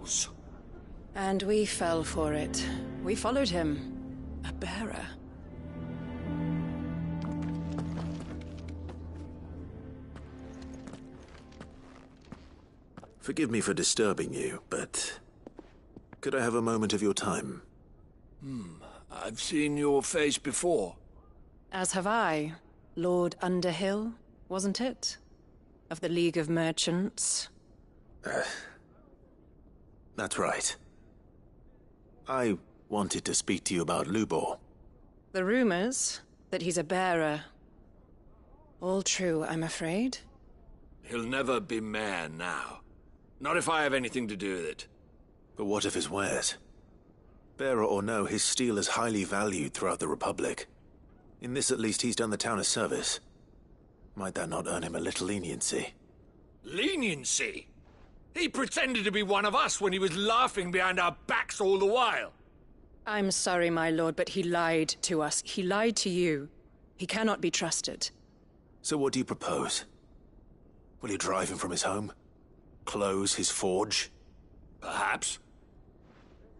fools. And we fell for it. We followed him. A bearer. Forgive me for disturbing you, but could I have a moment of your time? I've seen your face before. As have I. Lord Underhill, wasn't it? Of the League of Merchants. That's right. I wanted to speak to you about Lubor. The rumors that he's a bearer. All true, I'm afraid. He'll never be mayor now. Not if I have anything to do with it. But what of his wares? Bearer or no, his steel is highly valued throughout the Republic. In this at least he's done the town a service. Might that not earn him a little leniency? Leniency? He pretended to be one of us when he was laughing behind our backs all the while. I'm sorry, my lord, but he lied to us. He lied to you. He cannot be trusted. So what do you propose? Will you drive him from his home? Close his forge? Perhaps.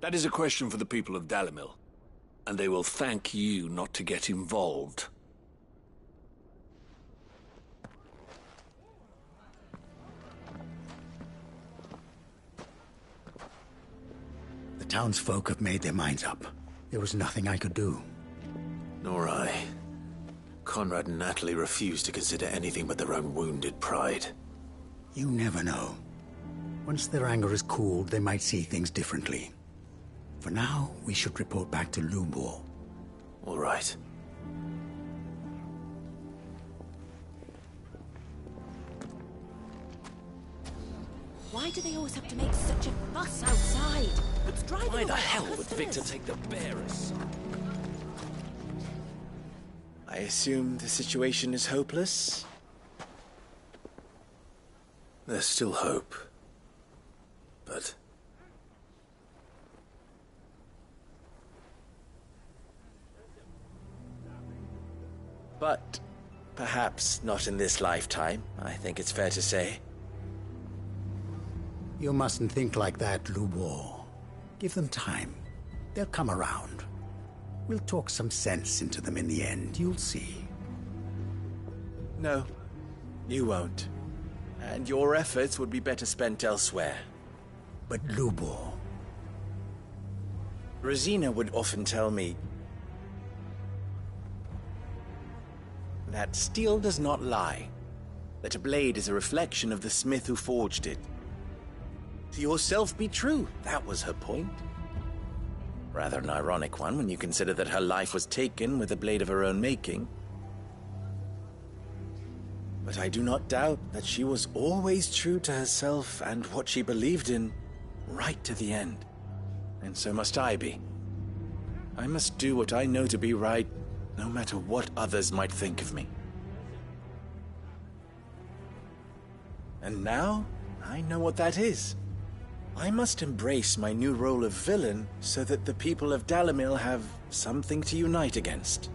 That is a question for the people of Dalimil, and they will thank you not to get involved. The townsfolk have made their minds up. There was nothing I could do. Nor I. Conrad and Natalie refused to consider anything but their own wounded pride. You never know. Once their anger is cooled, they might see things differently. For now, we should report back to Lubor. All right. Why do they always have to make such a fuss outside? It's driving Why the away hell our would Victor customers. take the bearers? I assume the situation is hopeless? There's still hope. But... But perhaps not in this lifetime, I think it's fair to say. You mustn't think like that, Lubor. Give them time. They'll come around. We'll talk some sense into them in the end, you'll see. No, you won't. And your efforts would be better spent elsewhere. But Lubor... Rosina would often tell me that steel does not lie, that a blade is a reflection of the smith who forged it. To yourself be true, that was her point. Rather an ironic one when you consider that her life was taken with a blade of her own making. But I do not doubt that she was always true to herself and what she believed in, right to the end. And so must I be. I must do what I know to be right, no matter what others might think of me. And now, I know what that is. I must embrace my new role of villain so that the people of Dalimil have something to unite against.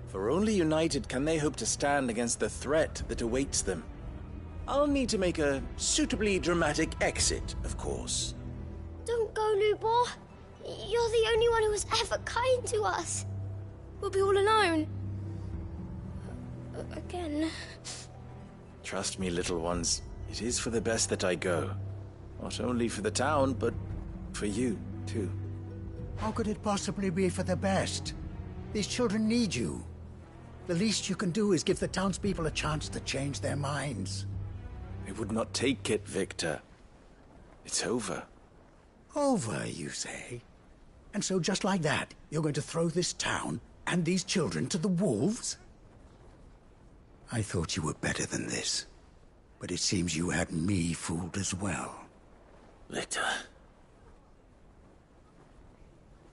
For only united can they hope to stand against the threat that awaits them. I'll need to make a suitably dramatic exit, of course. Don't go, Lubor. You're the only one who was ever kind to us. We'll be all alone. Again. Trust me, little ones, it is for the best that I go. Not only for the town, but for you, too. How could it possibly be for the best? These children need you. The least you can do is give the townspeople a chance to change their minds. I would not take it, Victor. It's over. Over, you say? And so just like that, you're going to throw this town and these children to the wolves? I thought you were better than this. But it seems you had me fooled as well. Victor...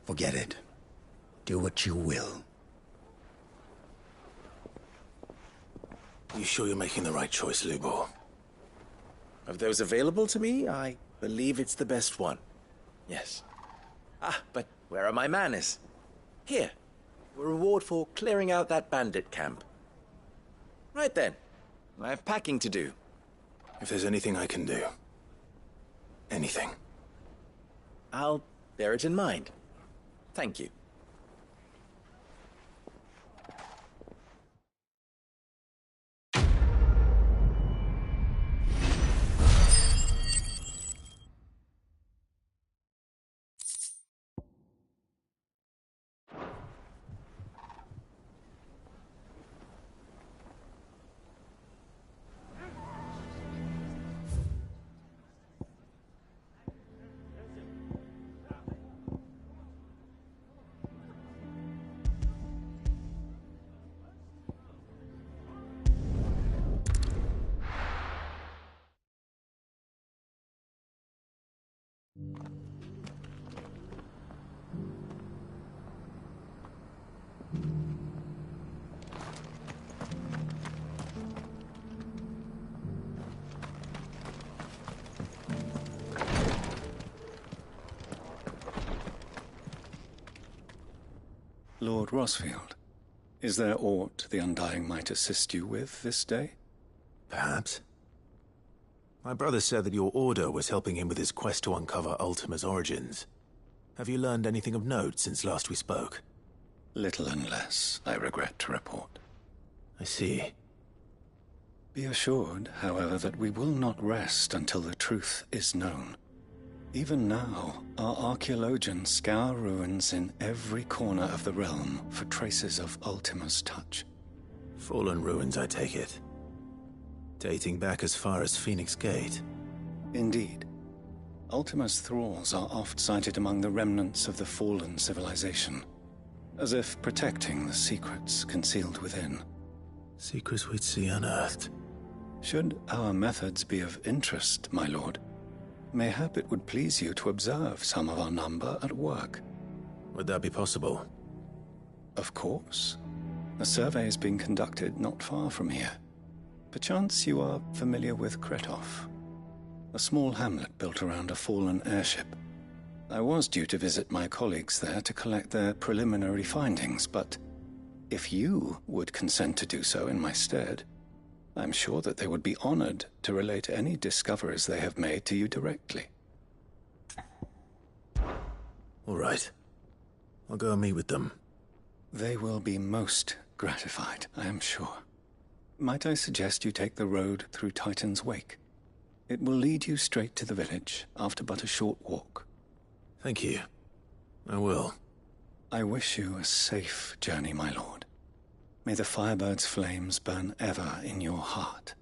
Forget it. Do what you will. You sure you're making the right choice, Lubor? Of those available to me, I believe it's the best one. Yes. Ah, but where are my manners? Here. A reward for clearing out that bandit camp. Right then. I have packing to do. If there's anything I can do... anything... I'll bear it in mind. Thank you. Lord Rosfield, is there aught the Undying might assist you with this day? Perhaps. My brother said that your order was helping him with his quest to uncover Ultima's origins. Have you learned anything of note since last we spoke? Little and less, I regret to report. I see. Be assured, however, that we will not rest until the truth is known. Even now, our archaeologians scour ruins in every corner of the realm for traces of Ultima's touch. Fallen ruins, I take it. Dating back as far as Phoenix Gate. Indeed. Ultima's thralls are oft sighted among the remnants of the fallen civilization, as if protecting the secrets concealed within. Secrets we'd see unearthed. Should our methods be of interest, my lord, mayhap it would please you to observe some of our number at work. Would that be possible? Of course. A survey is being conducted not far from here. Perchance you are familiar with Kretov, a small hamlet built around a fallen airship. I was due to visit my colleagues there to collect their preliminary findings, but if you would consent to do so in my stead, I'm sure that they would be honored to relate any discoveries they have made to you directly. All right. I'll go and meet with them. They will be most gratified, I am sure. Might I suggest you take the road through Titan's Wake? It will lead you straight to the village after but a short walk. Thank you. I will. I wish you a safe journey, my lord. May the Firebird's flames burn ever in your heart.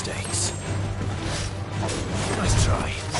mistakes. Nice try.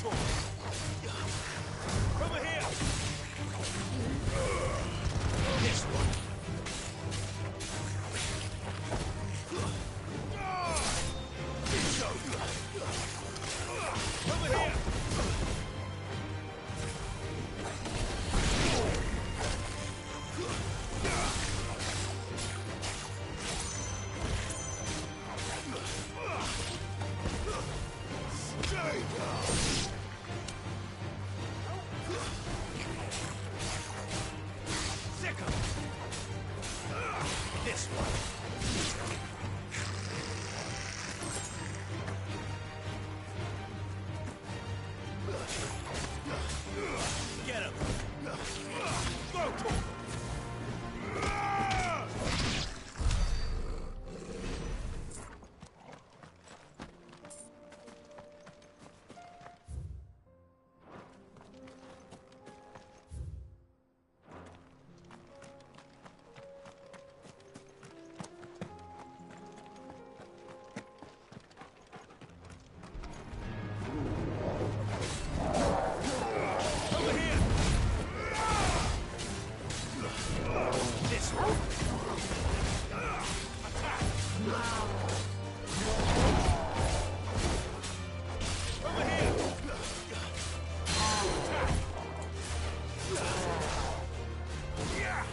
Over here! This one. Over here! This one. Get him. Go to him. This one. Attack. Over here. Attack. Yeah.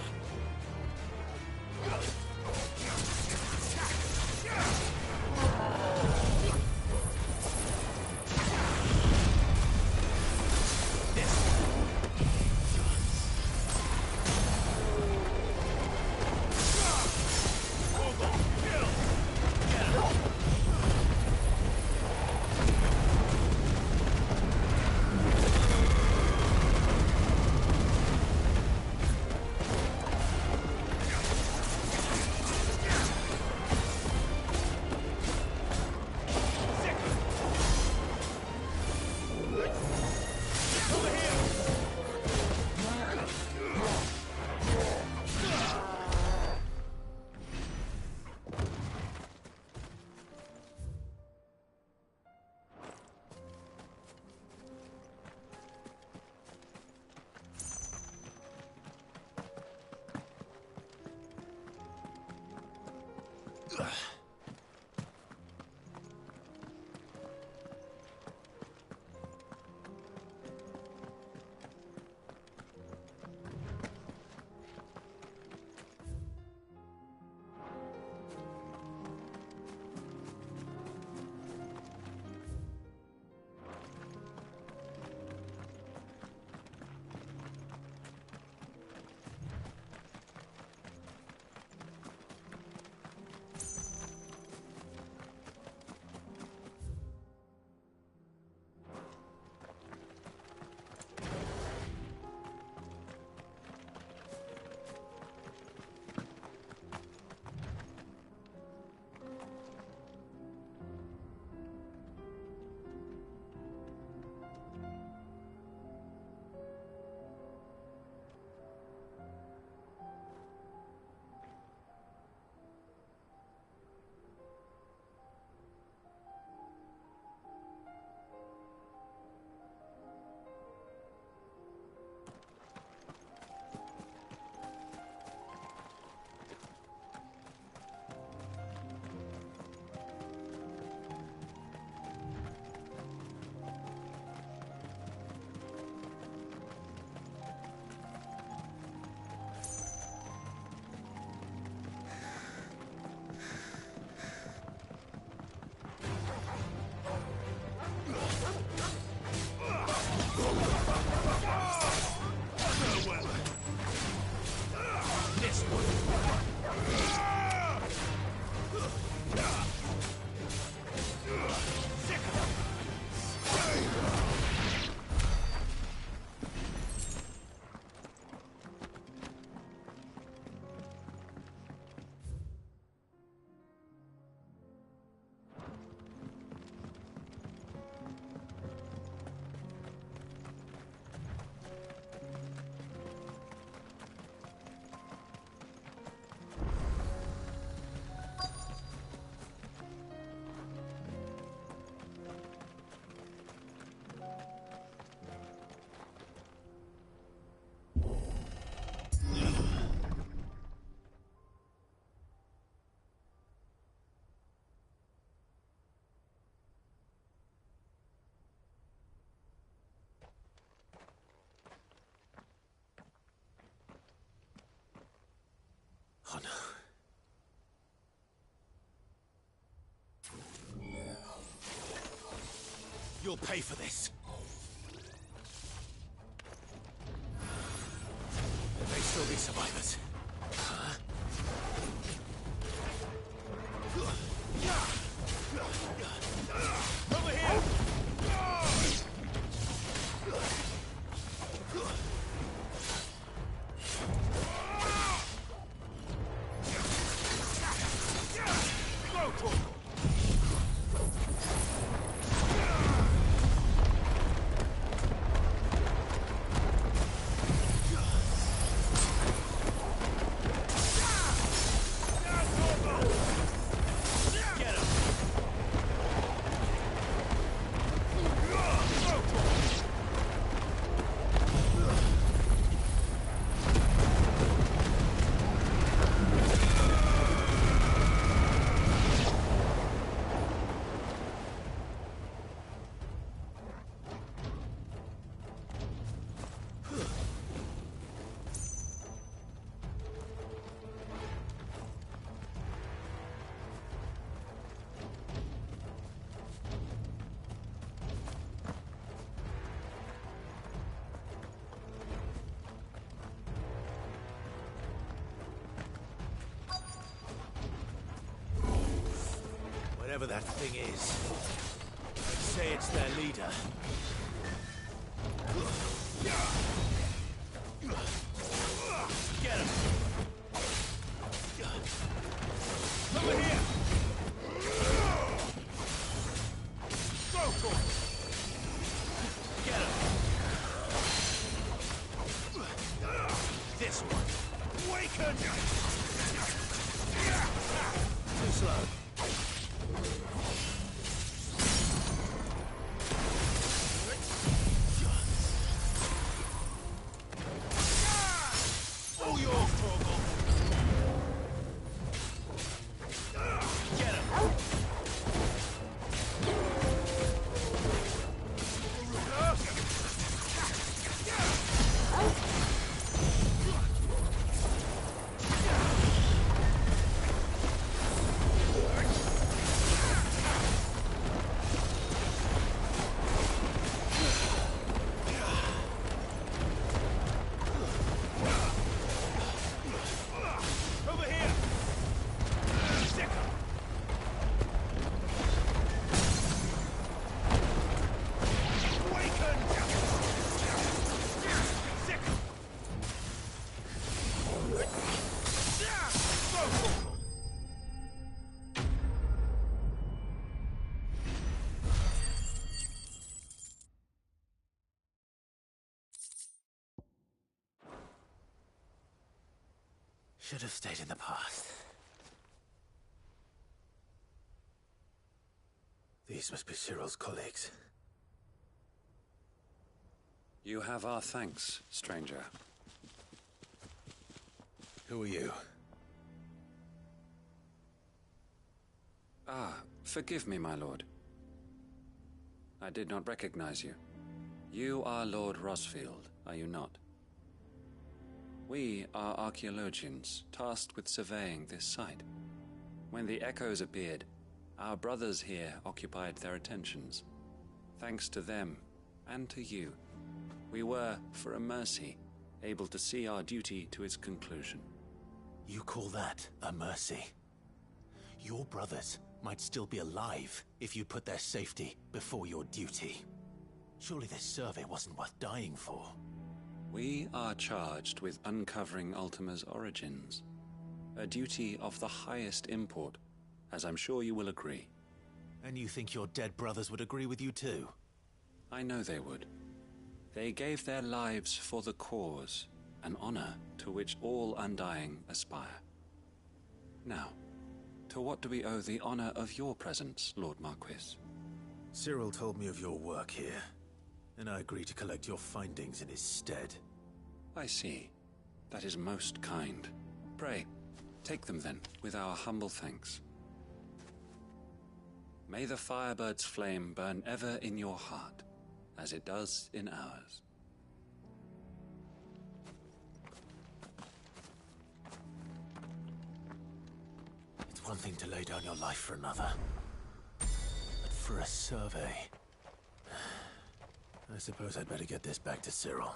You'll pay for this. There may still be survivors. Over here! Whatever that thing is, I'd say it's their leader. Get him! Over here! Go for it! Get him! This one! Waken! Too slow. Should have stayed in the past. These must be Cyril's colleagues. You have our thanks, stranger. Who are you? Ah, forgive me, my lord. I did not recognize you. You are Lord Rosfield, are you not? We are archaeologians, tasked with surveying this site. When the echoes appeared, our brothers here occupied their attentions. Thanks to them, and to you, we were, for a mercy, able to see our duty to its conclusion. You call that a mercy? Your brothers might still be alive if you put their safety before your duty. Surely this survey wasn't worth dying for. We are charged with uncovering Ultima's origins. A duty of the highest import, as I'm sure you will agree. And you think your dead brothers would agree with you too? I know they would. They gave their lives for the cause, an honor to which all undying aspire. Now, to what do we owe the honor of your presence, Lord Marquis? Cyril told me of your work here, and I agreed to collect your findings in his stead. I see. That is most kind. Pray, take them then, with our humble thanks. May the Firebird's flame burn ever in your heart, as it does in ours. It's one thing to lay down your life for another, but for a survey... I suppose I'd better get this back to Cyril.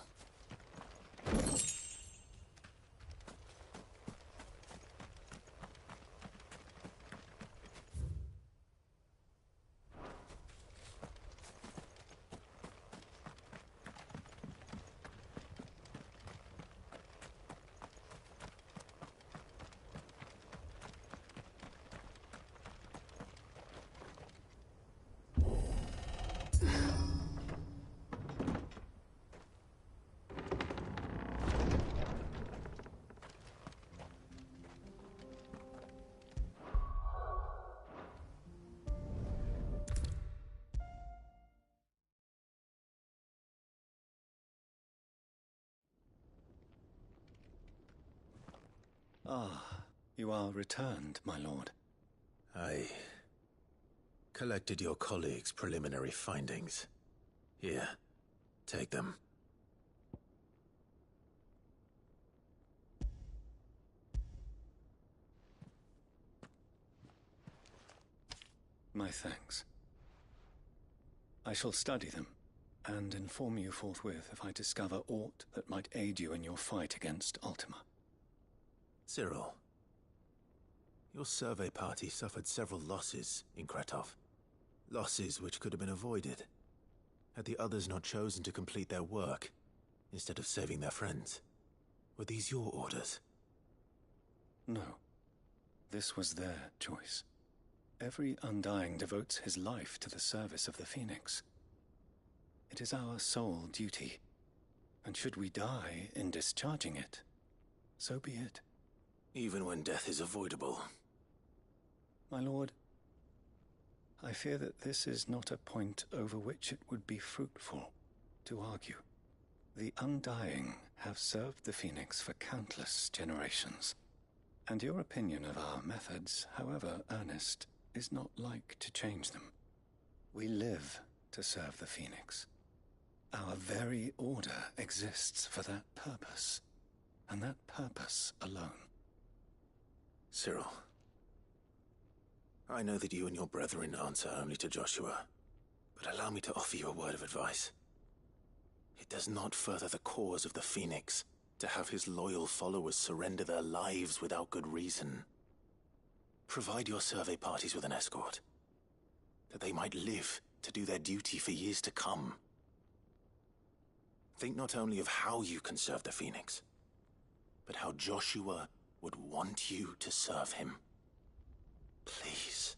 Ah, you are returned, my lord. I collected your colleagues' preliminary findings. Here, take them. My thanks. I shall study them, and inform you forthwith if I discover aught that might aid you in your fight against Ultima. Cyril, your survey party suffered several losses in Kretov. Losses which could have been avoided, had the others not chosen to complete their work, instead of saving their friends. Were these your orders? No. This was their choice. Every Undying devotes his life to the service of the Phoenix. It is our sole duty, and should we die in discharging it, so be it. Even when death is avoidable. My lord, I fear that this is not a point over which it would be fruitful to argue. The Undying have served the Phoenix for countless generations, and your opinion of our methods, however earnest, is not like to change them. We live to serve the Phoenix. Our very order exists for that purpose, and that purpose alone. Cyril, I know that you and your brethren answer only to Joshua, but allow me to offer you a word of advice. It does not further the cause of the Phoenix to have his loyal followers surrender their lives without good reason. Provide your survey parties with an escort, that they might live to do their duty for years to come. Think not only of how you can serve the Phoenix, but how Joshua would want you to serve him. Please.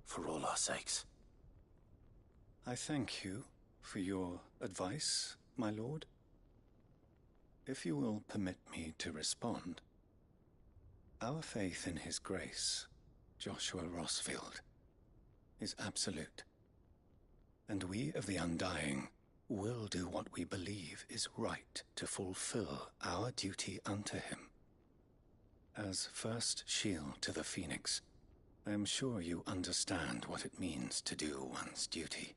For all our sakes. I thank you for your advice, my lord. If you will permit me to respond, our faith in his grace, Joshua Rossfield, is absolute. And we of the Undying will do what we believe is right to fulfill our duty unto him. As first shield to the Phoenix, I am sure you understand what it means to do one's duty.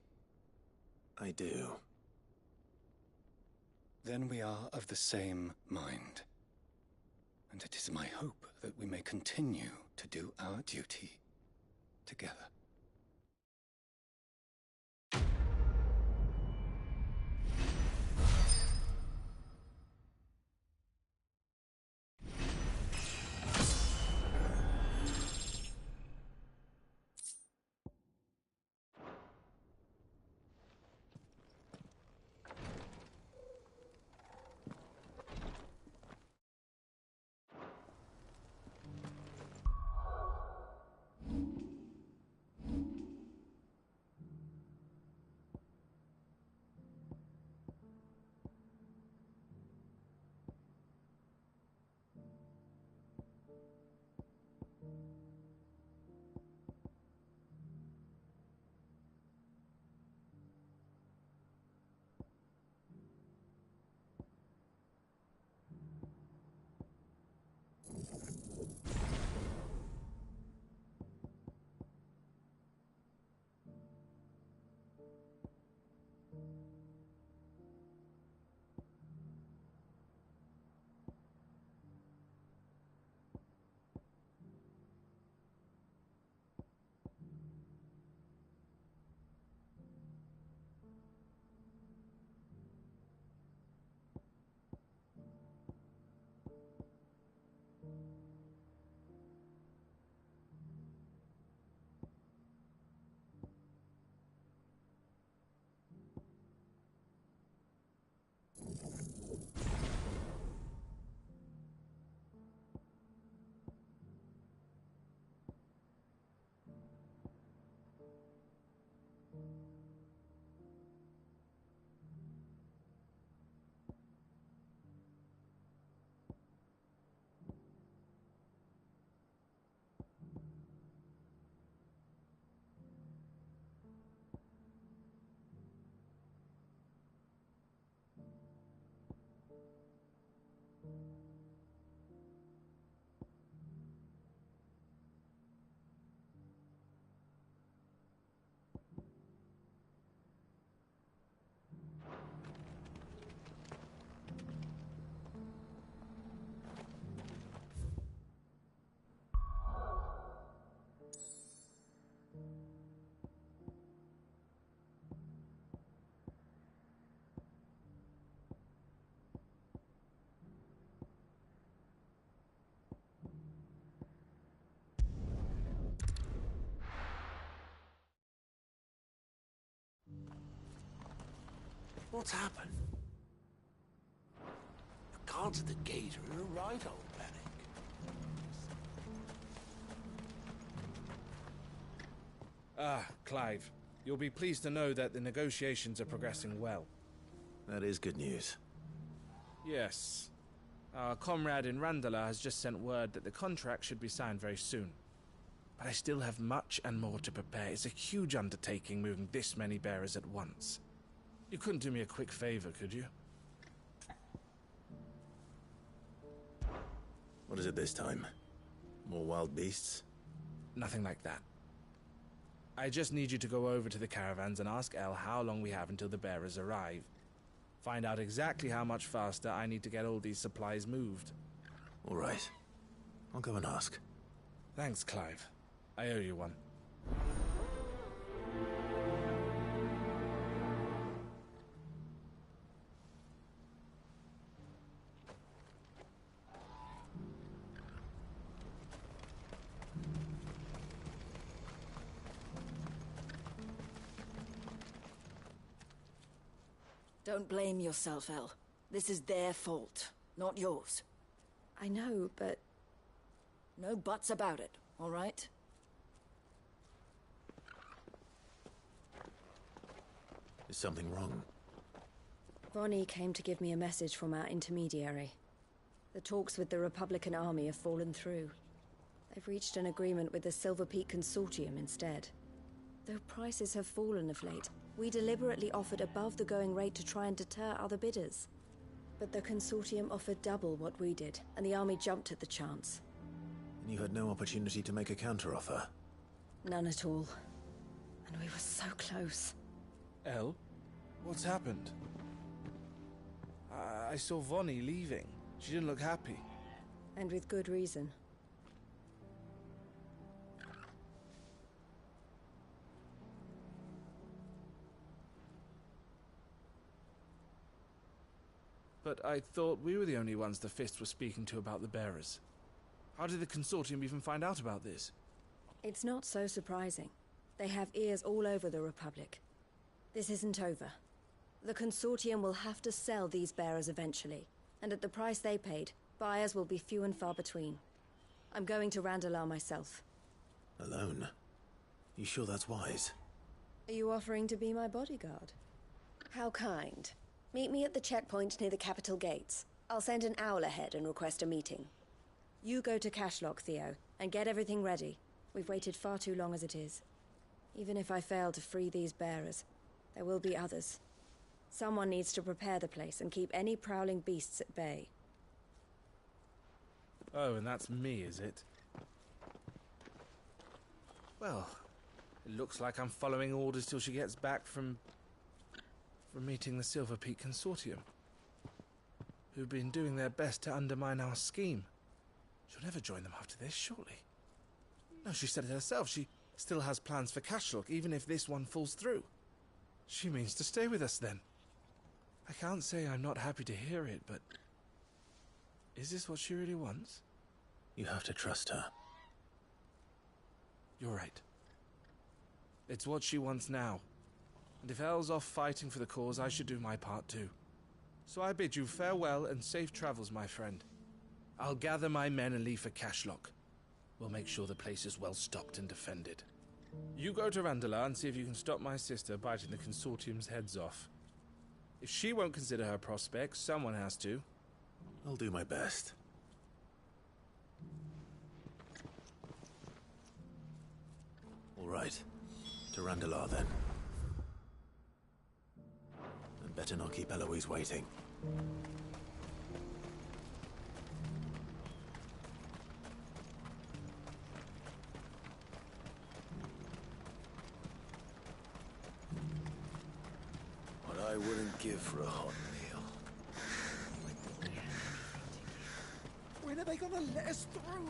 I do. Then we are of the same mind. And it is my hope that we may continue to do our duty together. What's happened? The guards at the gate are in a right old panic. Clive. You'll be pleased to know that the negotiations are progressing well. That is good news. Yes. Our comrade in Randala has just sent word that the contract should be signed very soon. But I still have much and more to prepare. It's a huge undertaking moving this many bearers at once. You couldn't do me a quick favor, could you? What is it this time? More wild beasts? Nothing like that. I just need you to go over to the caravans and ask El how long we have until the bearers arrive. Find out exactly how much faster I need to get all these supplies moved. All right. I'll go and ask. Thanks, Clive. I owe you one. Don't blame yourself, El. This is their fault, not yours. I know, but... No buts about it, all right? Is something wrong? Vonnie came to give me a message from our intermediary. The talks with the Republican army have fallen through. They've reached an agreement with the Silver Peak Consortium instead. Though prices have fallen of late, we deliberately offered above the going rate to try and deter other bidders. But the Consortium offered double what we did, and the army jumped at the chance. And you had no opportunity to make a counteroffer? None at all. And we were so close. El? What's happened? I saw Vonnie leaving. She didn't look happy. And with good reason. But I thought we were the only ones the Fist were speaking to about the bearers. How did the Consortium even find out about this? It's not so surprising. They have ears all over the Republic. This isn't over. The Consortium will have to sell these bearers eventually, and at the price they paid, buyers will be few and far between. I'm going to Randalar myself. Alone? You sure that's wise? Are you offering to be my bodyguard? How kind. Meet me at the checkpoint near the capital gates. I'll send an owl ahead and request a meeting. You go to Cashlock, Theo, and get everything ready. We've waited far too long as it is. Even if I fail to free these bearers, there will be others. Someone needs to prepare the place and keep any prowling beasts at bay. Oh, and that's me, is it? Well, it looks like I'm following orders till she gets back from meeting the Silver Peak Consortium, who've been doing their best to undermine our scheme. She'll never join them after this, surely. No, she said it herself. She still has plans for Cashlock, even if this one falls through. She means to stay with us, then. I can't say I'm not happy to hear it, but... is this what she really wants? You have to trust her. You're right. It's what she wants now. And if El's off fighting for the cause, I should do my part too. So I bid you farewell and safe travels, my friend. I'll gather my men and leave for Cashlock. We'll make sure the place is well stocked and defended. You go to Randalar and see if you can stop my sister biting the Consortium's heads off. If she won't consider her prospects, someone has to. I'll do my best. All right. To Randalar, then. And better not keep Eloise waiting. What I wouldn't give for a hot meal. When are they gonna let us through?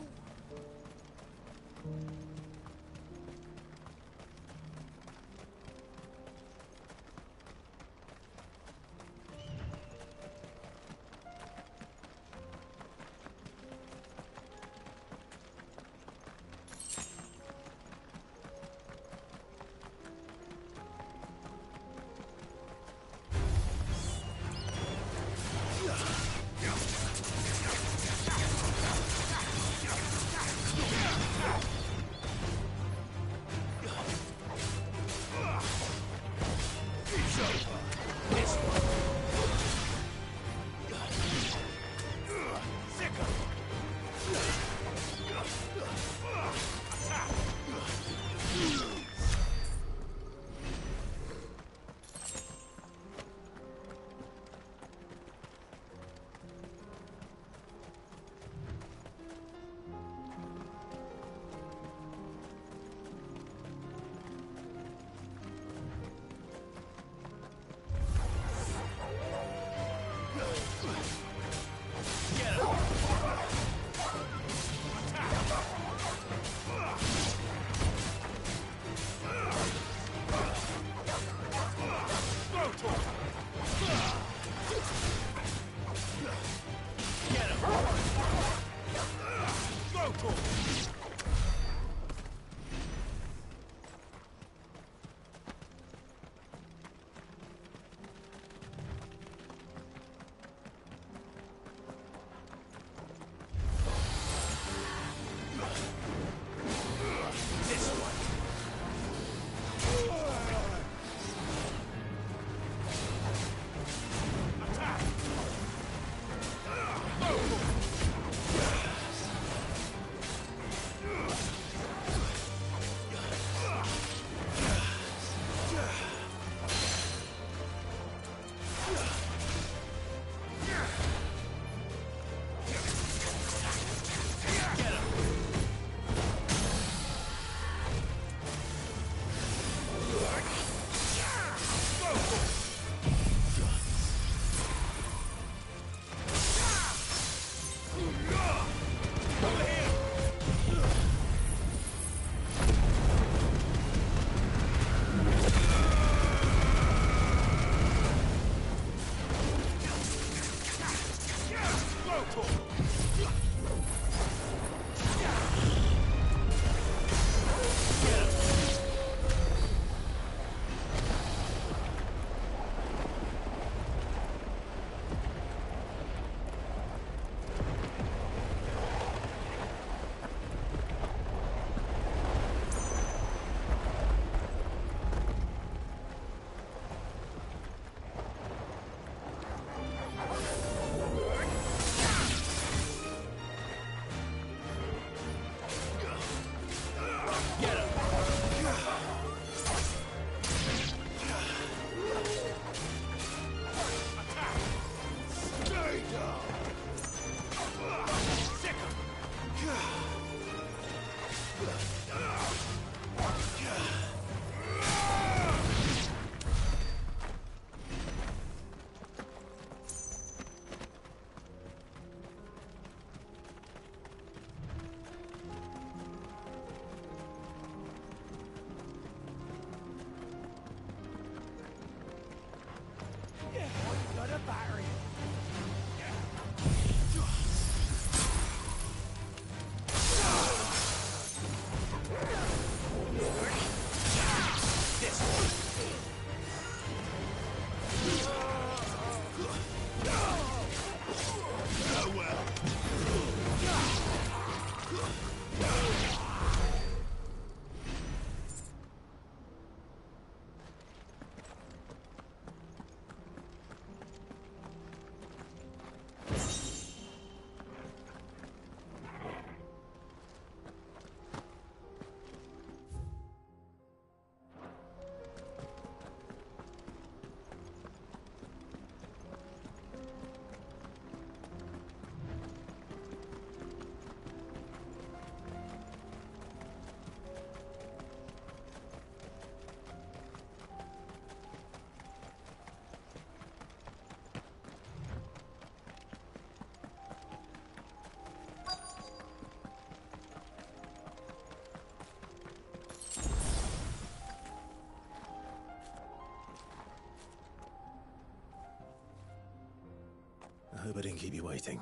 I hope I didn't keep you waiting.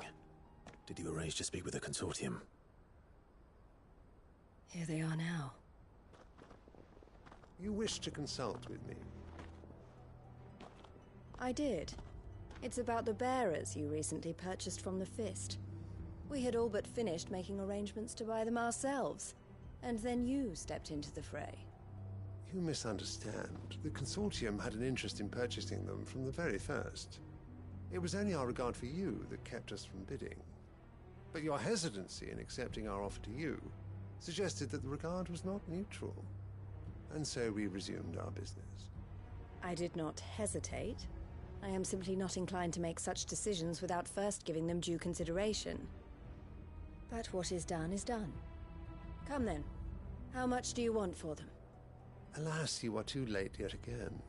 Did you arrange to speak with the consortium? Here they are now. You wish to consult with me? I did. It's about the bearers you recently purchased from the Fist. We had all but finished making arrangements to buy them ourselves, and then you stepped into the fray. You misunderstand. The consortium had an interest in purchasing them from the very first. It was only our regard for you that kept us from bidding. But your hesitancy in accepting our offer to you suggested that the regard was not mutual. And so we resumed our business. I did not hesitate. I am simply not inclined to make such decisions without first giving them due consideration. But what is done is done. Come then. How much do you want for them? Alas, you are too late yet again.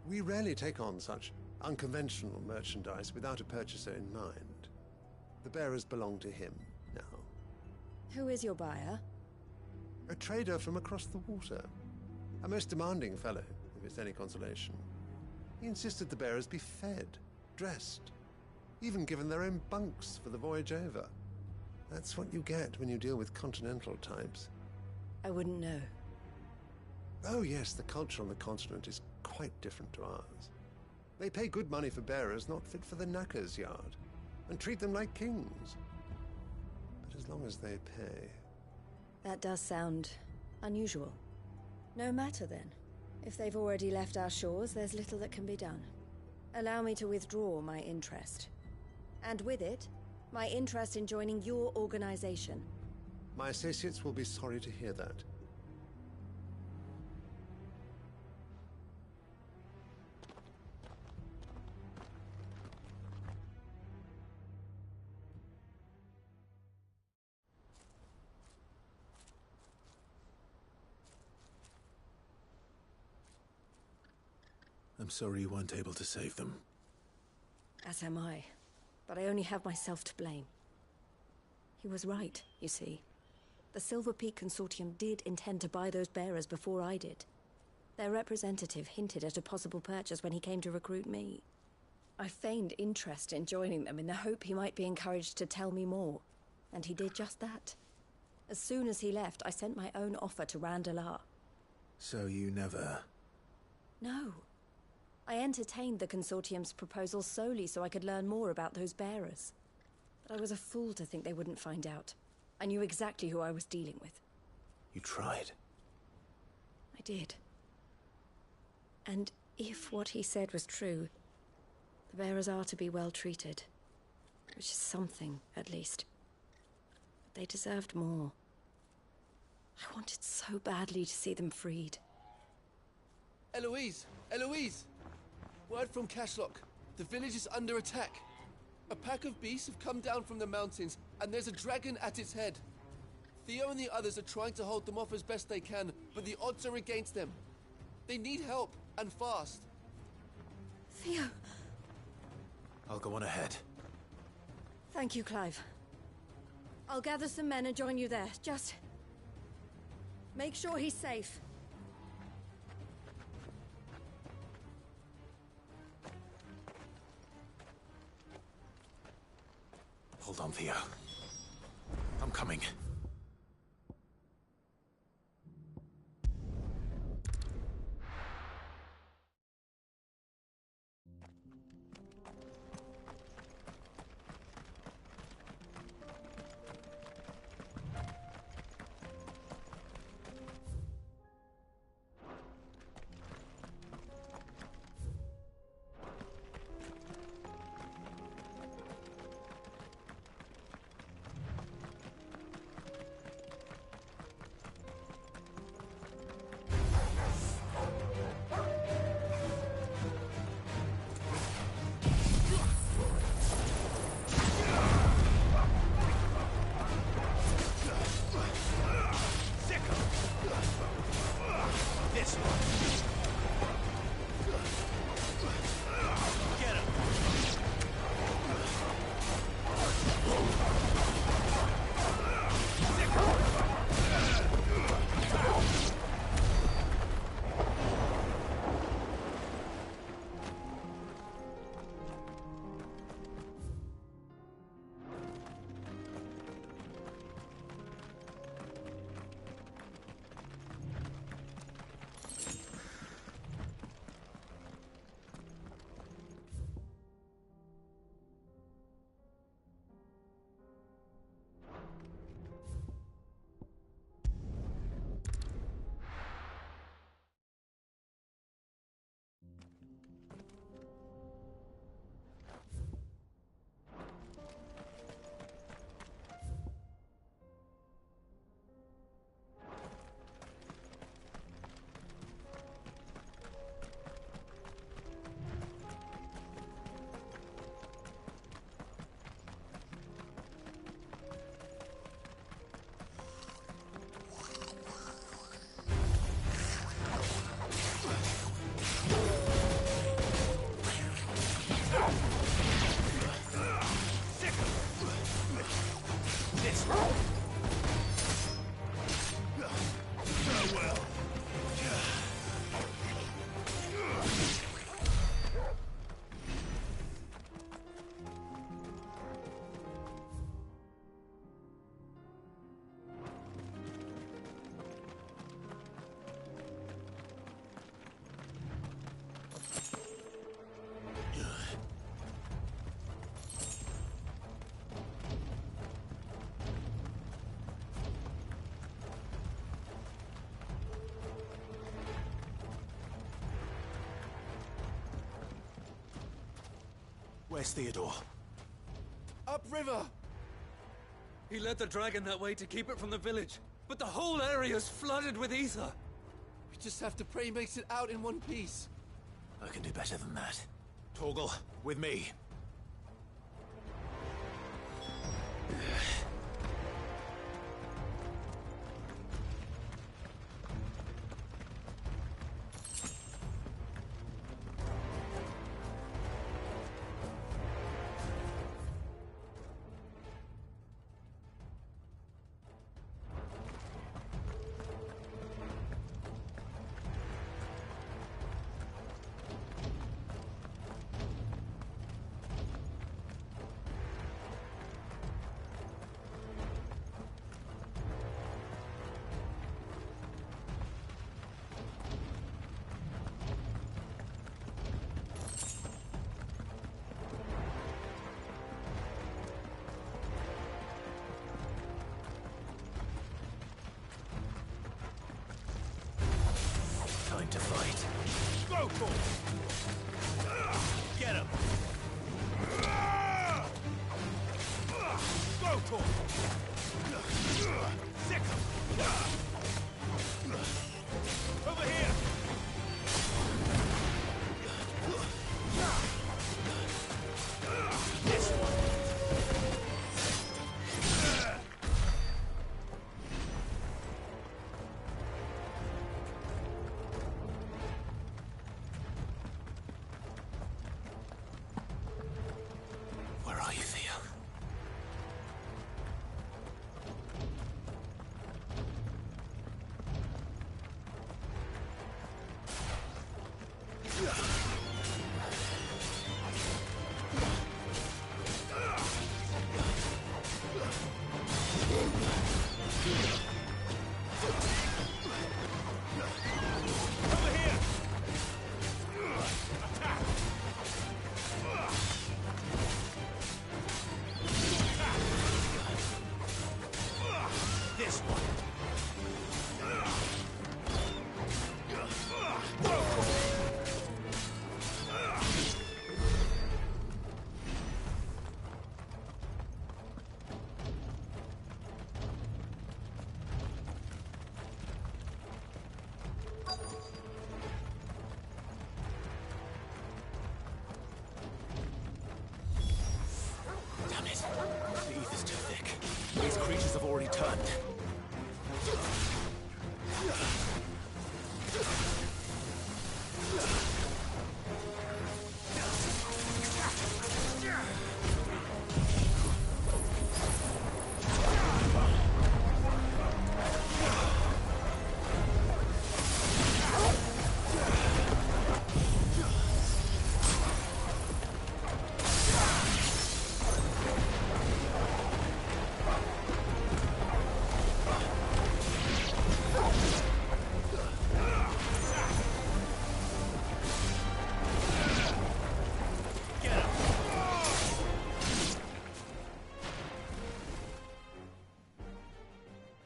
We rarely take on such unconventional merchandise without a purchaser in mind. The bearers belong to him now. Who is your buyer? A trader from across the water. A most demanding fellow, if it's any consolation. He insisted the bearers be fed, dressed, even given their own bunks for the voyage over. That's what you get when you deal with continental types. I wouldn't know. Oh yes, the culture on the continent is quite different to ours. They pay good money for bearers not fit for the knacker's yard, and treat them like kings. But as long as they pay... That does sound unusual. No matter then. If they've already left our shores, there's little that can be done. Allow me to withdraw my interest. And with it, my interest in joining your organization. My associates will be sorry to hear that. I'm sorry you weren't able to save them. As am I. But I only have myself to blame. He was right, you see. The Silver Peak Consortium did intend to buy those bearers before I did. Their representative hinted at a possible purchase when he came to recruit me. I feigned interest in joining them in the hope he might be encouraged to tell me more. And he did just that. As soon as he left, I sent my own offer to Randalar. So you never... No. I entertained the Consortium's proposal solely so I could learn more about those bearers. But I was a fool to think they wouldn't find out. I knew exactly who I was dealing with. You tried. I did. And if what he said was true, the bearers are to be well treated. Which is something, at least. But they deserved more. I wanted so badly to see them freed. Eloise! Eloise! Word from Cashlock. The village is under attack. A pack of beasts have come down from the mountains, and there's a dragon at its head. Theo and the others are trying to hold them off as best they can, but the odds are against them. They need help, and fast. Theo! I'll go on ahead. Thank you, Clive. I'll gather some men and join you there. Just... make sure he's safe. Hold on, Theo. I'm coming. Where's Theodore? Upriver! He led the dragon that way to keep it from the village, but the whole area's flooded with ether. We just have to pray he makes it out in one piece. I can do better than that. Torgal, with me. Over here! This one. Where are you, Theo? This one. Damn it. The ether's too thick. These creatures have already turned.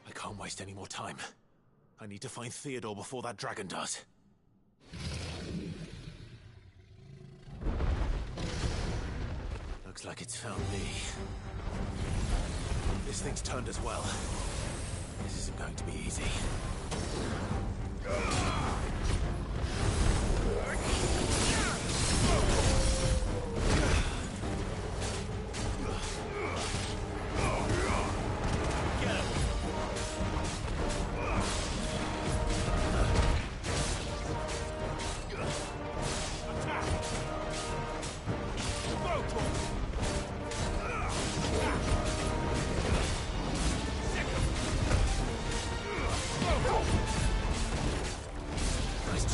I can't waste any more time. I need to find Theodore before that dragon does. Looks like it's found me. This thing's turned as well. This isn't going to be easy. Nice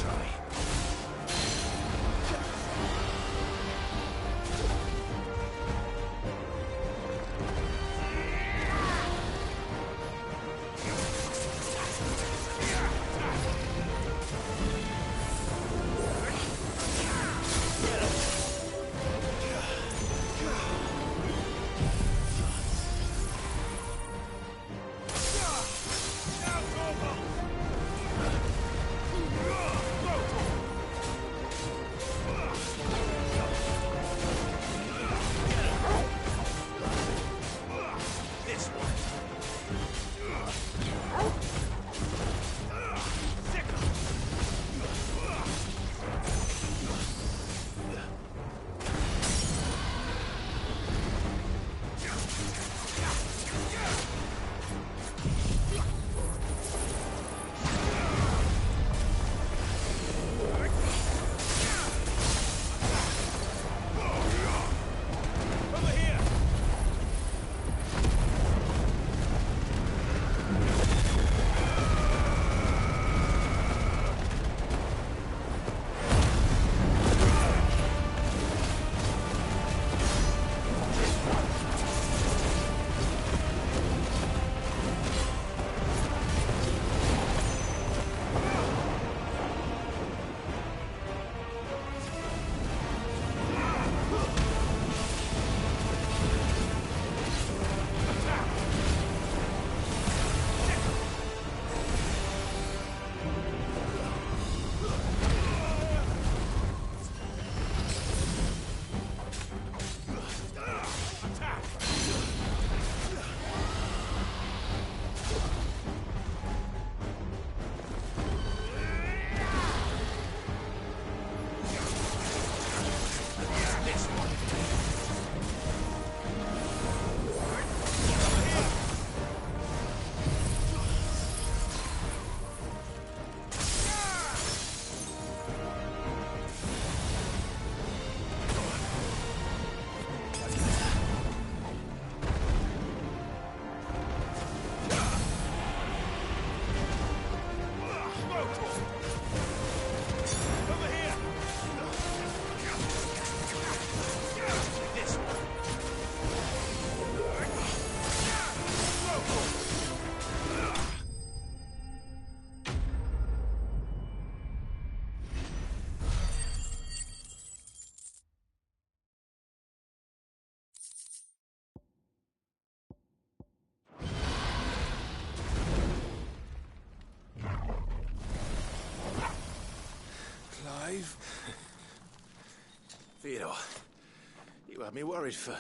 You had me worried for...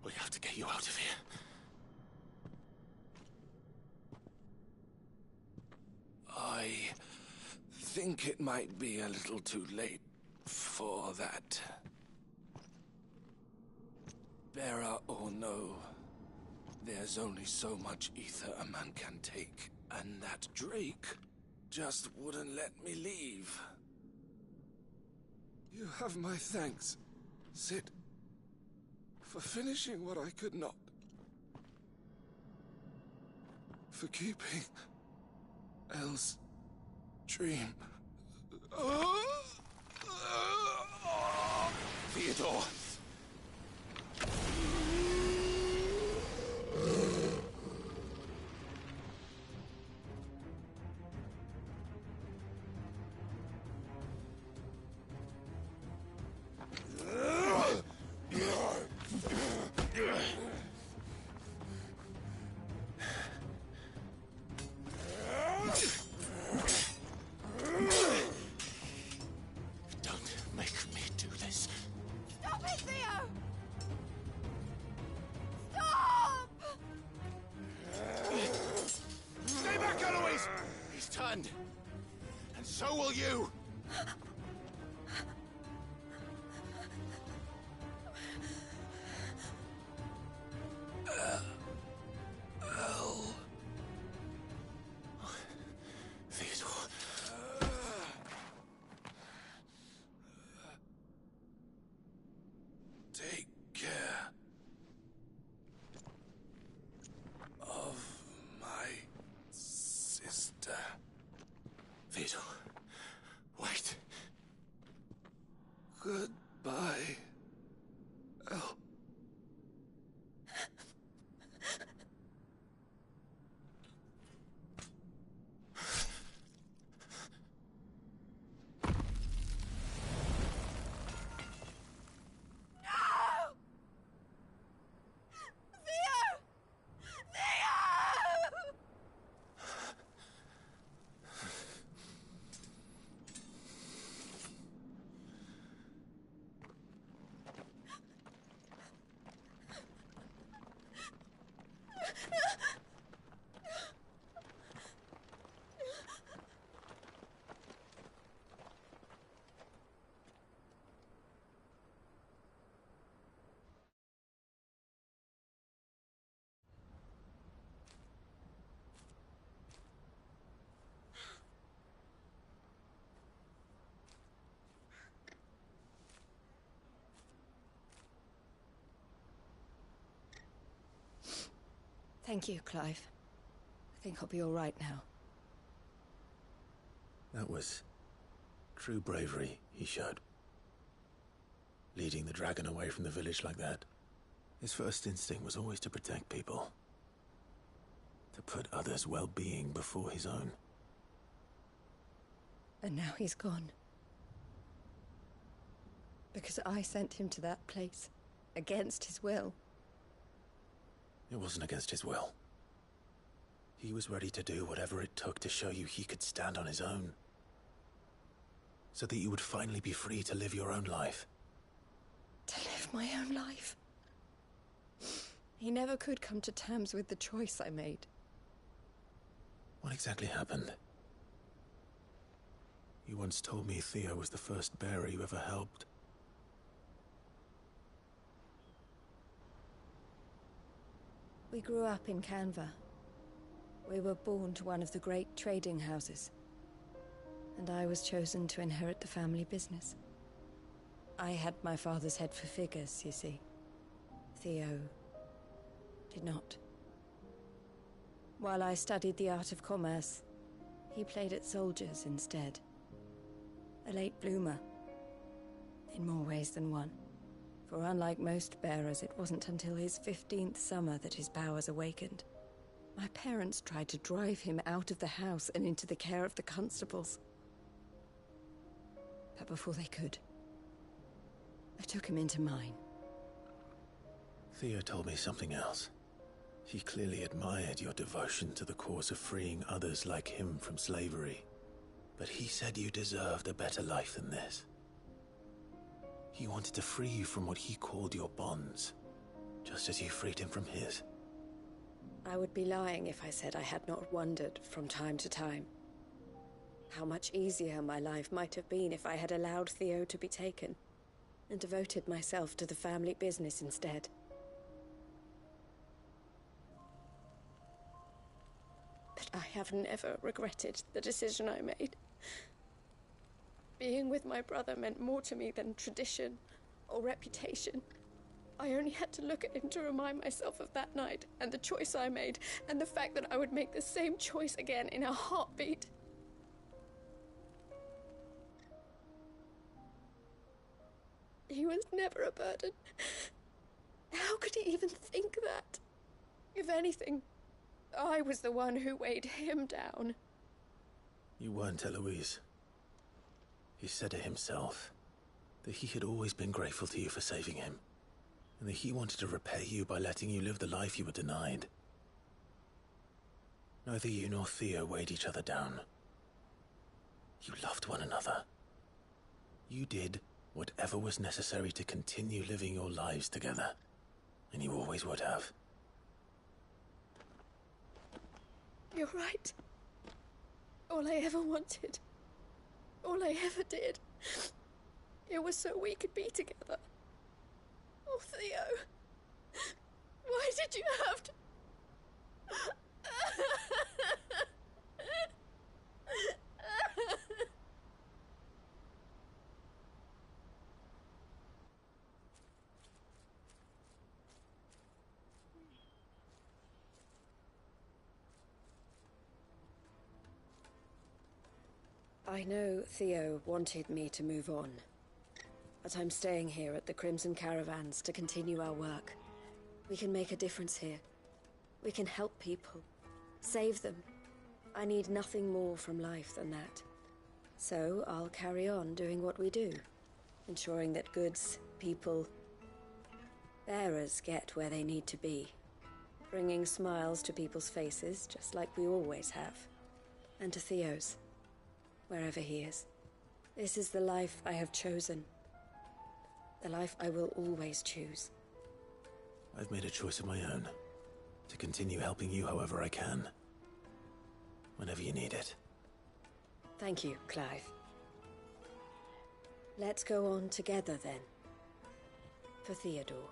We have to get you out of here. I think it might be a little too late for that. Bearer or no, there's only so much ether a man can take, and that Drake just wouldn't let me leave. You have my thanks, Sid, for finishing what I could not. For keeping Elle's dream. Theodore! And so will you! Theodore. Take care of my sister. Theodore, wait. Goodbye, Elle. Thank you, Clive. I think I'll be all right now. That was true bravery he showed. Leading the dragon away from the village like that. His first instinct was always to protect people. To put others' well-being before his own. And now he's gone. Because I sent him to that place, against his will. It wasn't against his will. He was ready to do whatever it took to show you he could stand on his own. So that you would finally be free to live your own life. To live my own life? He never could come to terms with the choice I made. What exactly happened? You once told me Theo was the first bearer you ever helped. We grew up in Canva. We were born to one of the great trading houses. And I was chosen to inherit the family business. I had my father's head for figures, you see. Theo did not. While I studied the art of commerce, he played at soldiers instead. A late bloomer, in more ways than one. For unlike most bearers, it wasn't until his 15th summer that his powers awakened. My parents tried to drive him out of the house and into the care of the constables. But before they could, I took him into mine. Theo told me something else. He clearly admired your devotion to the cause of freeing others like him from slavery. But he said you deserved a better life than this. He wanted to free you from what he called your bonds, just as you freed him from his. I would be lying if I said I had not wondered from time to time how much easier my life might have been if I had allowed Theo to be taken and devoted myself to the family business instead. But I have never regretted the decision I made. Being with my brother meant more to me than tradition or reputation. I only had to look at him to remind myself of that night and the choice I made and the fact that I would make the same choice again in a heartbeat. He was never a burden. How could he even think that? If anything, I was the one who weighed him down. You weren't, Eloise. He said it himself, that he had always been grateful to you for saving him, and that he wanted to repay you by letting you live the life you were denied. Neither you nor Theo weighed each other down. You loved one another. You did whatever was necessary to continue living your lives together, and you always would have. You're right. All I ever wanted, all I ever did, it was so we could be together. Oh, Theo, why did you have to... I know Theo wanted me to move on, but I'm staying here at the Crimson Caravans to continue our work. We can make a difference here. We can help people, save them. I need nothing more from life than that. So I'll carry on doing what we do, ensuring that goods, people, bearers get where they need to be, bringing smiles to people's faces just like we always have, and to Theo's. Wherever he is. This is the life I have chosen. The life I will always choose. I've made a choice of my own, to continue helping you however I can. Whenever you need it. Thank you, Clive. Let's go on together then. For Theodore.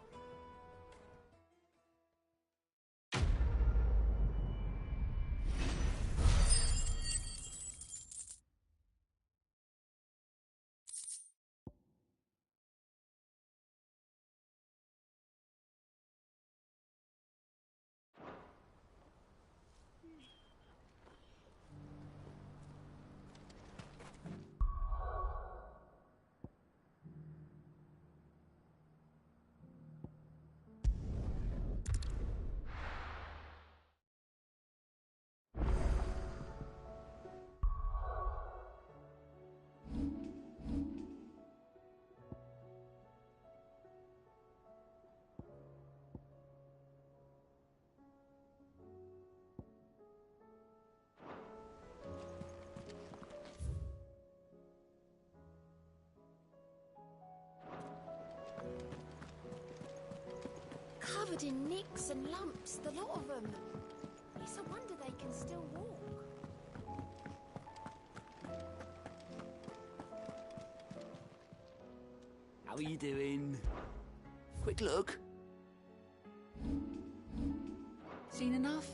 Covered in nicks and lumps, the lot of them. It's a wonder they can still walk. How are you doing? Quick look. Seen enough?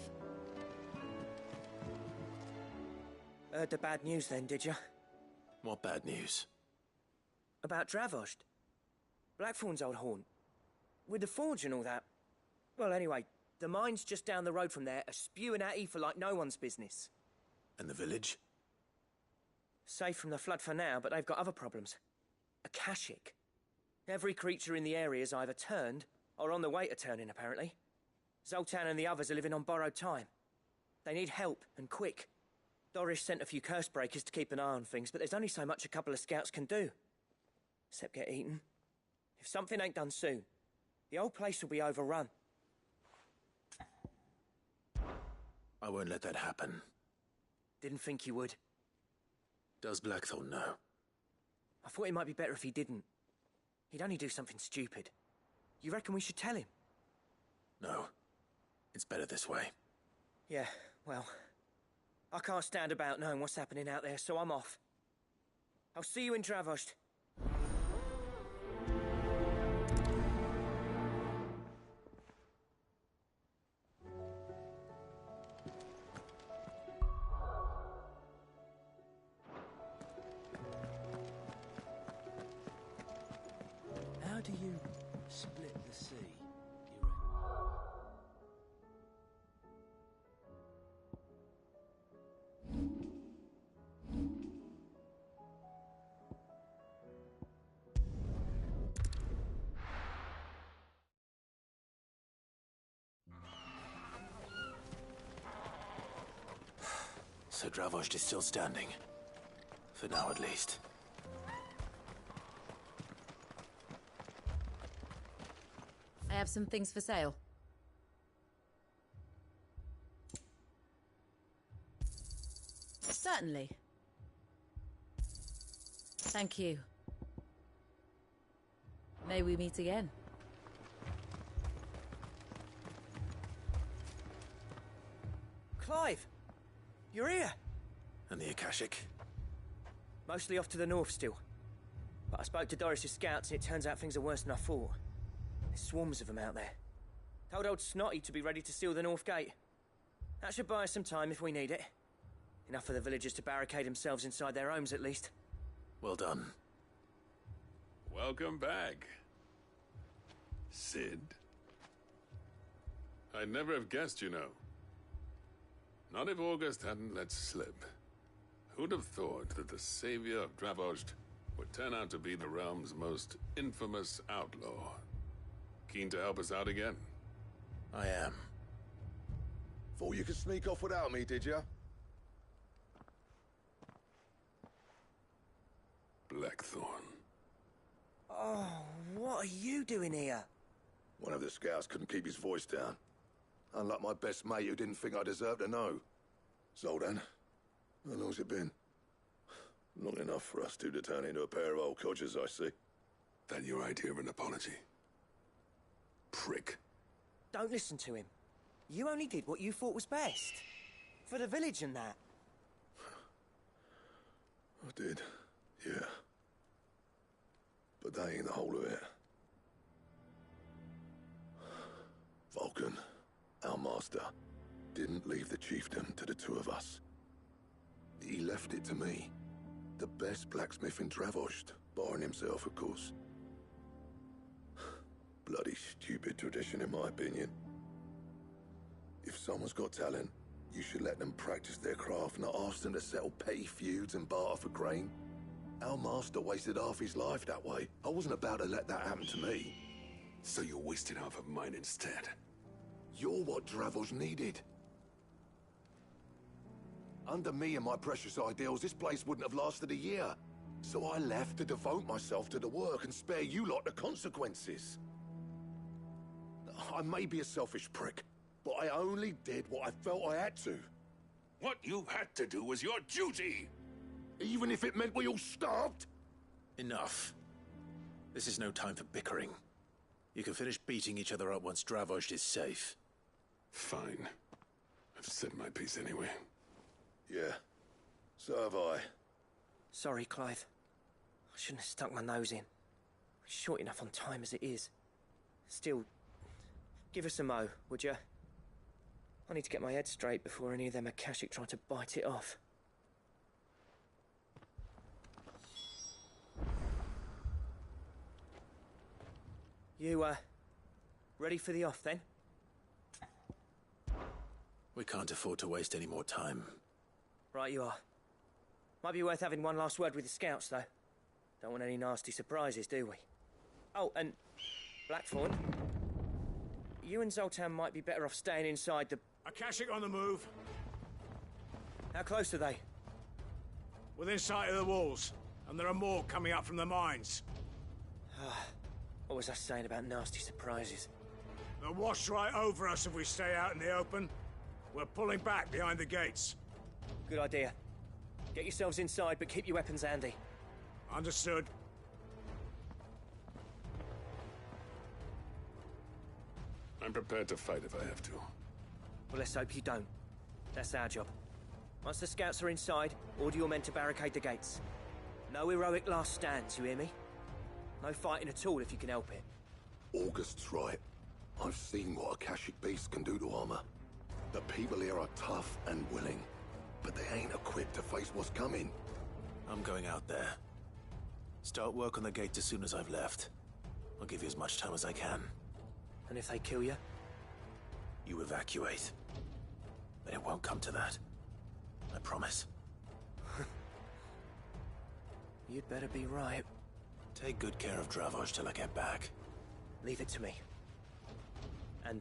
Heard the bad news then, did you? What bad news? About Dravost. Blackthorn's old haunt. With the forge and all that. Well, anyway, the mine's just down the road from there are spewing out ether like no one's business. And the village? Safe from the flood for now, but they've got other problems. Akashic. Every creature in the area's either turned or on the way to turning, apparently. Zoltan and the others are living on borrowed time. They need help, and quick. Doris sent a few curse breakers to keep an eye on things, but there's only so much a couple of scouts can do. Except get eaten. If something ain't done soon, the whole place will be overrun. I won't let that happen. Didn't think you would. Does Blackthorn know? I thought it might be better if he didn't. He'd only do something stupid. You reckon we should tell him? No. It's better this way. Yeah, well, I can't stand about knowing what's happening out there, so I'm off. I'll see you in Dravost. How do you split the sea, you So Dravost is still standing. For now, at least. I have some things for sale. Certainly. Thank you. May we meet again. Clive! You're here! And the Akashic? Mostly off to the north still. But I spoke to Doris's scouts and it turns out things are worse than I thought. There's swarms of them out there. Told old Snotty to be ready to seal the north gate. That should buy us some time if we need it. Enough for the villagers to barricade themselves inside their homes at least. Well done. Welcome back, Sid. I'd never have guessed, you know. Not if August hadn't let slip. Who'd have thought that the savior of Dravost would turn out to be the realm's most infamous outlaw? Keen to help us out again? I am. Thought you could sneak off without me, did ya? Blackthorn. Oh, what are you doing here? One of the scouts couldn't keep his voice down. Unlike my best mate who didn't think I deserved to know. Zoltan, how long's it been? Long enough for us two to turn into a pair of old codgers, I see. That your idea of an apology? Prick. Don't listen to him. You only did what you thought was best. For the village and that. I did, yeah. But that ain't the whole of it. Vulcan, our master, didn't leave the chiefdom to the two of us. He left it to me. The best blacksmith in Dravost, barring himself, of course. Bloody stupid tradition, in my opinion. If someone's got talent, you should let them practice their craft, not ask them to settle petty feuds and barter for grain. Our master wasted half his life that way. I wasn't about to let that happen to me. So you wasted half of mine instead? You're what Dravost needed. Under me and my precious ideals, this place wouldn't have lasted a year. So I left to devote myself to the work and spare you lot the consequences. I may be a selfish prick, but I only did what I felt I had to. What you had to do was your duty! Even if it meant we all starved? Enough. This is no time for bickering. You can finish beating each other up once Dravost is safe. Fine. I've said my piece anyway. Yeah, so have I. Sorry, Clive. I shouldn't have stuck my nose in. We're short enough on time as it is. Still, give us a mo, would you? I need to get my head straight before any of them Akashic try to bite it off. You, ready for the off, then? We can't afford to waste any more time. Right you are. Might be worth having one last word with the scouts, though. Don't want any nasty surprises, do we? Oh, and Blackthorn, you and Zoltan might be better off staying inside the... Akashic on the move. How close are they? Within sight of the walls, and there are more coming up from the mines. What was I saying about nasty surprises? They'll wash right over us if we stay out in the open. We're pulling back behind the gates. Good idea. Get yourselves inside, but keep your weapons handy. Understood. I'm prepared to fight if I have to. Well, let's hope you don't. That's our job. Once the scouts are inside, order your men to barricade the gates. No heroic last stands, you hear me? No fighting at all if you can help it. August's right. I've seen what Akashic beasts can do to armor. The people here are tough and willing, but they ain't equipped to face what's coming. I'm going out there. Start work on the gate as soon as I've left. I'll give you as much time as I can. And if they kill you? You evacuate. But it won't come to that. I promise. You'd better be right. Take good care of Dravoj till I get back. Leave it to me. And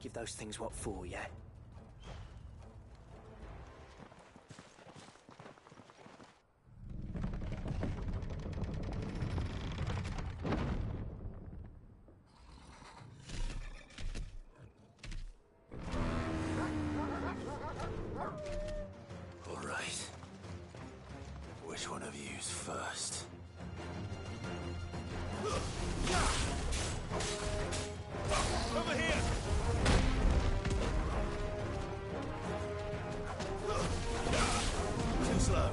give those things what for, yeah? All right. Which one of you's first? Over here! Too slow.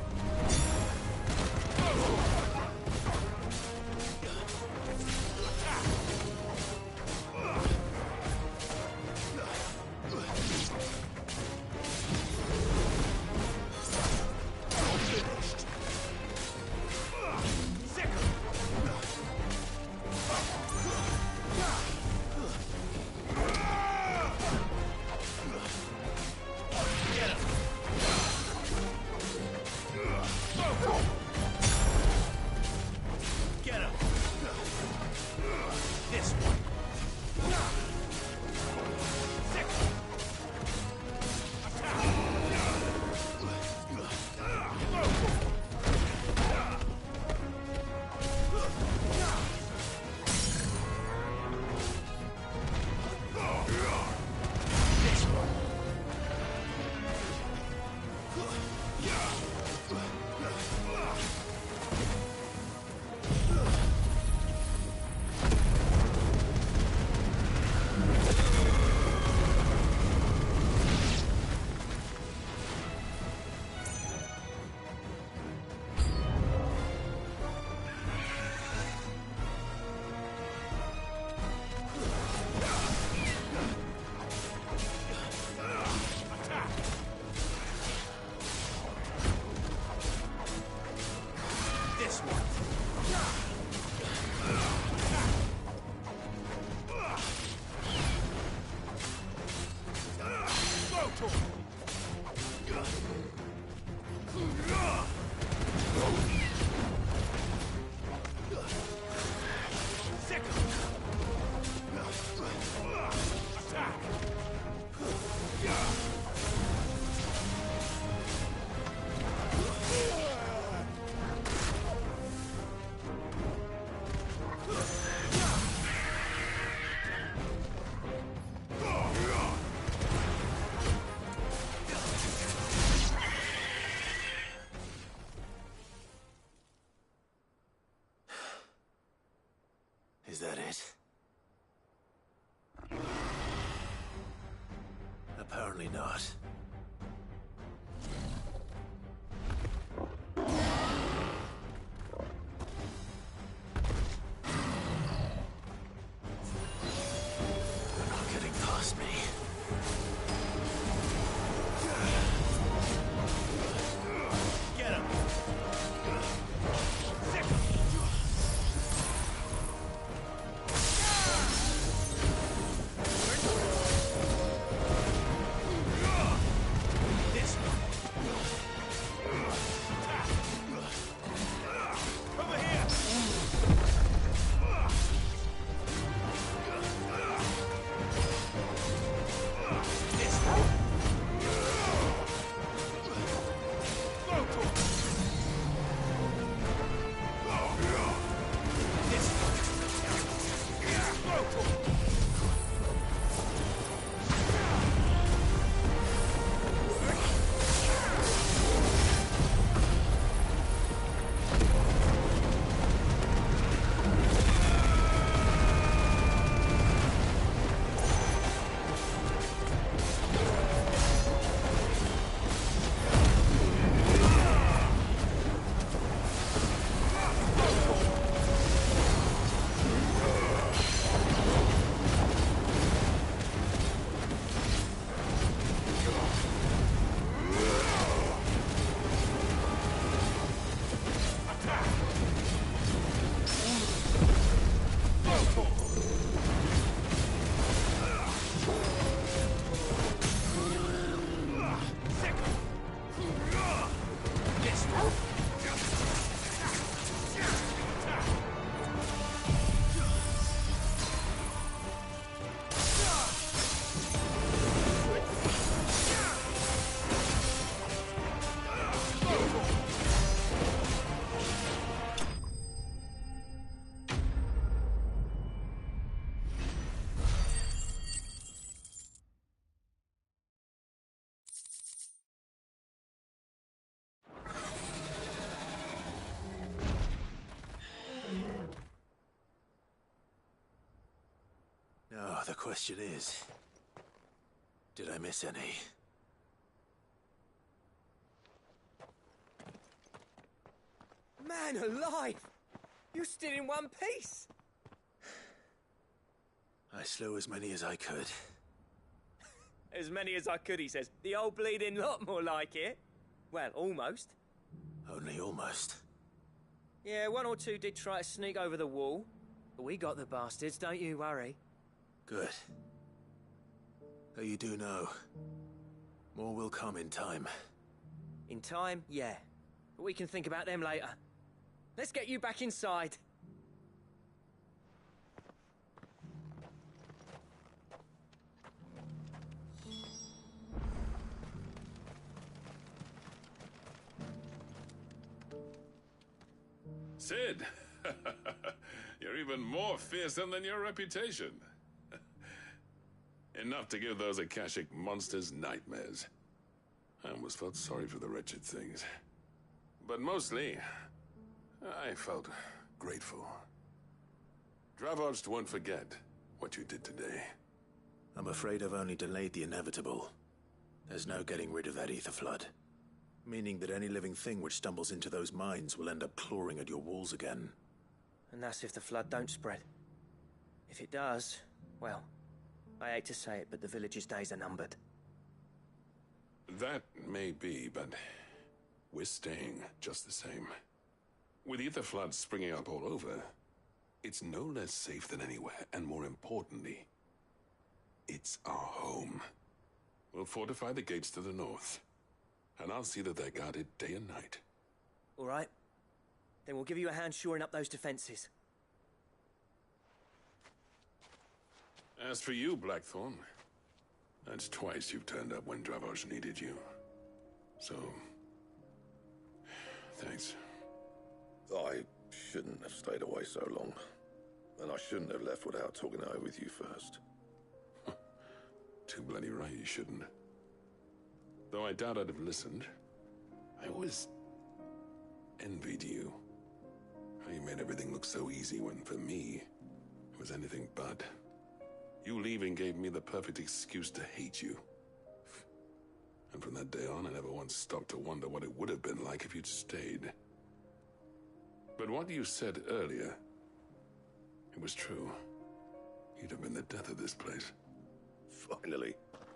Is that it? Apparently not. They're not getting past me. Get him! Sick! question is, did I miss any? Man alive! You still in one piece! I slew as many as I could. As many as I could, he says. The old bleeding lot, more like it. Well, almost. Only almost. Yeah, one or two did try to sneak over the wall. But we got the bastards, don't you worry. Good. Though you do know, more will come in time. In time, yeah. But we can think about them later. Let's get you back inside. Sid! You're even more fearsome than your reputation. Enough to give those Akashic monsters nightmares. I almost felt sorry for the wretched things. But mostly, I felt grateful. Dravojst won't forget what you did today. I'm afraid I've only delayed the inevitable. There's no getting rid of that ether flood. Meaning that any living thing which stumbles into those mines will end up clawing at your walls again. And that's if the flood don't spread. If it does, well, I hate to say it, but the village's days are numbered. That may be, but we're staying just the same. With ether floods springing up all over, it's no less safe than anywhere, and more importantly, it's our home. We'll fortify the gates to the north, and I'll see that they're guarded day and night. All right. Then we'll give you a hand shoring up those defenses. As for you, Blackthorn, that's twice you've turned up when Dravoj needed you. So, thanks. I shouldn't have stayed away so long. And I shouldn't have left without talking it over with you first. Too bloody right you shouldn't. Though I doubt I'd have listened. I always envied you. How you made everything look so easy when, for me, it was anything but. You leaving gave me the perfect excuse to hate you. And from that day on, I never once stopped to wonder what it would have been like if you'd stayed. But what you said earlier, it was true. You'd have been the death of this place. Finally,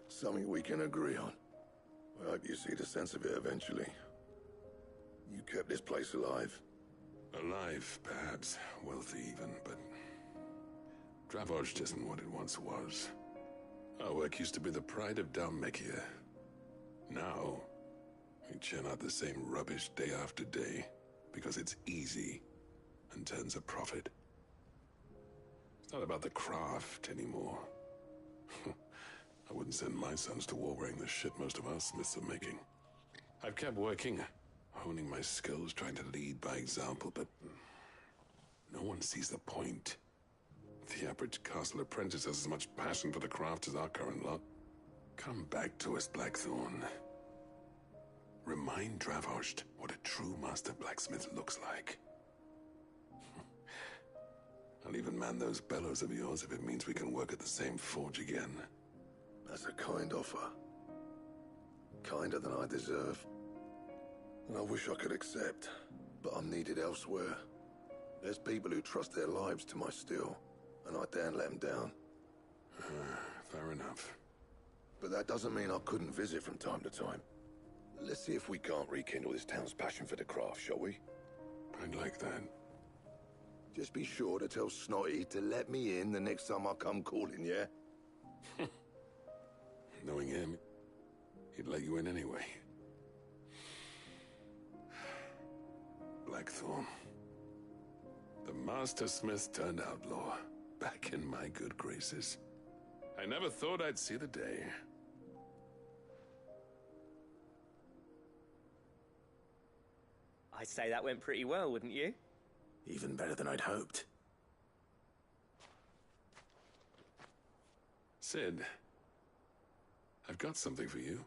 something we can agree on. I hope you see the sense of it eventually. You kept this place alive. Alive, perhaps. Wealthy even, but Dravoj isn't what it once was. Our work used to be the pride of Dalmekia. Now, we churn out the same rubbish day after day because it's easy and turns a profit. It's not about the craft anymore. I wouldn't send my sons to war wearing the shit most of our smiths are making. I've kept working, honing my skills, trying to lead by example, but no one sees the point. The average castle apprentice has as much passion for the craft as our current lot. Come back to us, Blackthorn. Remind Dravoj what a true master blacksmith looks like. I'll even man those bellows of yours if it means we can work at the same forge again. That's a kind offer. Kinder than I deserve. And I wish I could accept, but I'm needed elsewhere. There's people who trust their lives to my steel, and I daren't let them down. Fair enough. But that doesn't mean I couldn't visit from time to time. Let's see if we can't rekindle this town's passion for the craft, shall we? I'd like that. Just be sure to tell Snotty to let me in the next time I come calling, yeah? Knowing him, he'd let you in anyway. Blackthorn. The Master Smith turned outlaw, back in my good graces. I never thought I'd see the day. I'd say that went pretty well, wouldn't you? Even better than I'd hoped. Sid, I've got something for you.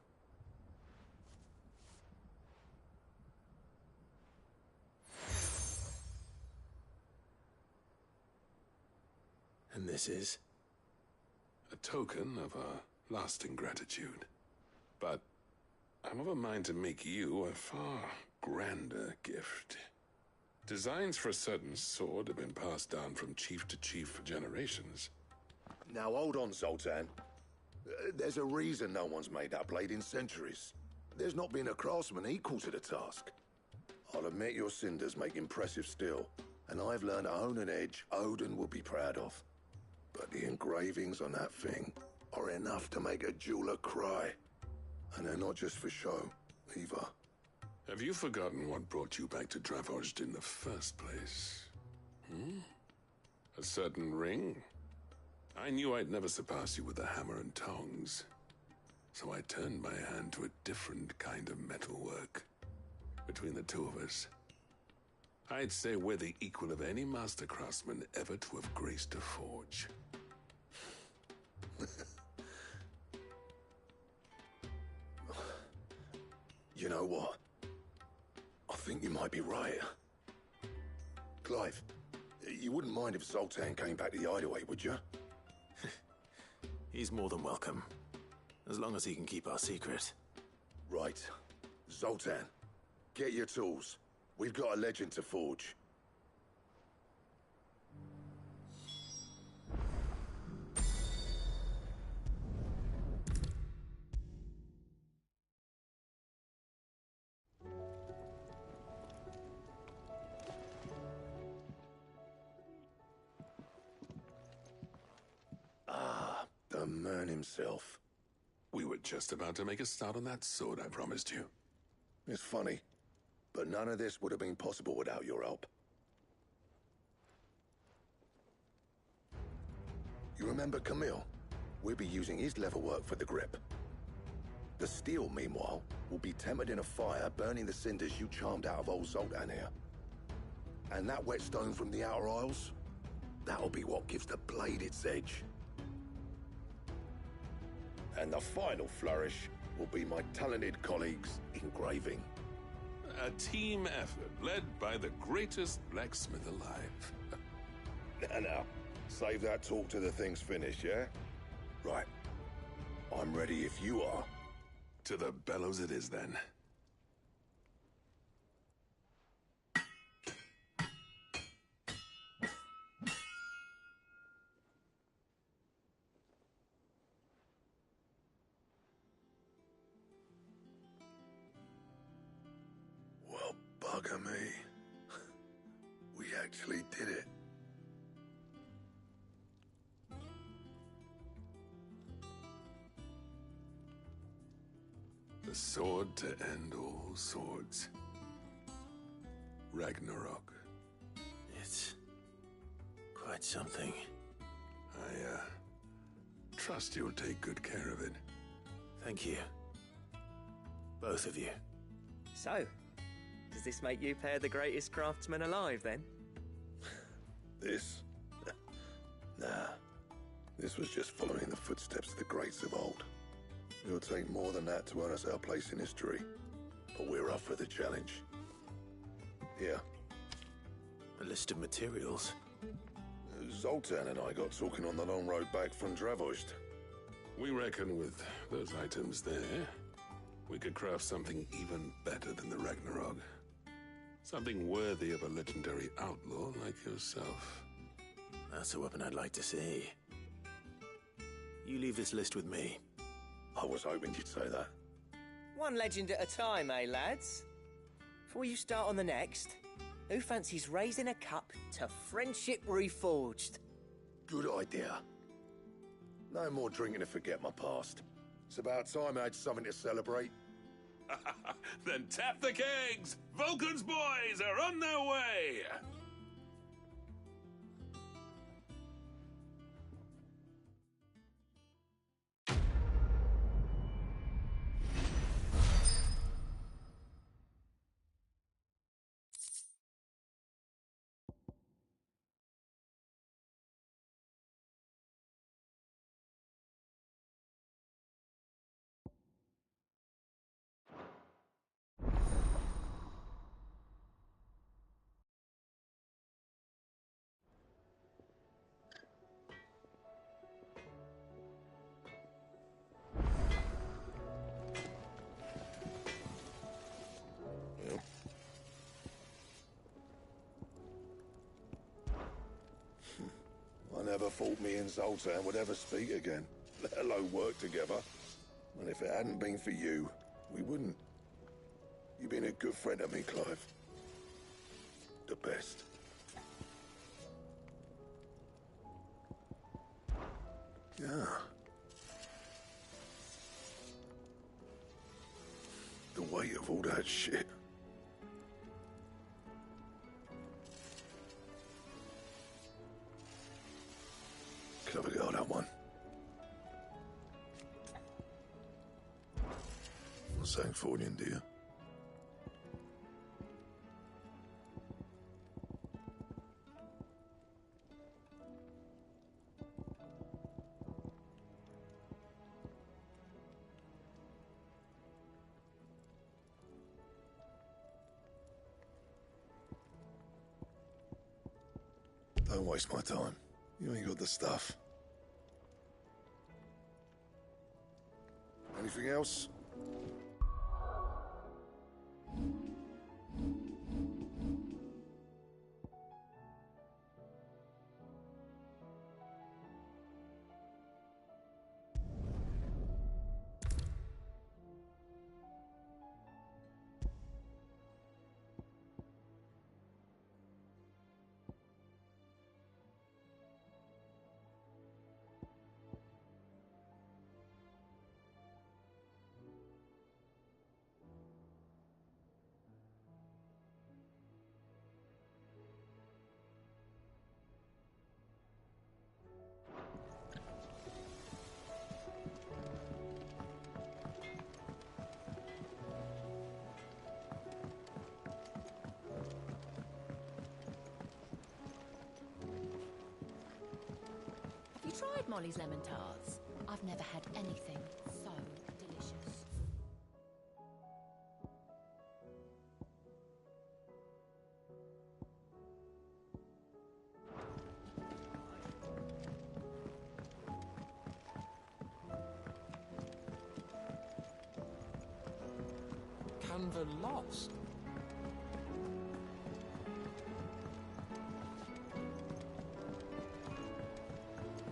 And this is? A token of our lasting gratitude. But I'm of a mind to make you a far grander gift. Designs for a certain sword have been passed down from chief to chief for generations. Now hold on, Zoltan. There's a reason no one's made that blade in centuries. There's not been a craftsman equal to the task. I'll admit your cinders make impressive steel, and I've learned to own an edge Odin will be proud of. But the engravings on that thing are enough to make a jeweler cry. And they're not just for show, either. Have you forgotten what brought you back to Dravozd in the first place? A certain ring? I knew I'd never surpass you with the hammer and tongs. So I turned my hand to a different kind of metalwork. Between the two of us, I'd say we're the equal of any master craftsman ever to have graced a forge. You know what? I think you might be right. Clive, you wouldn't mind if Zoltan came back to the hideaway, would you? He's more than welcome. As long as he can keep our secret. Right. Zoltan, get your tools. We've got a legend to forge. The man himself. We were just about to make a start on that sword I promised you. It's funny, but none of this would have been possible without your help. You remember Camille? We'll be using his leatherwork for the grip. The steel, meanwhile, will be tempered in a fire, burning the cinders you charmed out of old Zoltan here. And that whetstone from the Outer Isles? That'll be what gives the blade its edge. And the final flourish will be my talented colleagues' engraving. A team effort led by the greatest blacksmith alive. Now, save that talk till the thing's finished, yeah? Right. I'm ready if you are. To the bellows it is, then. Well, bugger me. We actually did it. The sword to end all swords. Ragnarok. It's quite something. I trust you'll take good care of it. Thank you. Both of you. So, does this make you pair the greatest craftsmen alive, then? This? Nah. This was just following the footsteps of the greats of old. It'll take more than that to earn us our place in history. But we're up for the challenge. Here. A list of materials. Zoltan and I got talking on the long road back from Dravozd. We reckon with those items there, we could craft something even better than the Ragnarok. Something worthy of a legendary outlaw like yourself. That's a weapon I'd like to see. You leave this list with me. I was hoping you'd say that. One legend at a time, eh, lads? Before you start on the next, who fancies raising a cup to Friendship Reforged? Good idea. No more drinking to forget my past. It's about time I had something to celebrate. Then tap the kegs! Vulcan's boys are on their way! never thought me and Zoltan would ever speak again, let alone work together. And if it hadn't been for you, we wouldn't. You've been a good friend to me, Clive. The best. Yeah. The weight of all that shit. Clever girl, that one. What's saying for you, dear? Don't waste my time. You ain't got the stuff. Anything else? Have you tried Molly's lemon tarts? I've never had anything so delicious. Canva lost.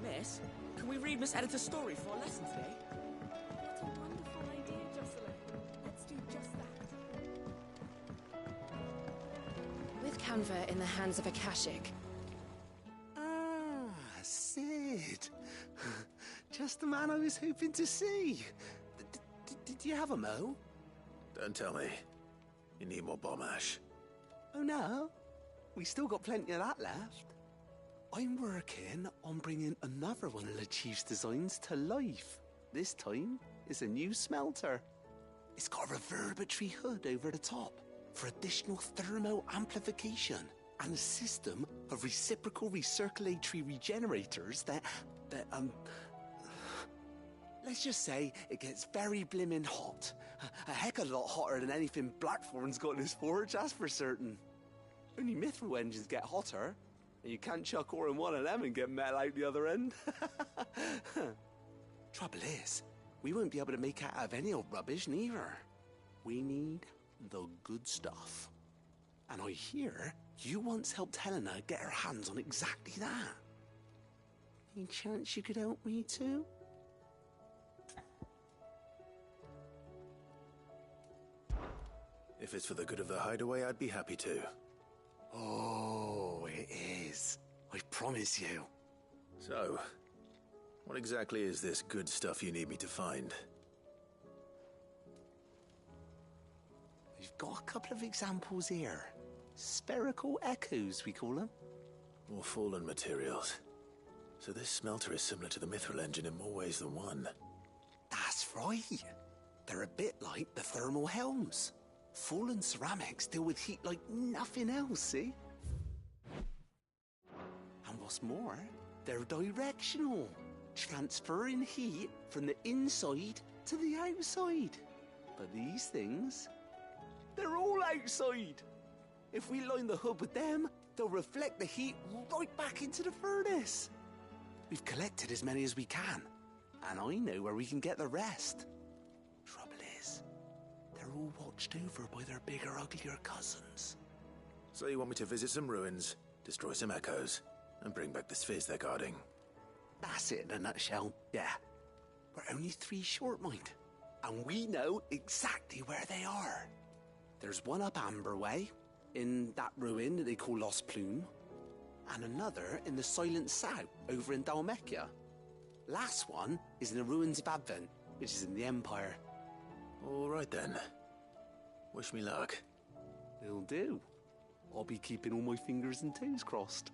Miss, can we read Miss Editor's story for our lesson today? What a wonderful idea, Jocelyn. Let's do just that. With Canva in the hands of Akashic. Ah, Sid. Just the man I was hoping to see. Did you have a mo? Don't tell me. You need more bomb ash. Oh no, we still got plenty of that left. I'm working on bringing another one of the Chief's designs to life. This time, it's a new smelter. It's got a reverberatory hood over the top for additional thermal amplification and a system of reciprocal recirculatory regenerators that let's just say it gets very blimmin' hot. A heck of a lot hotter than anything Blackthorn's got in his forge, that's for certain. Only mithril engines get hotter, and you can't chuck ore in one of them and get metal out the other end. Trouble is, we won't be able to make it out of any old rubbish neither. We need the good stuff. And I hear you once helped Helena get her hands on exactly that. Any chance you could help me too? If it's for the good of the hideaway, I'd be happy to. Oh, it is. I promise you. So, what exactly is this good stuff you need me to find? We've got a couple of examples here. Spherical echoes, we call them. More fallen materials. So this smelter is similar to the mithril engine in more ways than one. That's right. They're a bit like the thermal helms. Fallen ceramics deal with heat like nothing else, see? And what's more, they're directional, transferring heat from the inside to the outside. But these things, they're all outside. If we line the hood with them, they'll reflect the heat right back into the furnace. We've collected as many as we can, and I know where we can get the rest. Trouble is, they're all watched over by their bigger, uglier cousins. So you want me to visit some ruins, destroy some echoes, And bring back the spheres they're guarding. That's it in a nutshell, yeah. We're only 3 short, mind. And we know exactly where they are. There's one up Amber Way, in that ruin that they call Lost Plume, and another in the Silent South, over in Dalmekia. Last one is in the ruins of Advent, which is in the Empire. All right then. Wish me luck. Will do. I'll be keeping all my fingers and toes crossed.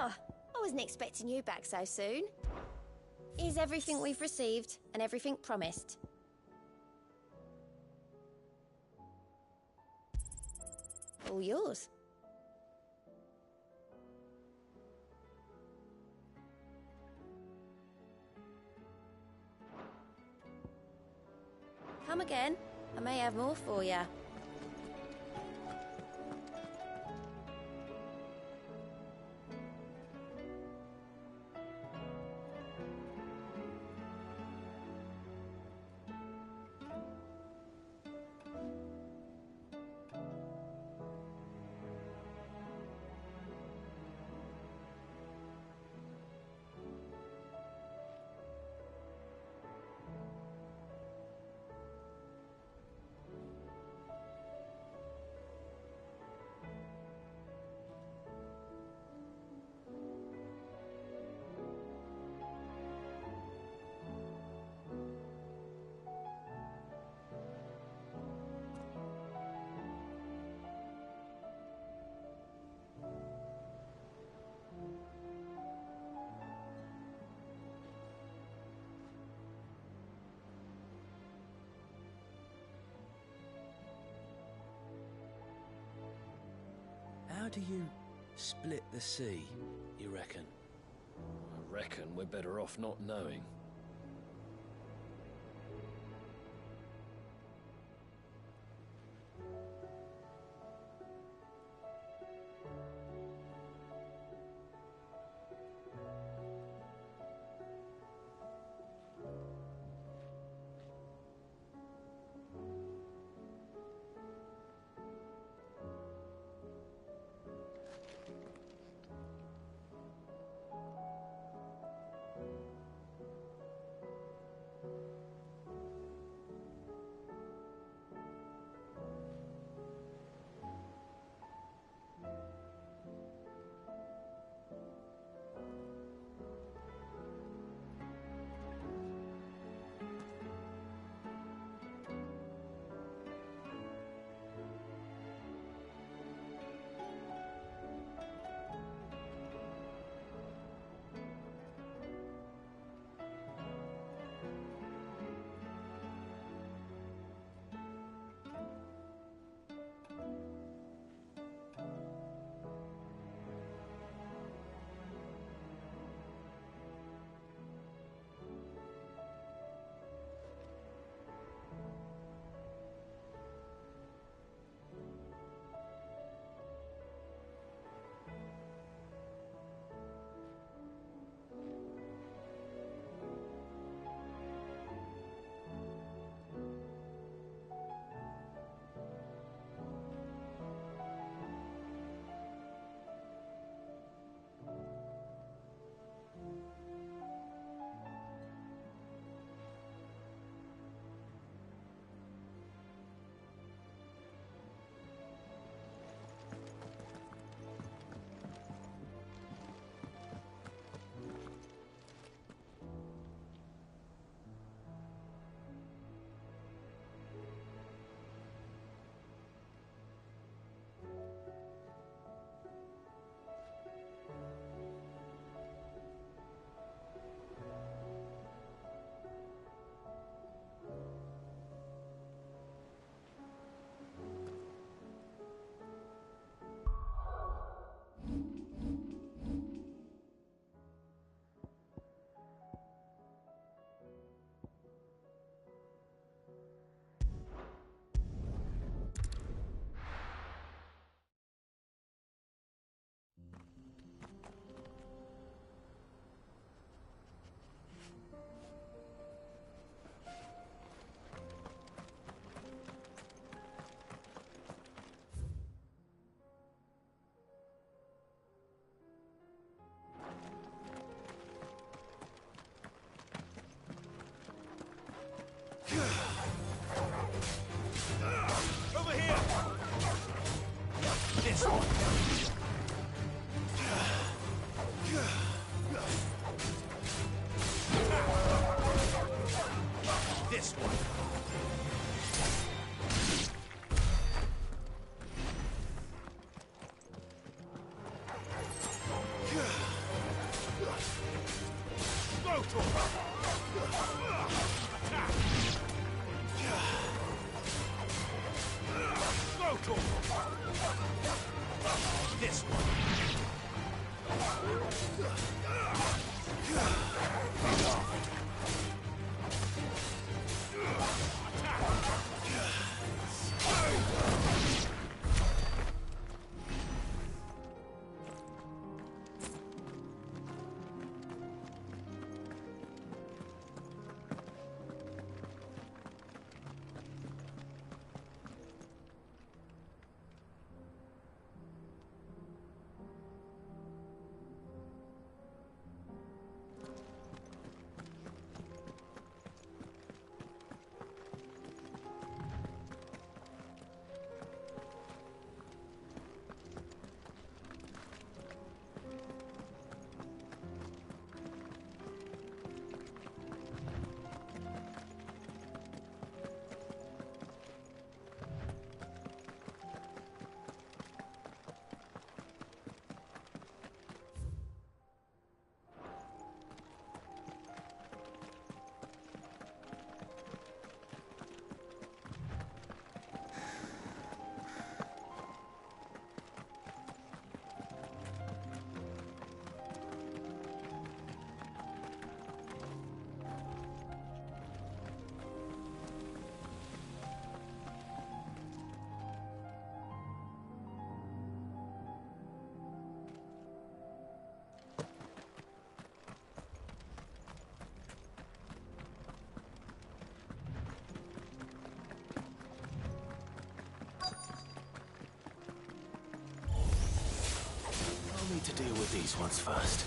I wasn't expecting you back so soon. Here's everything we've received and everything promised. All yours. Come again. I may have more for you. How do you split the sea, you reckon? I reckon we're better off not knowing. Go to him! Attack! Go to him! This one! Need to deal with these ones first.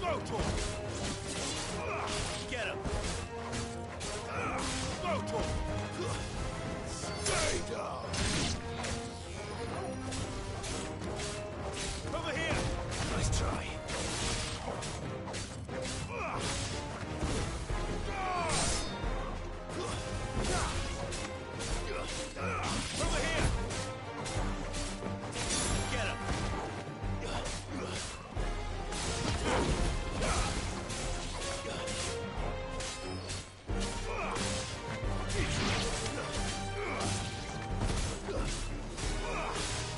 Go to him! Get him! Go to him! Stay down! Over here! Nice try. Over here! Get him!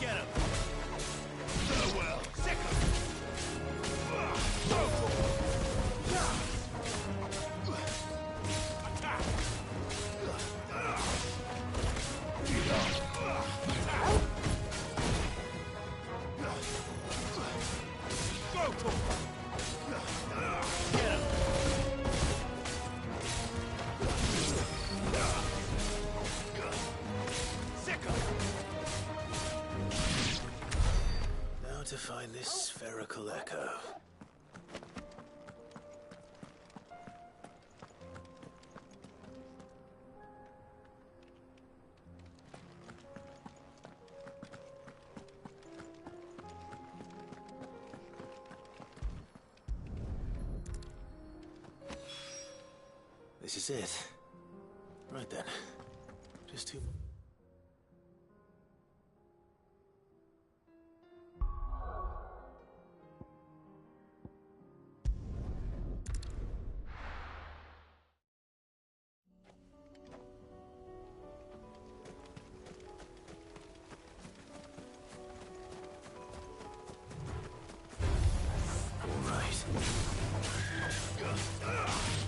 Get him! Farewell! Sick him! Attack! Go to him! Get him! Sick him! Now to find this spherical echo. This is it. Right then. Just two...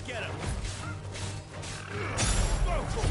Get him! Go to him!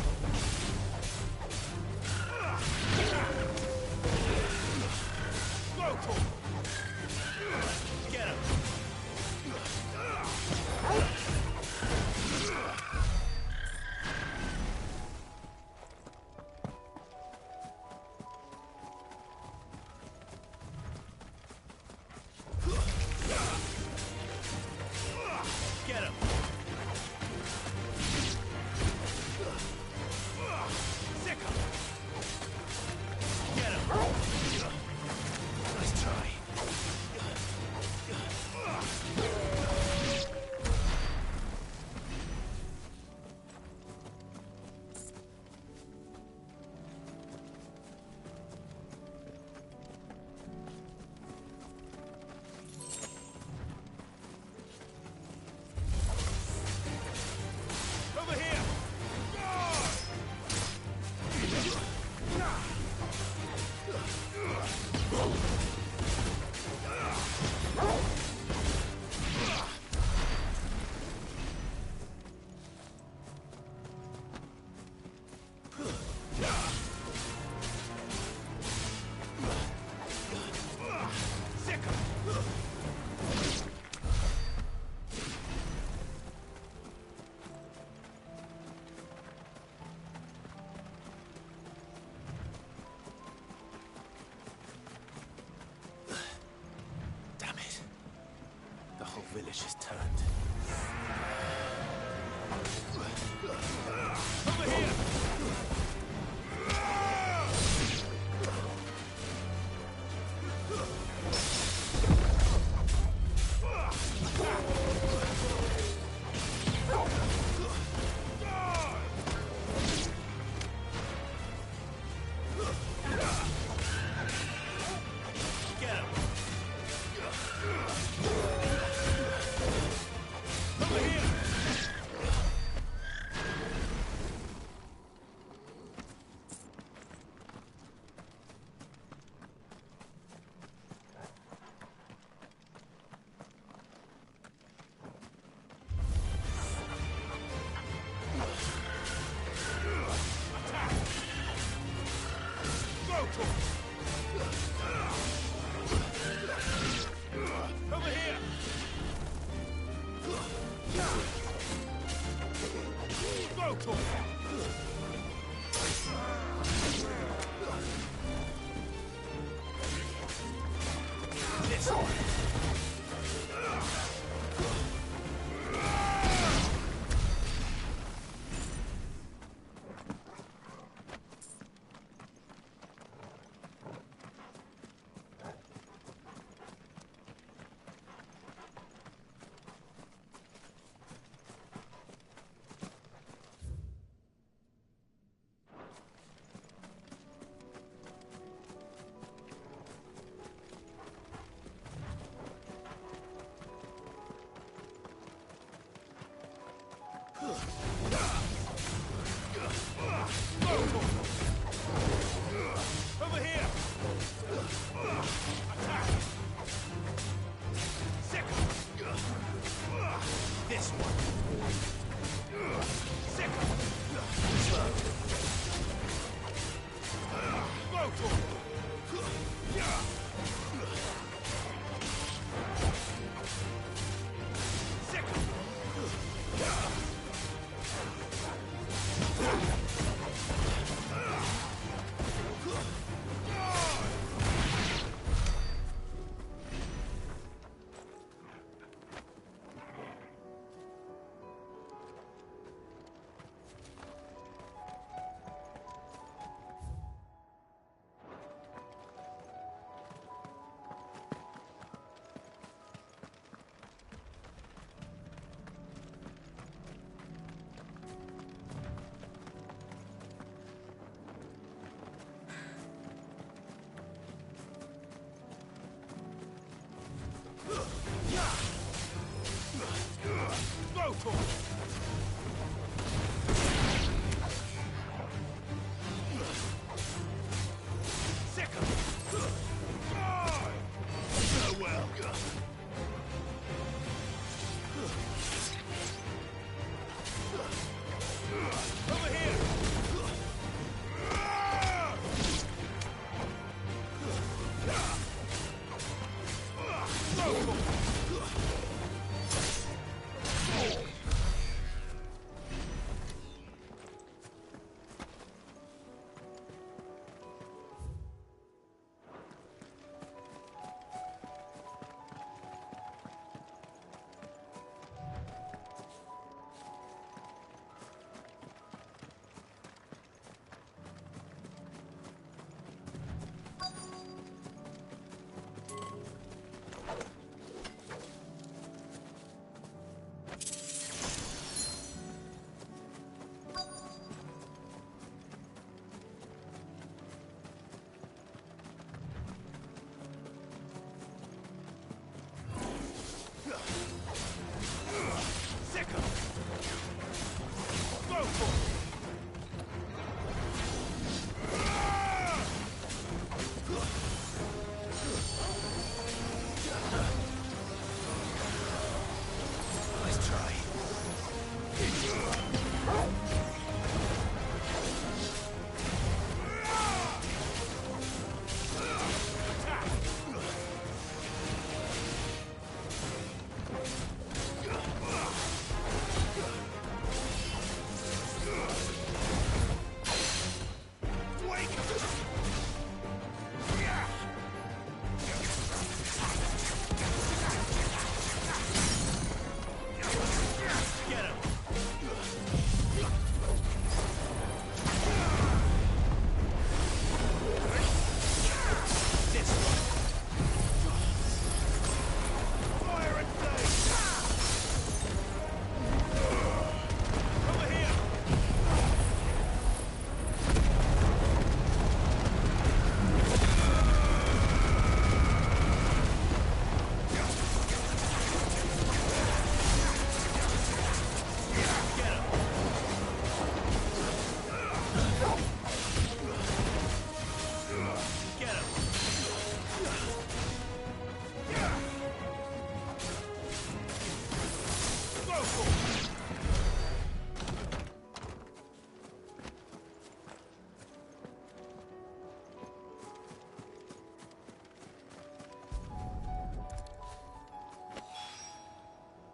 Over here! Attack! Second! This one! Second! Rotor! Second!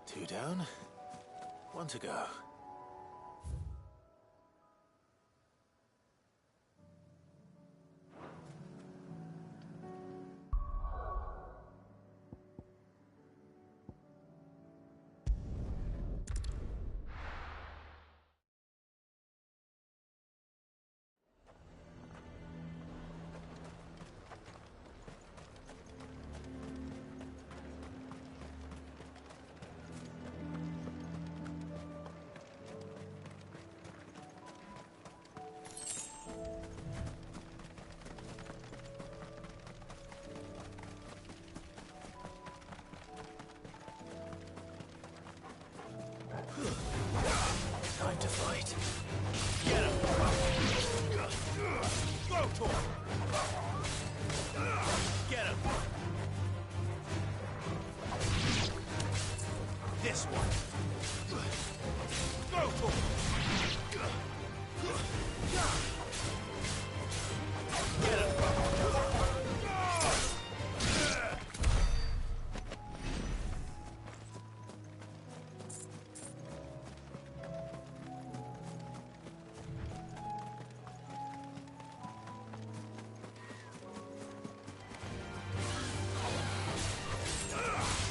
Two down, one to go. Go for it! Get him!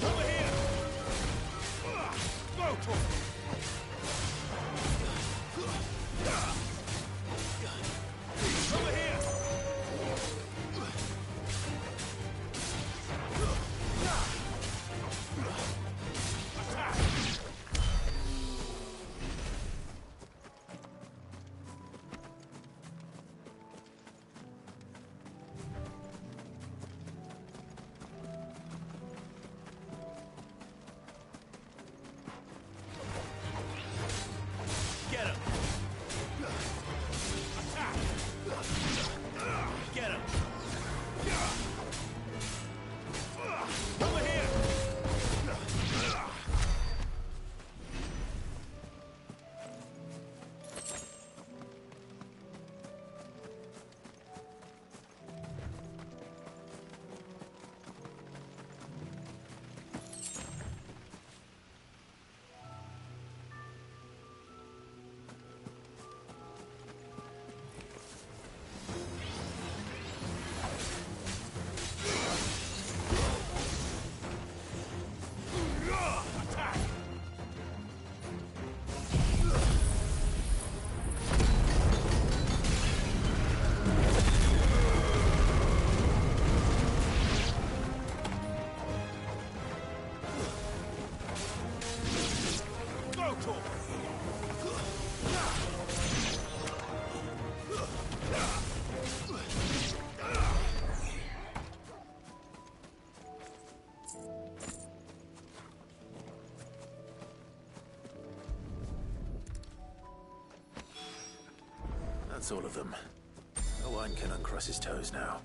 Over here! Go for it! Over here! Attack! Get him! Attack! Get him! Over here! Attack! Go to him! That's all of them. Owain can uncross his toes now.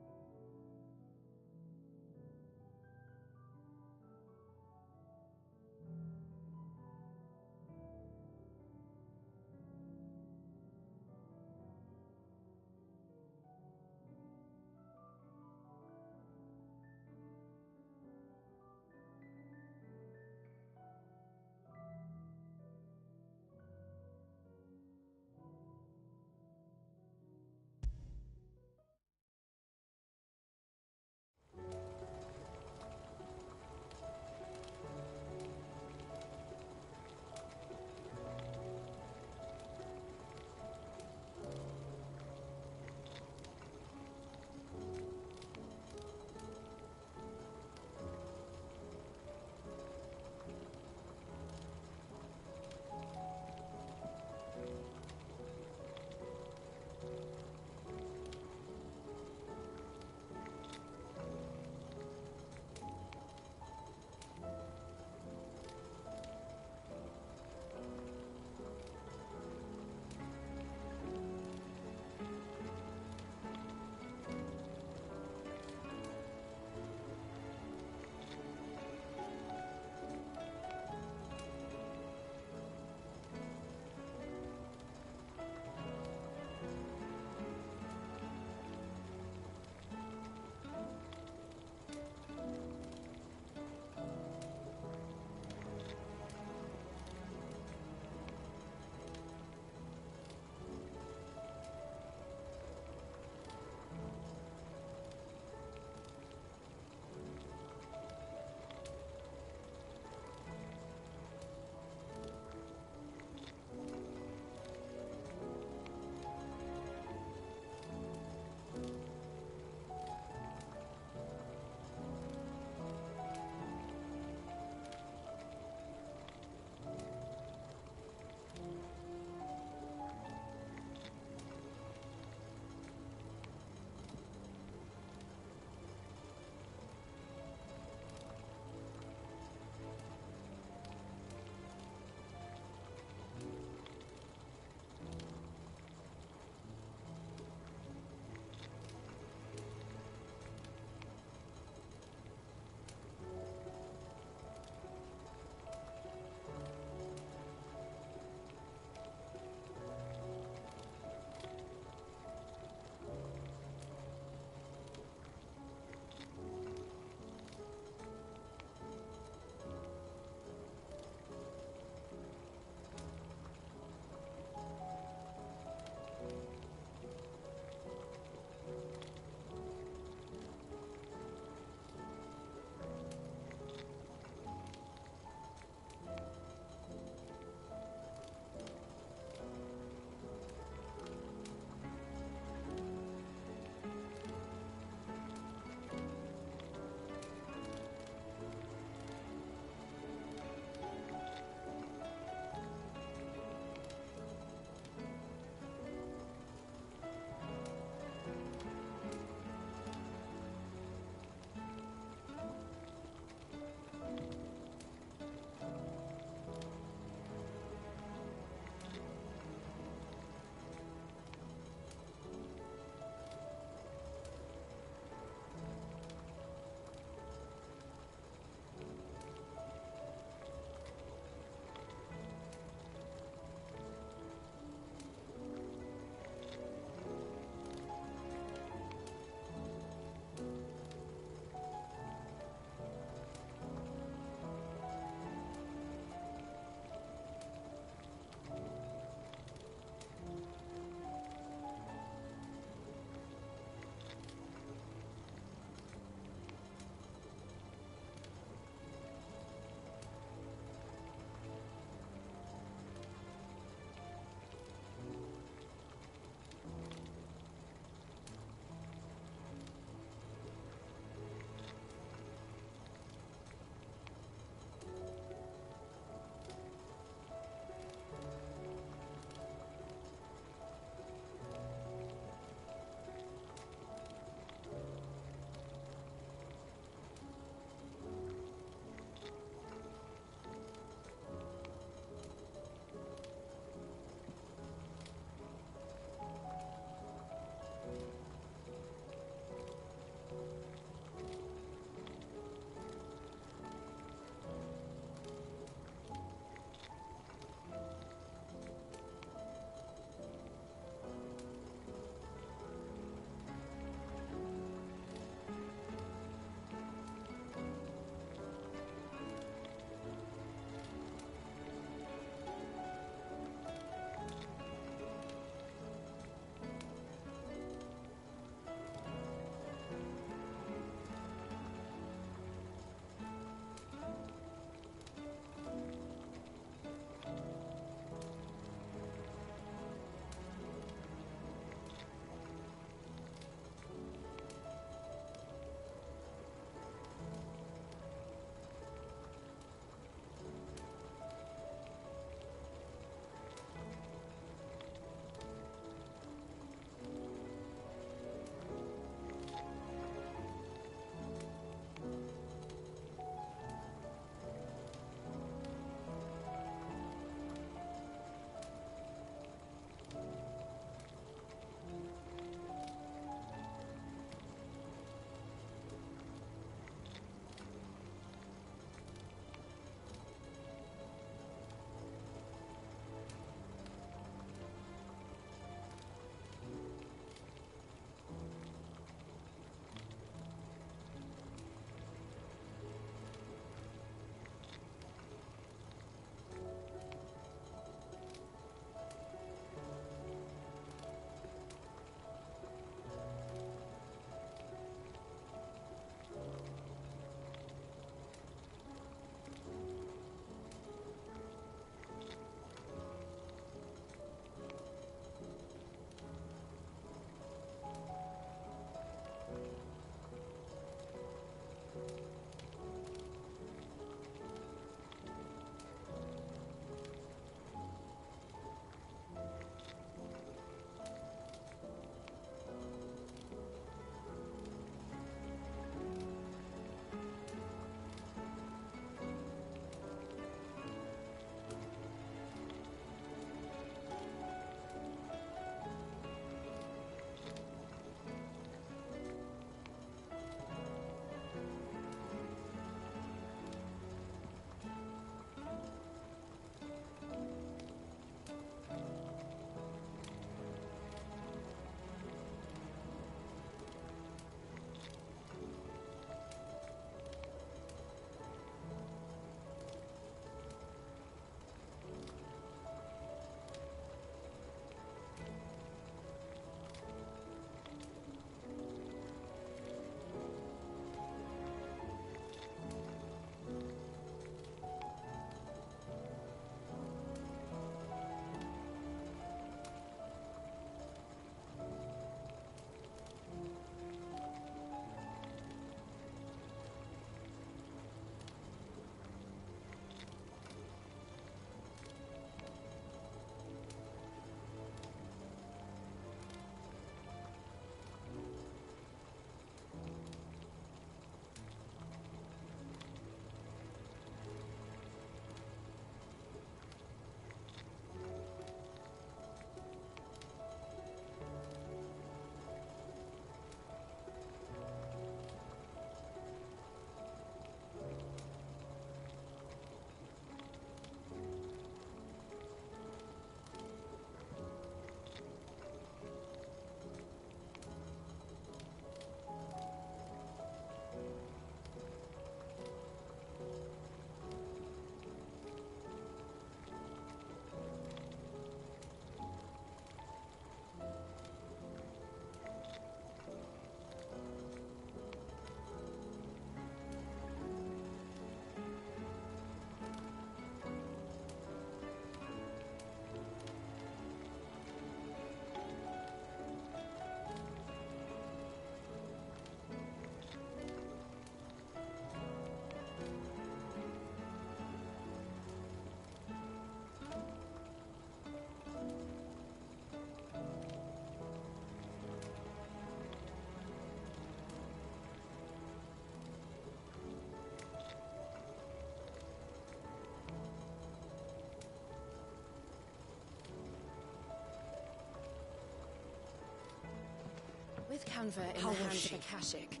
Canva in How the was hands she? of Akashic.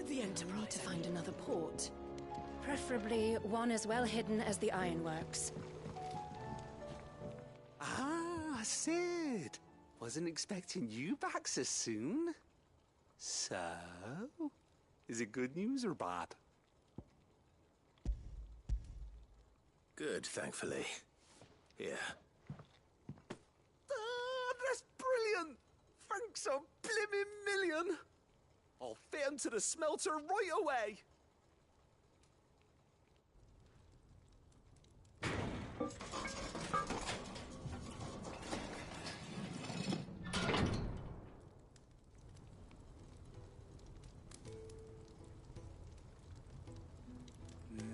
The I Enterprise. need to find another port. Preferably one as well hidden as the ironworks. Ah, Sid. Wasn't expecting you back so soon. So, is it good news or bad? Good, thankfully. Here. Ah, that's brilliant! Thanks a blimmin' million! I'll fit 'em to the smelter right away!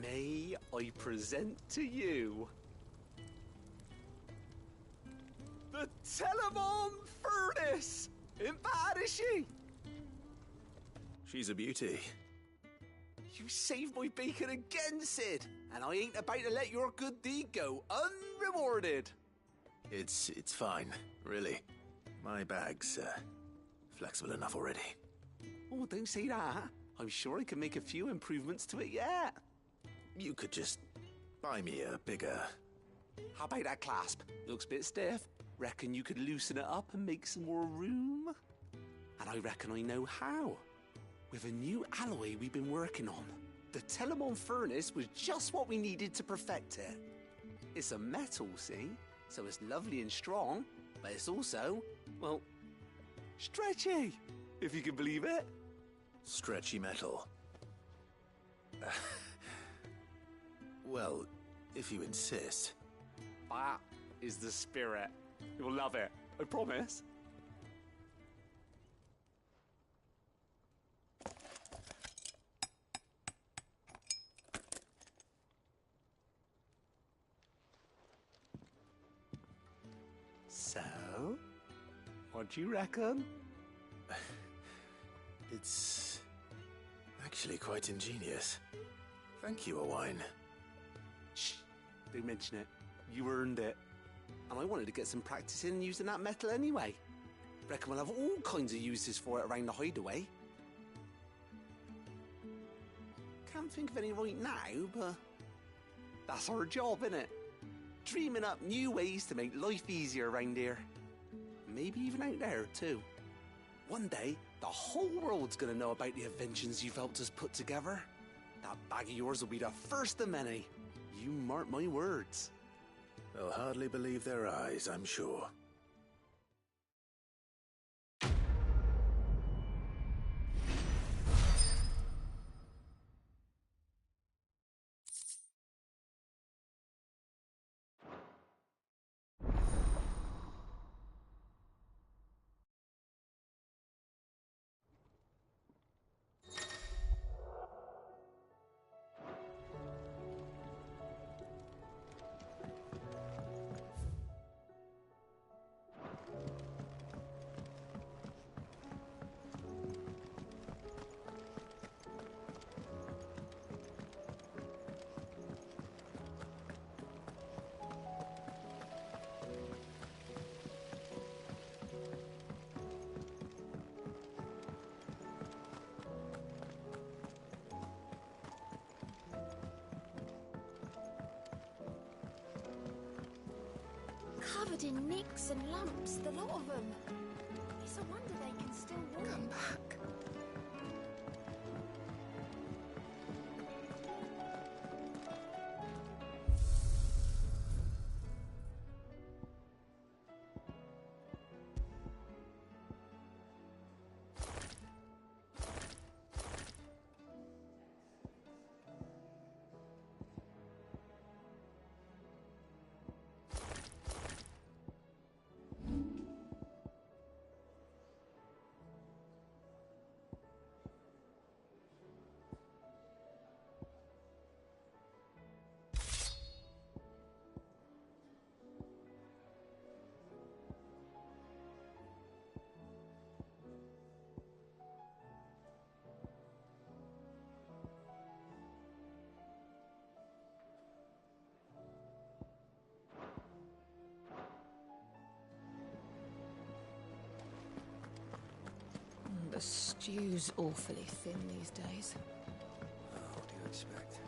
May I present to you the Telemon Furnace! Ain't bad, is she? She's a beauty. You saved my bacon again, Sid, and I ain't about to let your good deed go unrewarded. It's fine, really. My bag's flexible enough already. Oh, don't say that. I'm sure I can make a few improvements to it yet. You could just buy me a bigger... How about that clasp? Looks a bit stiff. Reckon you could loosen it up and make some more room? And I reckon I know how. With a new alloy we've been working on. The Telemon Furnace was just what we needed to perfect it. It's a metal, see? So it's lovely and strong, but it's also, well, stretchy, if you can believe it. Stretchy metal. Well, if you insist. That is the spirit. You'll love it, I promise. So, what do you reckon? It's actually quite ingenious. Thank you, Owain. Shh, don't mention it. You earned it. And I wanted to get some practice in using that metal anyway. Reckon we'll have all kinds of uses for it around the hideaway. Can't think of any right now, but that's our job, innit? Dreaming up new ways to make life easier around here. Maybe even out there, too. One day, the whole world's gonna know about the inventions you've helped us put together. That bag of yours will be the first of many. You mark my words. They'll hardly believe their eyes, I'm sure. Covered in nicks and lumps, the lot of them. It's a wonder they can still walk. Come back. The stew's awfully thin these days. What do you expect?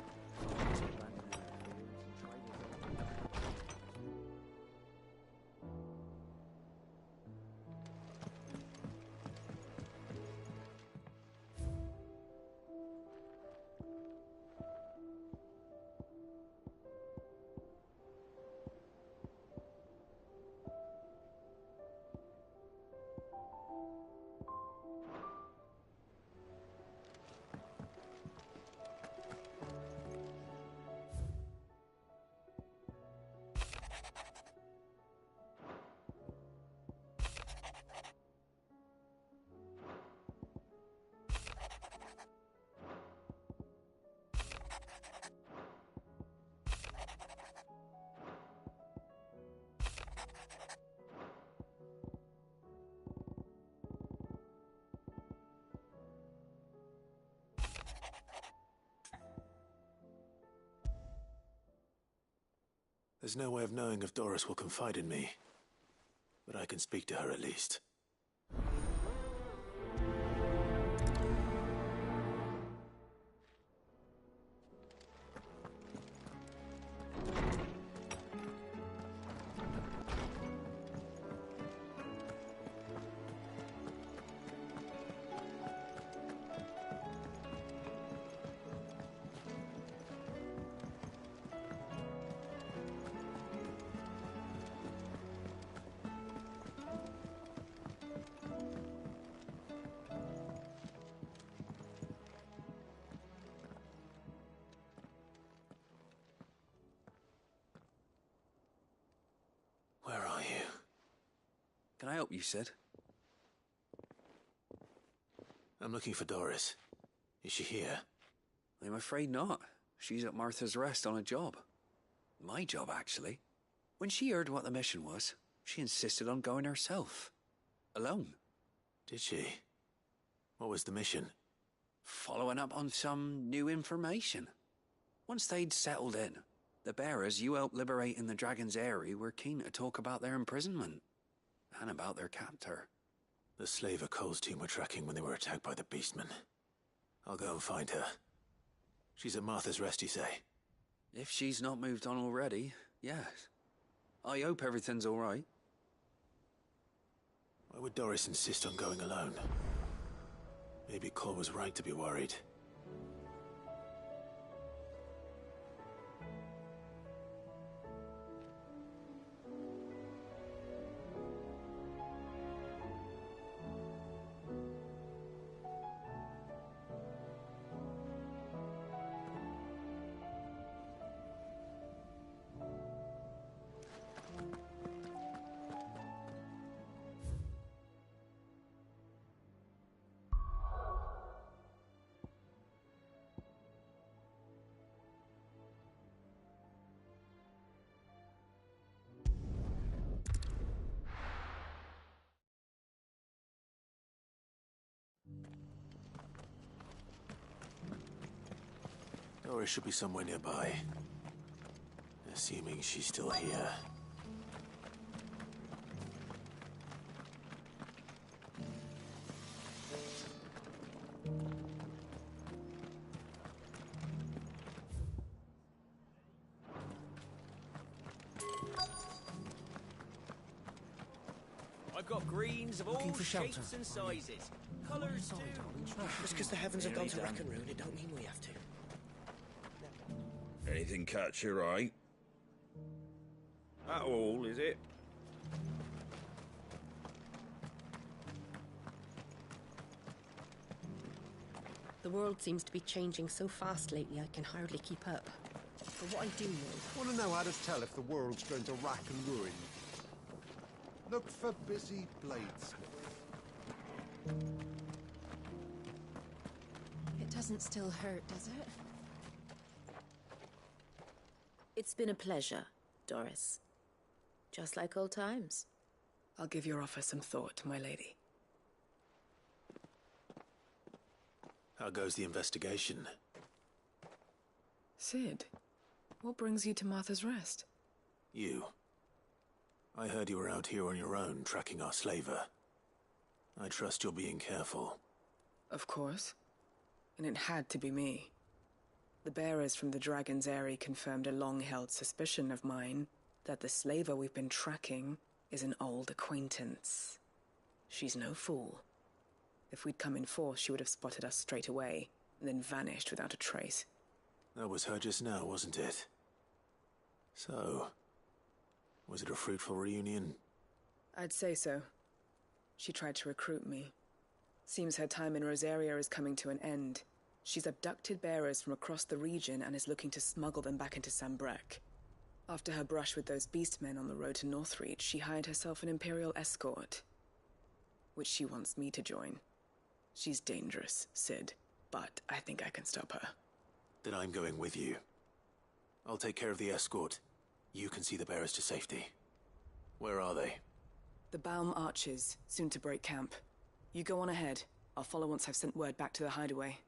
There's no way of knowing if Doris will confide in me, but I can speak to her at least. Where are you? Can I help you, Sid? I'm looking for Doris. Is she here? I'm afraid not. She's at Martha's Rest on a job. My job, actually. When she heard what the mission was, she insisted on going herself. Alone. Did she? What was the mission? Following up on some new information. Once they'd settled in, the bearers you helped liberate in the Dragon's Eyrie were keen to talk about their imprisonment. And about their captor. The slaver Cole's team were tracking when they were attacked by the Beastmen. I'll go and find her. She's at Martha's Rest, you say? If she's not moved on already, yes. I hope everything's all right. Why would Doris insist on going alone? Maybe Cole was right to be worried. Doris should be somewhere nearby. Assuming she's still here. I've got greens of all shapes and sizes. Colours too. Just because the heavens have gone to wreck and ruin, it don't mean we have to. Anything catch your eye? That all, is it? The world seems to be changing so fast lately I can hardly keep up. But what I do know... Want to know how to tell if the world's going to rack and ruin? Look for busy bladesmith. It doesn't still hurt, does it? It's been a pleasure, Doris. Just like old times. I'll give your offer some thought, my lady. How goes the investigation? Sid, what brings you to Martha's Rest? You. I heard you were out here on your own, tracking our slaver. I trust you're being careful. Of course. And it had to be me. The bearers from the Dragon's Eyrie confirmed a long-held suspicion of mine that the slaver we've been tracking is an old acquaintance. She's no fool. If we'd come in force, she would have spotted us straight away, and then vanished without a trace. That was her just now, wasn't it? So, was it a fruitful reunion? I'd say so. She tried to recruit me. Seems her time in Rosaria is coming to an end. She's abducted bearers from across the region and is looking to smuggle them back into Sambrec. After her brush with those beastmen on the road to Northreach, she hired herself an Imperial escort, which she wants me to join. She's dangerous, Sid, but I think I can stop her. Then I'm going with you. I'll take care of the escort. You can see the bearers to safety. Where are they? The Baum Archers, soon to break camp. You go on ahead. I'll follow once I've sent word back to the hideaway.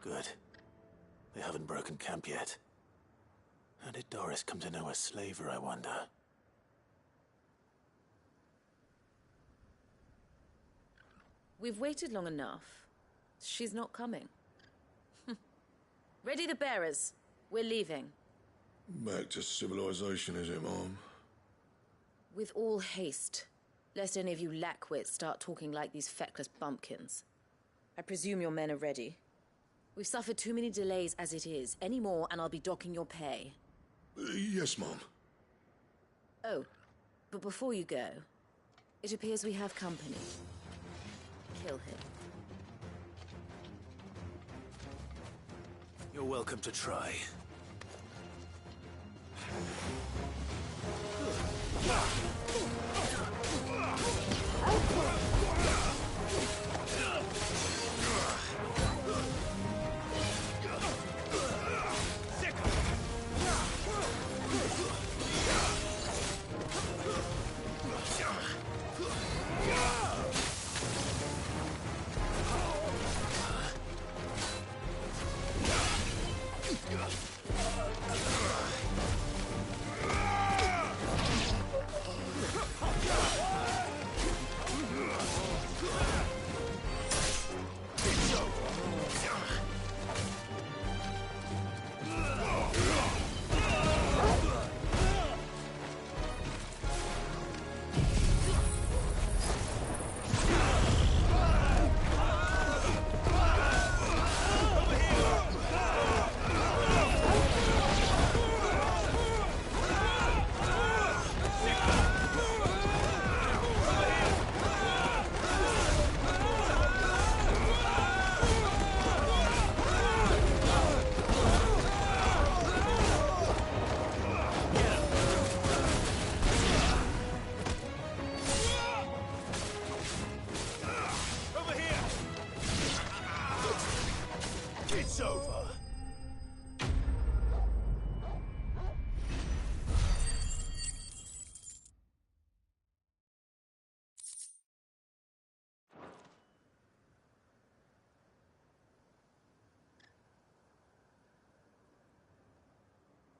Good. They haven't broken camp yet. How did Doris come to know a slaver, I wonder? We've waited long enough. She's not coming. Ready the bearers. We're leaving. Back to civilization, is it, Mom? With all haste, lest any of you lackwits start talking like these feckless bumpkins. I presume your men are ready. We've suffered too many delays as it is. Any more and I'll be docking your pay. Yes, Mom. Oh, but before you go, it appears we have company. Kill him. You're welcome to try.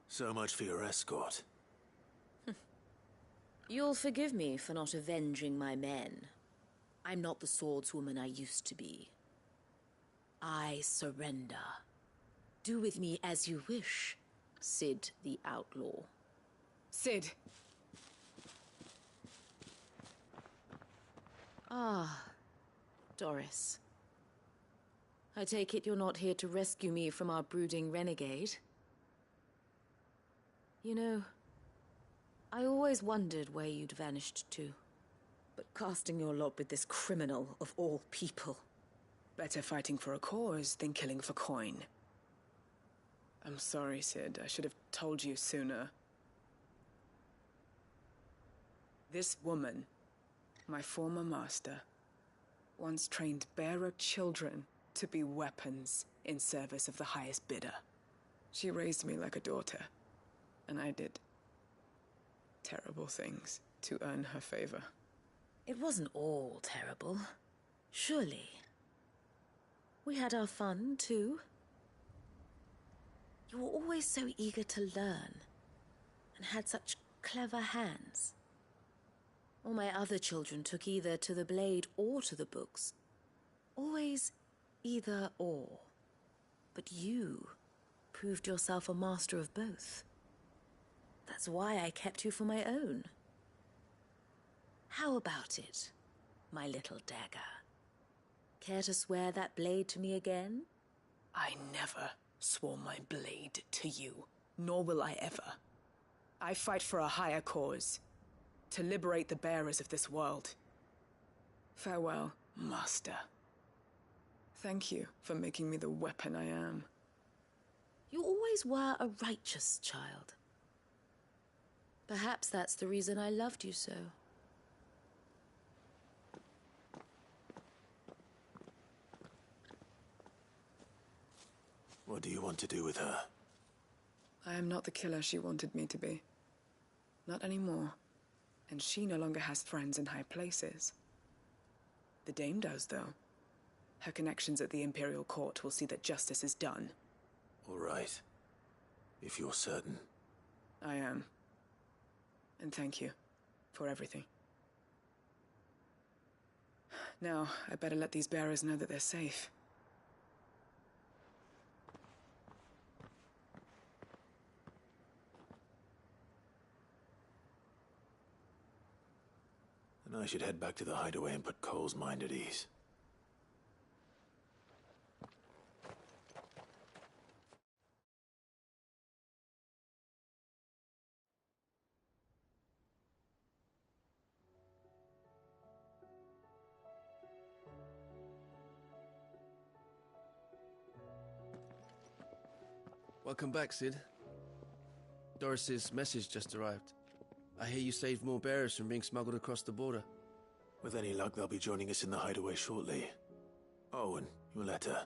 So much for your escort. You'll forgive me for not avenging my men. I'm not the swordswoman I used to be. I surrender. Do with me as you wish, Sid the Outlaw. Sid! Ah, Doris. I take it you're not here to rescue me from our brooding renegade? You know, I always wondered where you'd vanished to. But casting your lot with this criminal of all people... Better fighting for a cause than killing for coin. I'm sorry, Sid. I should have told you sooner. This woman, my former master, once trained bearer children to be weapons in service of the highest bidder. She raised me like a daughter. And I did terrible things to earn her favor. It wasn't all terrible, surely. We had our fun, too. You were always so eager to learn, and had such clever hands. All my other children took either to the blade or to the books. Always either or. But you proved yourself a master of both. That's why I kept you for my own. How about it, my little dagger? Care to swear that blade to me again? I never swore my blade to you, nor will I ever. I fight for a higher cause, to liberate the bearers of this world. Farewell, Master. Thank you for making me the weapon I am. You always were a righteous child. Perhaps that's the reason I loved you so. What do you want to do with her? I am not the killer she wanted me to be. Not anymore. And she no longer has friends in high places. The dame does, though. Her connections at the Imperial Court will see that justice is done. All right. If you're certain. I am. And thank you for everything. Now, I better let these bearers know that they're safe. And I should head back to the hideaway and put Cole's mind at ease. Welcome back, Sid. Doris's message just arrived. I hear you saved more bearers from being smuggled across the border. With any luck, they'll be joining us in the hideaway shortly. Oh, and your letter.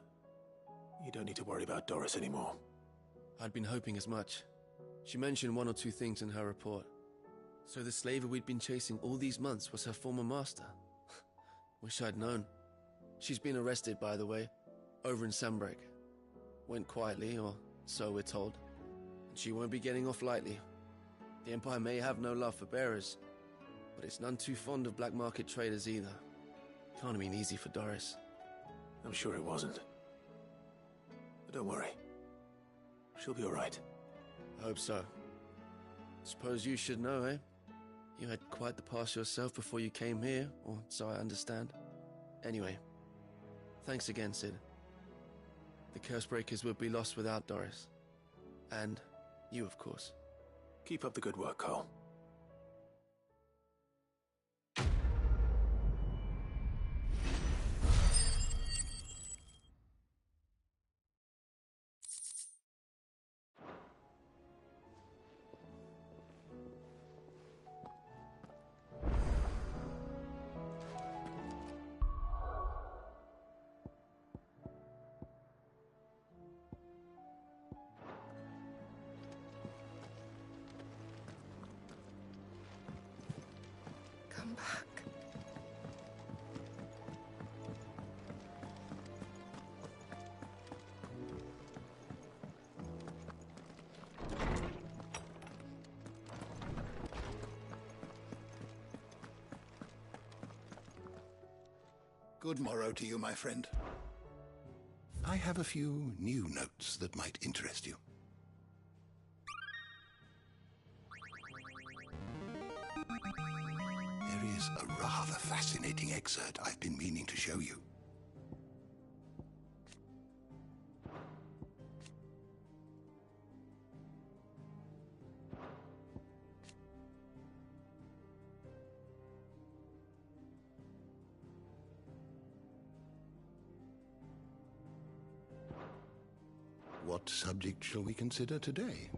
You don't need to worry about Doris anymore. I'd been hoping as much. She mentioned one or two things in her report. So the slaver we'd been chasing all these months was her former master. Wish I'd known. She's been arrested, by the way, over in Sambrek. Went quietly, or so we're told. And she won't be getting off lightly. The Empire may have no love for bearers, but it's none too fond of black market traders either. Can't have been easy for Doris. I'm sure it wasn't. But don't worry. She'll be all right. I hope so. Suppose you should know, eh? You had quite the past yourself before you came here, or so I understand. Anyway, thanks again, Sid. The Cursebreakers would be lost without Doris. And you, of course. Keep up the good work, Cole. Come back. Good morrow to you, my friend. I have a few new notes that might interest you. There is a rather fascinating excerpt I've been meaning to show you. What subject shall we consider today?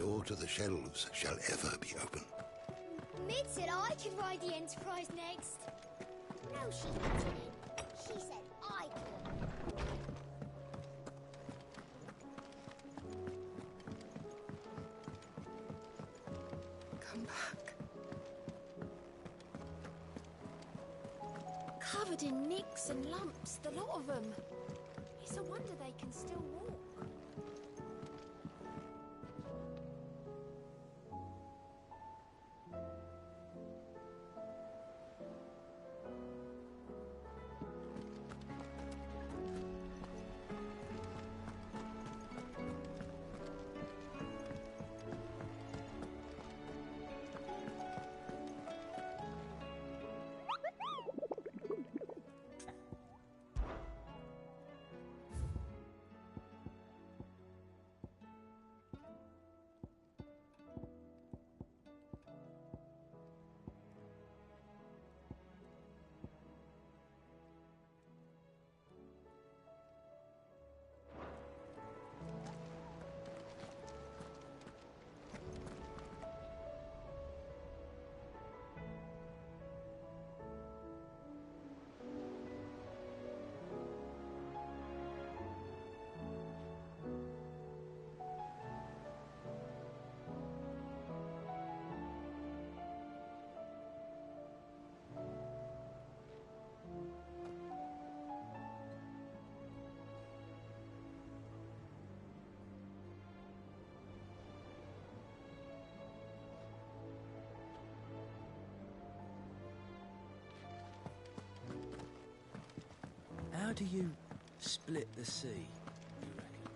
door to the shelves shall ever be open. Mid said I could ride the Enterprise next. No, she didn't. She said I could. Come back. Covered in nicks and lumps, the lot of them. It's a wonder they can still walk. How do you split the sea, you reckon?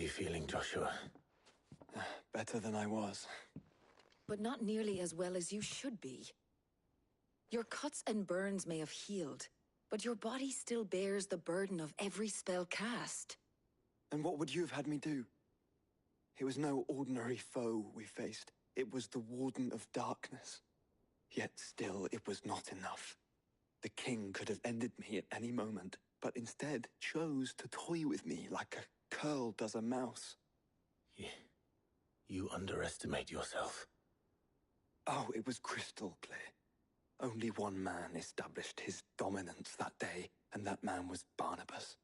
you feeling, Joshua? Better than I was. But not nearly as well as you should be. Your cuts and burns may have healed, but your body still bears the burden of every spell cast. And what would you have had me do? It was no ordinary foe we faced. It was the Warden of Darkness. Yet still, it was not enough. The king could have ended me at any moment, but instead chose to toy with me like a curl does a mouse. You underestimate yourself. Oh, it was crystal clear. Only one man established his dominance that day, and that man was Barnabas.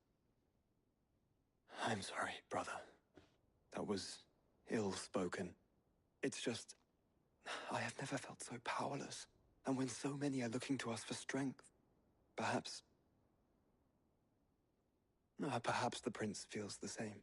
I'm sorry, brother. That was ill-spoken. It's just, I have never felt so powerless. And when so many are looking to us for strength, perhaps the prince feels the same.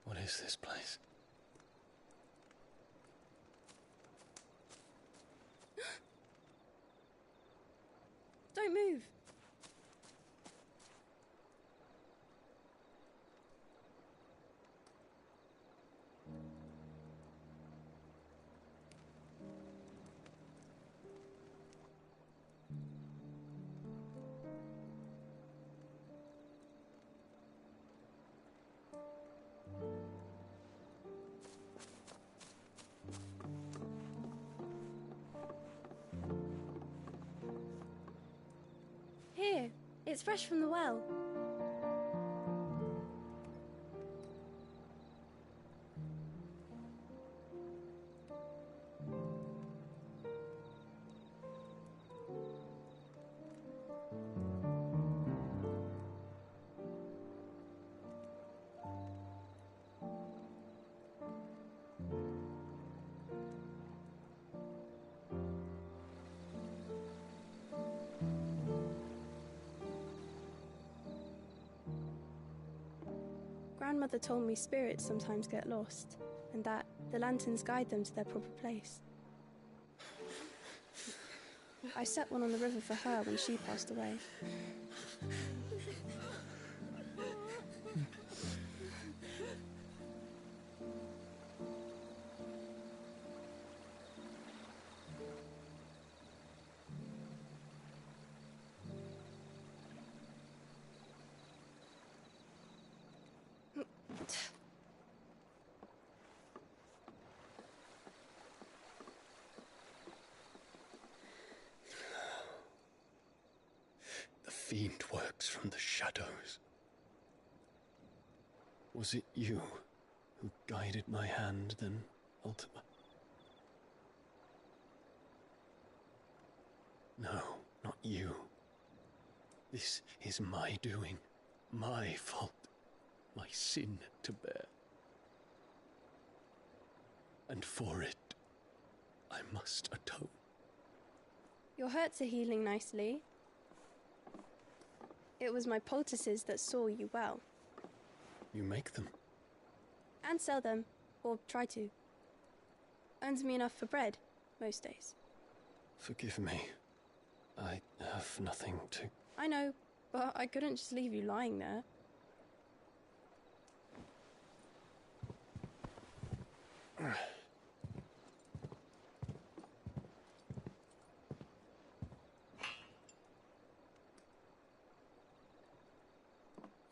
What is this place? Don't move. Here, it's fresh from the well. Grandmother told me spirits sometimes get lost, and that the lanterns guide them to their proper place. I set one on the river for her when she passed away. The fiend works from the shadows. Was it you who guided my hand, then ultimately? No, not you. This is my doing, my fault, my sin to bear. And for it, I must atone. Your hurts are healing nicely. It was my poultices that saw you well. You make them? And sell them, or try to. Earns me enough for bread, most days. Forgive me. I have nothing to... I know, but I couldn't just leave you lying there.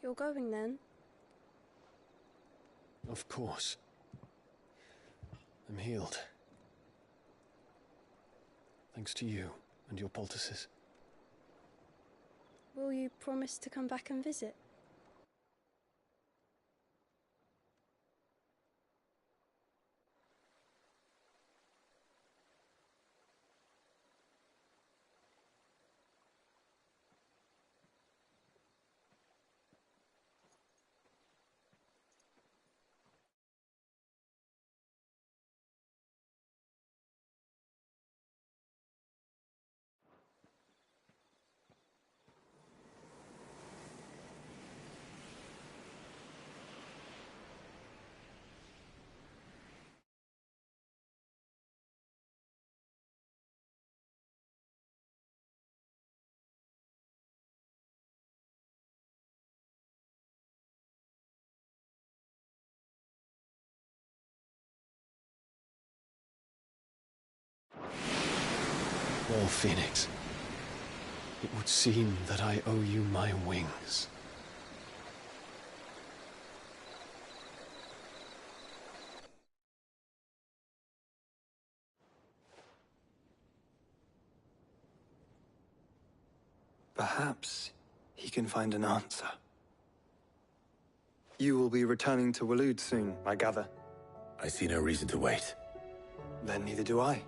You're going then? Of course. I'm healed. Thanks to you and your poultices. Will you promise to come back and visit? Oh, Phoenix. It would seem that I owe you my wings. Perhaps he can find an answer. You will be returning to Waloed soon, I gather. I see no reason to wait. Then neither do I.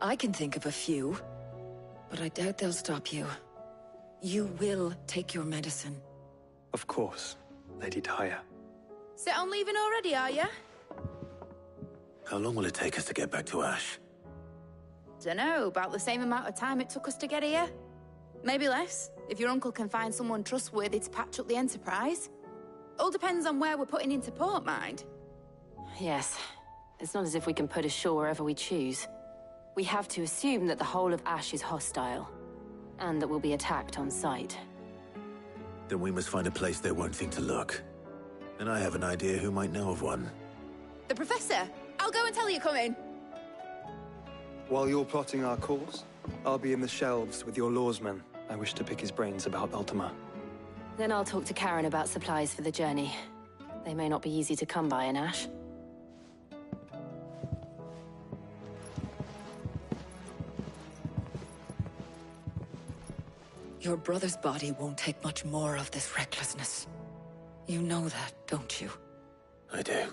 I can think of a few, but I doubt they'll stop you. You will take your medicine. Of course, Lady Daya. Set on leaving already, are ya? How long will it take us to get back to Ash? Dunno, about the same amount of time it took us to get here. Maybe less, if your uncle can find someone trustworthy to patch up the Enterprise. All depends on where we're putting into port, mind. Yes. It's not as if we can put ashore wherever we choose. We have to assume that the whole of Ash is hostile, and that we'll be attacked on sight. Then we must find a place they won't think to look. And I have an idea who might know of one. The Professor! I'll go and tell you coming! While you're plotting our course, I'll be in the shelves with your lawsman. I wish to pick his brains about Ultima. Then I'll talk to Karen about supplies for the journey. They may not be easy to come by in Ash. Your brother's body won't take much more of this recklessness. You know that, don't you? I do.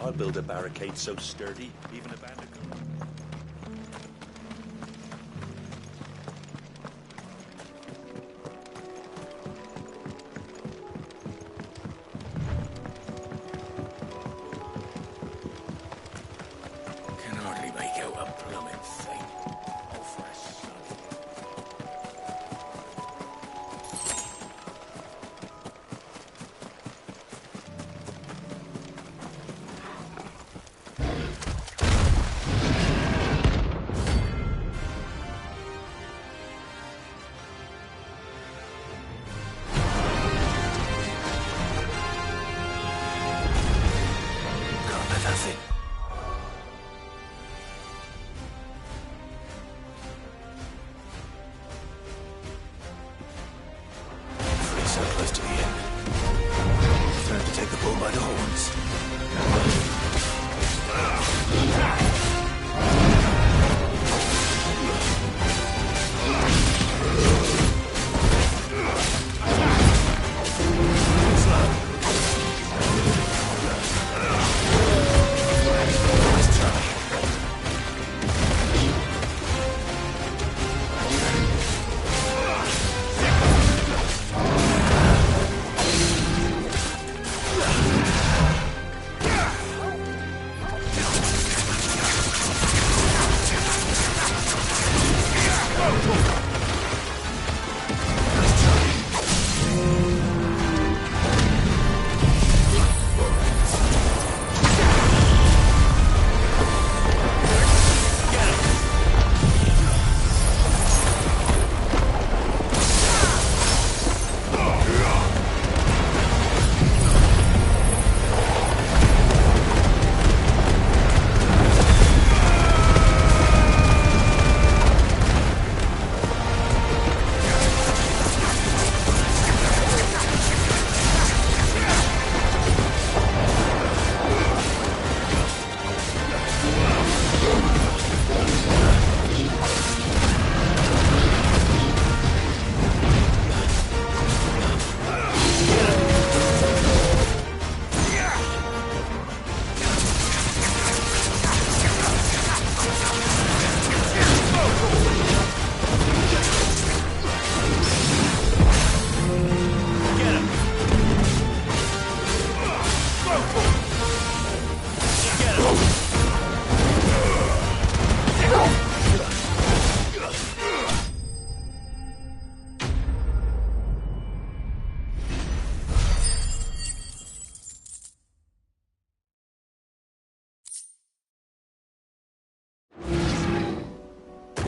I'll build a barricade so sturdy, even a bandicoot. Can hardly make out a blooming thing. Oh, for a son. Can't let that thing. Pretty so close to the end. Time to take the bull by the horns.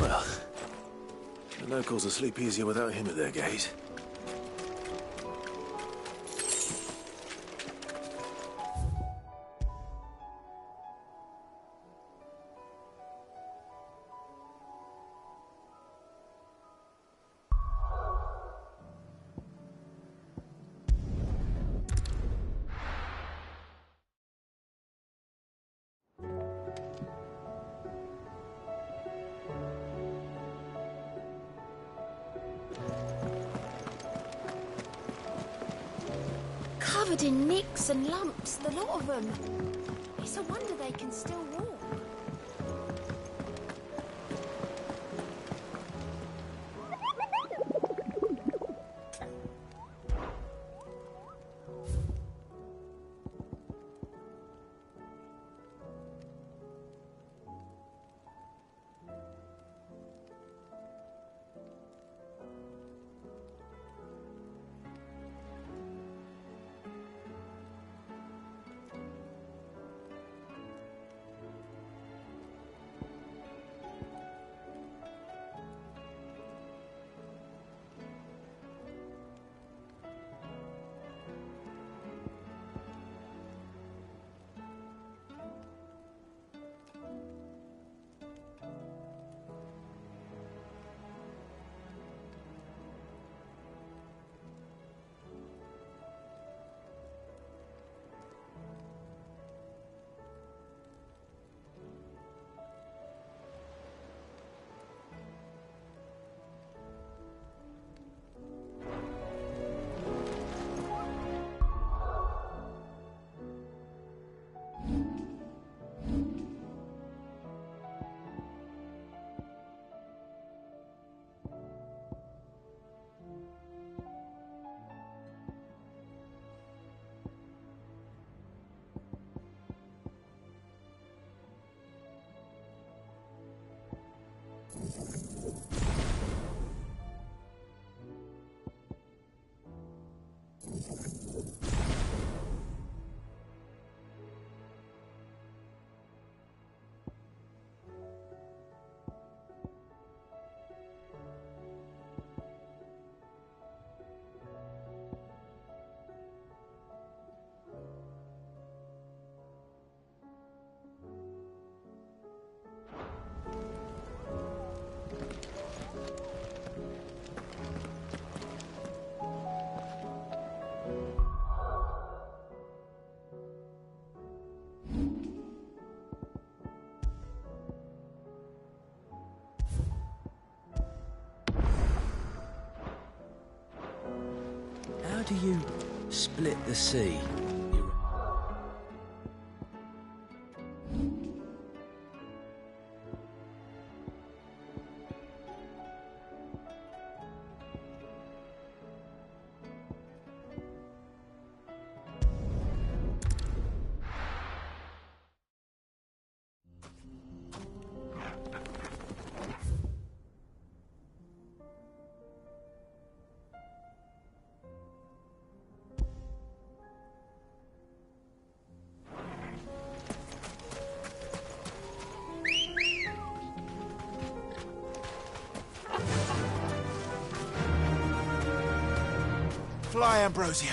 Well, the locals will sleep easier without him at their gate. Covered in nicks and lumps, the lot of them. It's a wonder they can still walk. How do you split the sea? Fly, Ambrosia.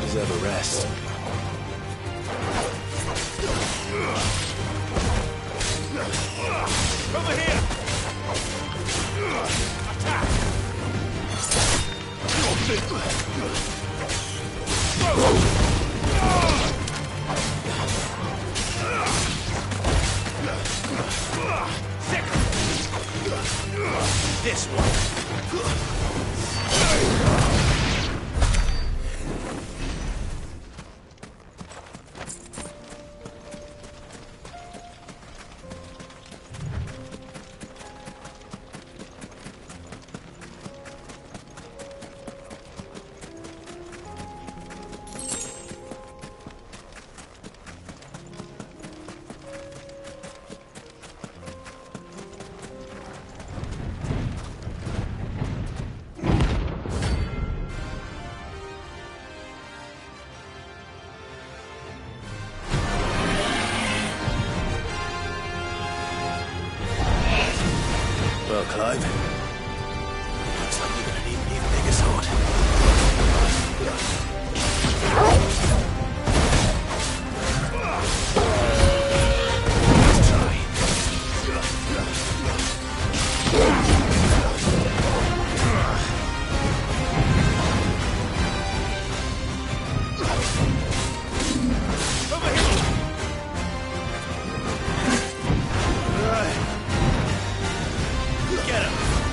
Deserve a rest. Over here! Attack! This one! Well, Clive, looks like you're gonna need an even bigger sword. Let's try. Over here! All right. Get him!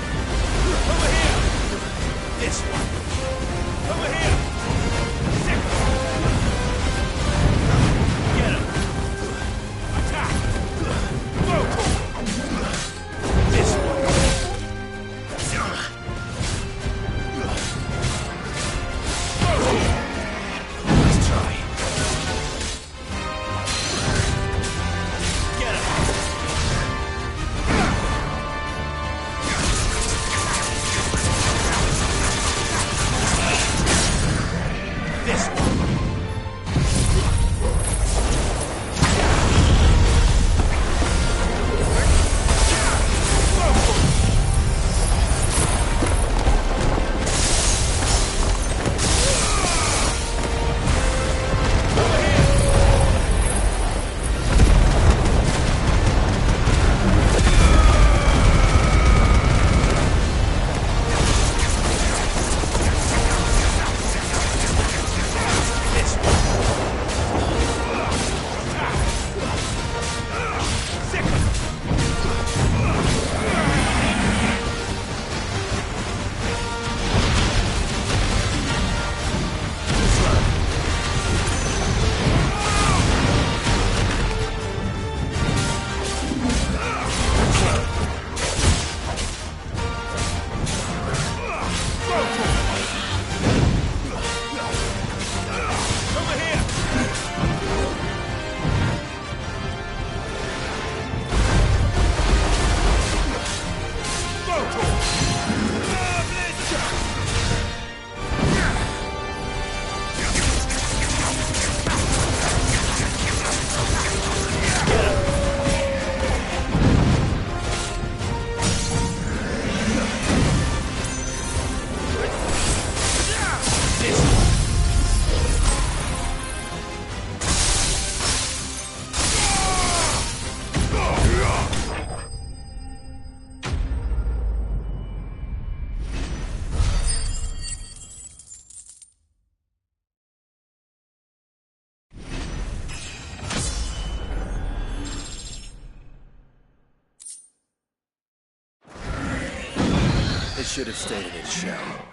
should have stayed in its shell.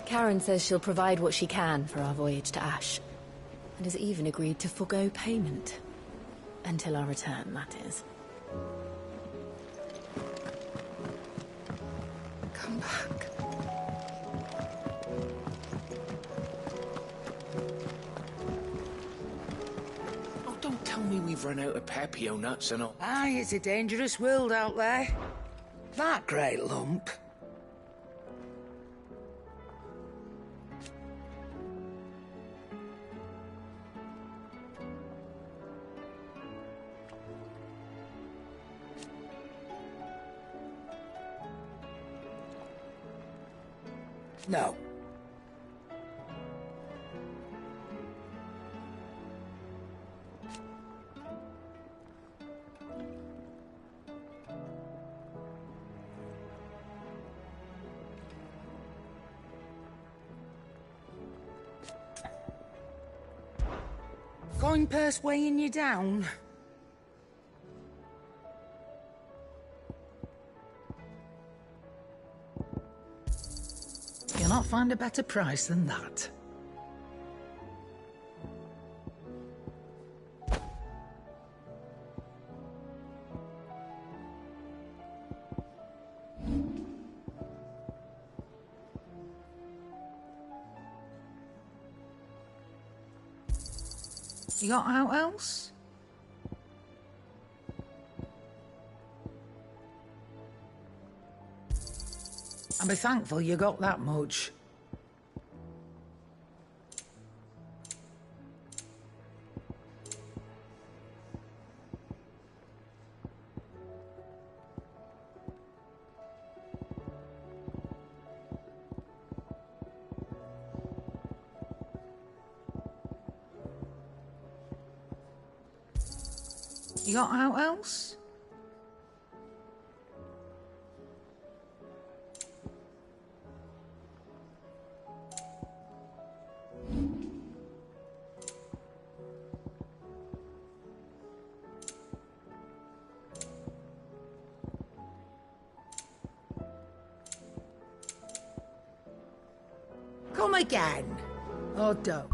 Karen says she'll provide what she can for our voyage to Ash, and has even agreed to forgo payment. Until our return, that is. Come back. Oh, don't tell me we've run out of Pepio nuts and all. Aye, it's a dangerous world out there. That great lump. No. Coin purse weighing you down? You'll not find a better price than that. You got out else? I'll be thankful you got that much. You got out else? Come again. Or don't.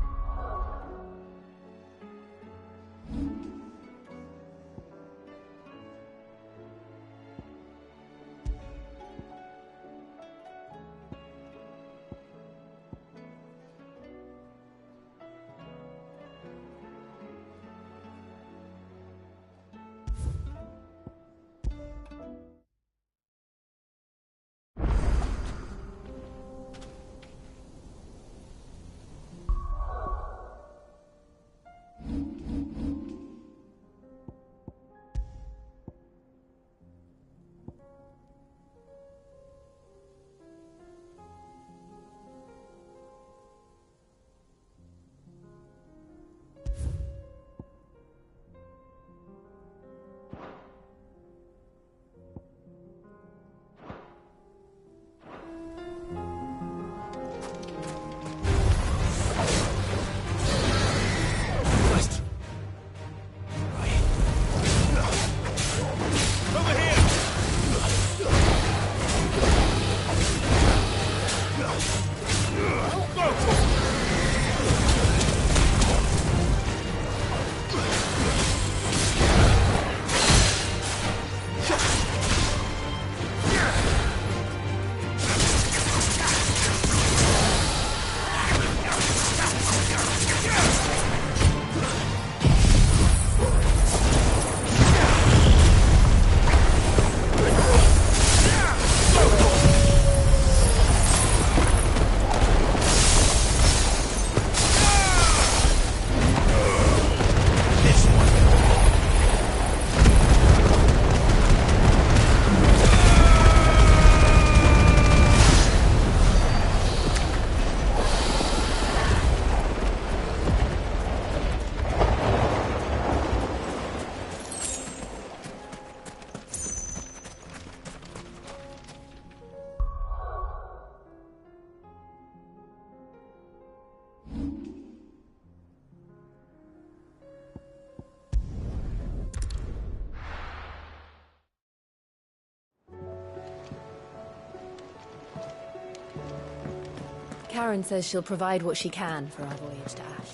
Karen says she'll provide what she can for our voyage to Ash.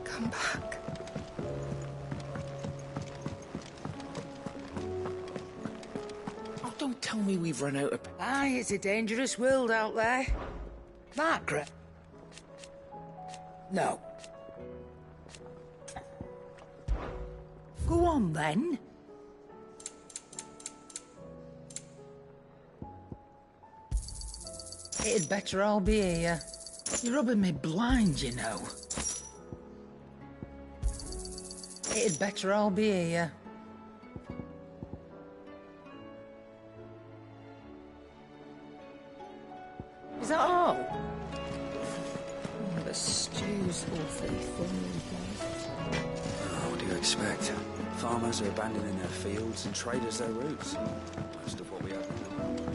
Come back. Oh, don't tell me we've run out of... Aye, it's a dangerous world out there. Margaret. No. Go on, then. It'd better all be here. You're rubbing me blind, you know. It'd better all be here. Is that all? Oh, the stew's awfully thin. Oh, what do you expect? Farmers are abandoning their fields and traders their roots. Most of what we have in the world.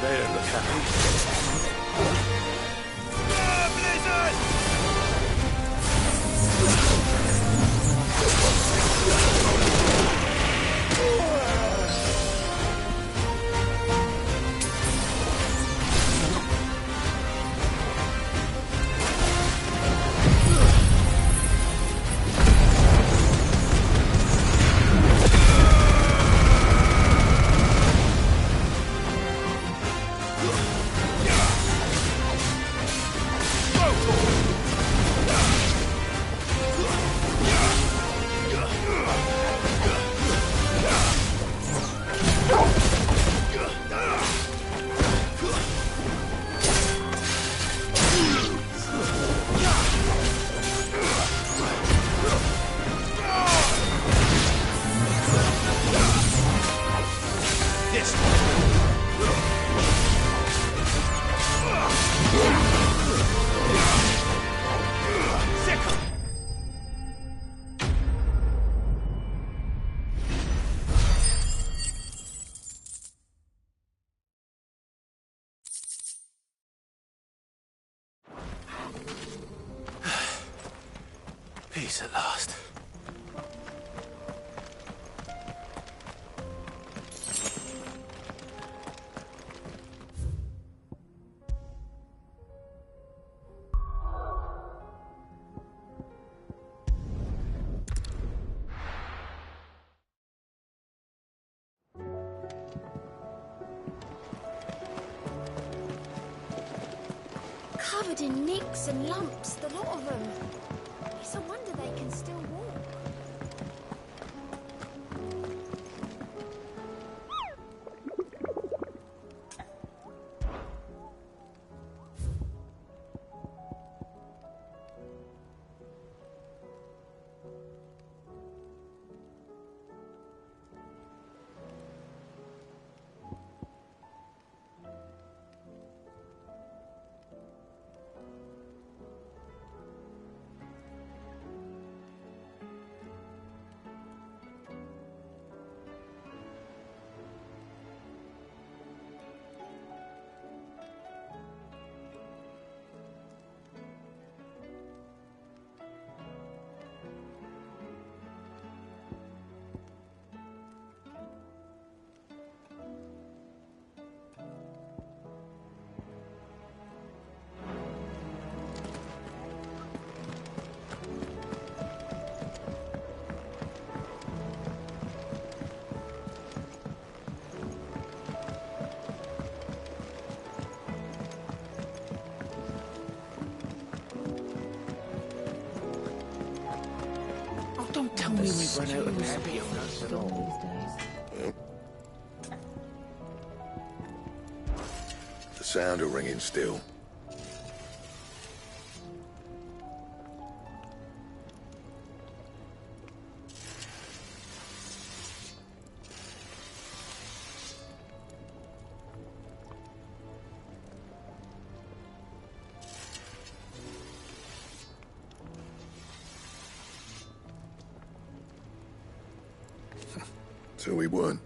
They don't look happy. Peace at last. Covered in nicks and lumps, the lot of them. It's a wonder they can still walk. Don't tell me we've run out of Pepe. The sound of ringing still. Till we weren't.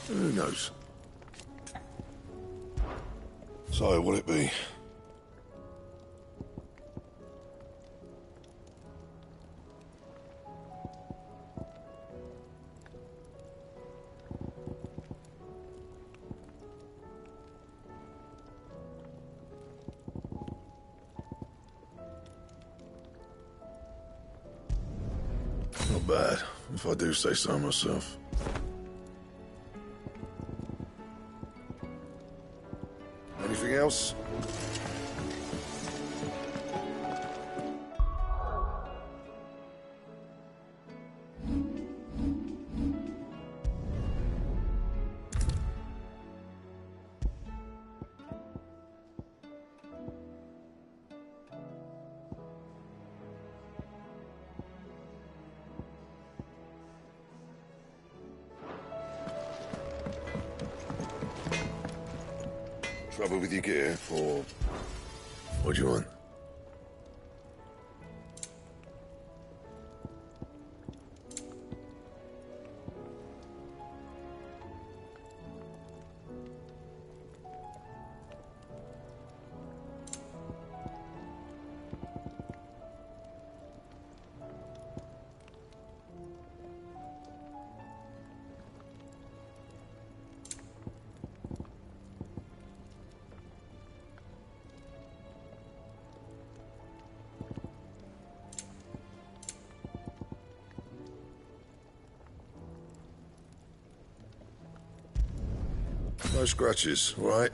Who knows? So, what'll it be? Not bad, if I do say so myself. Anything else? Trouble with your gear, or what do you want? No scratches, all right?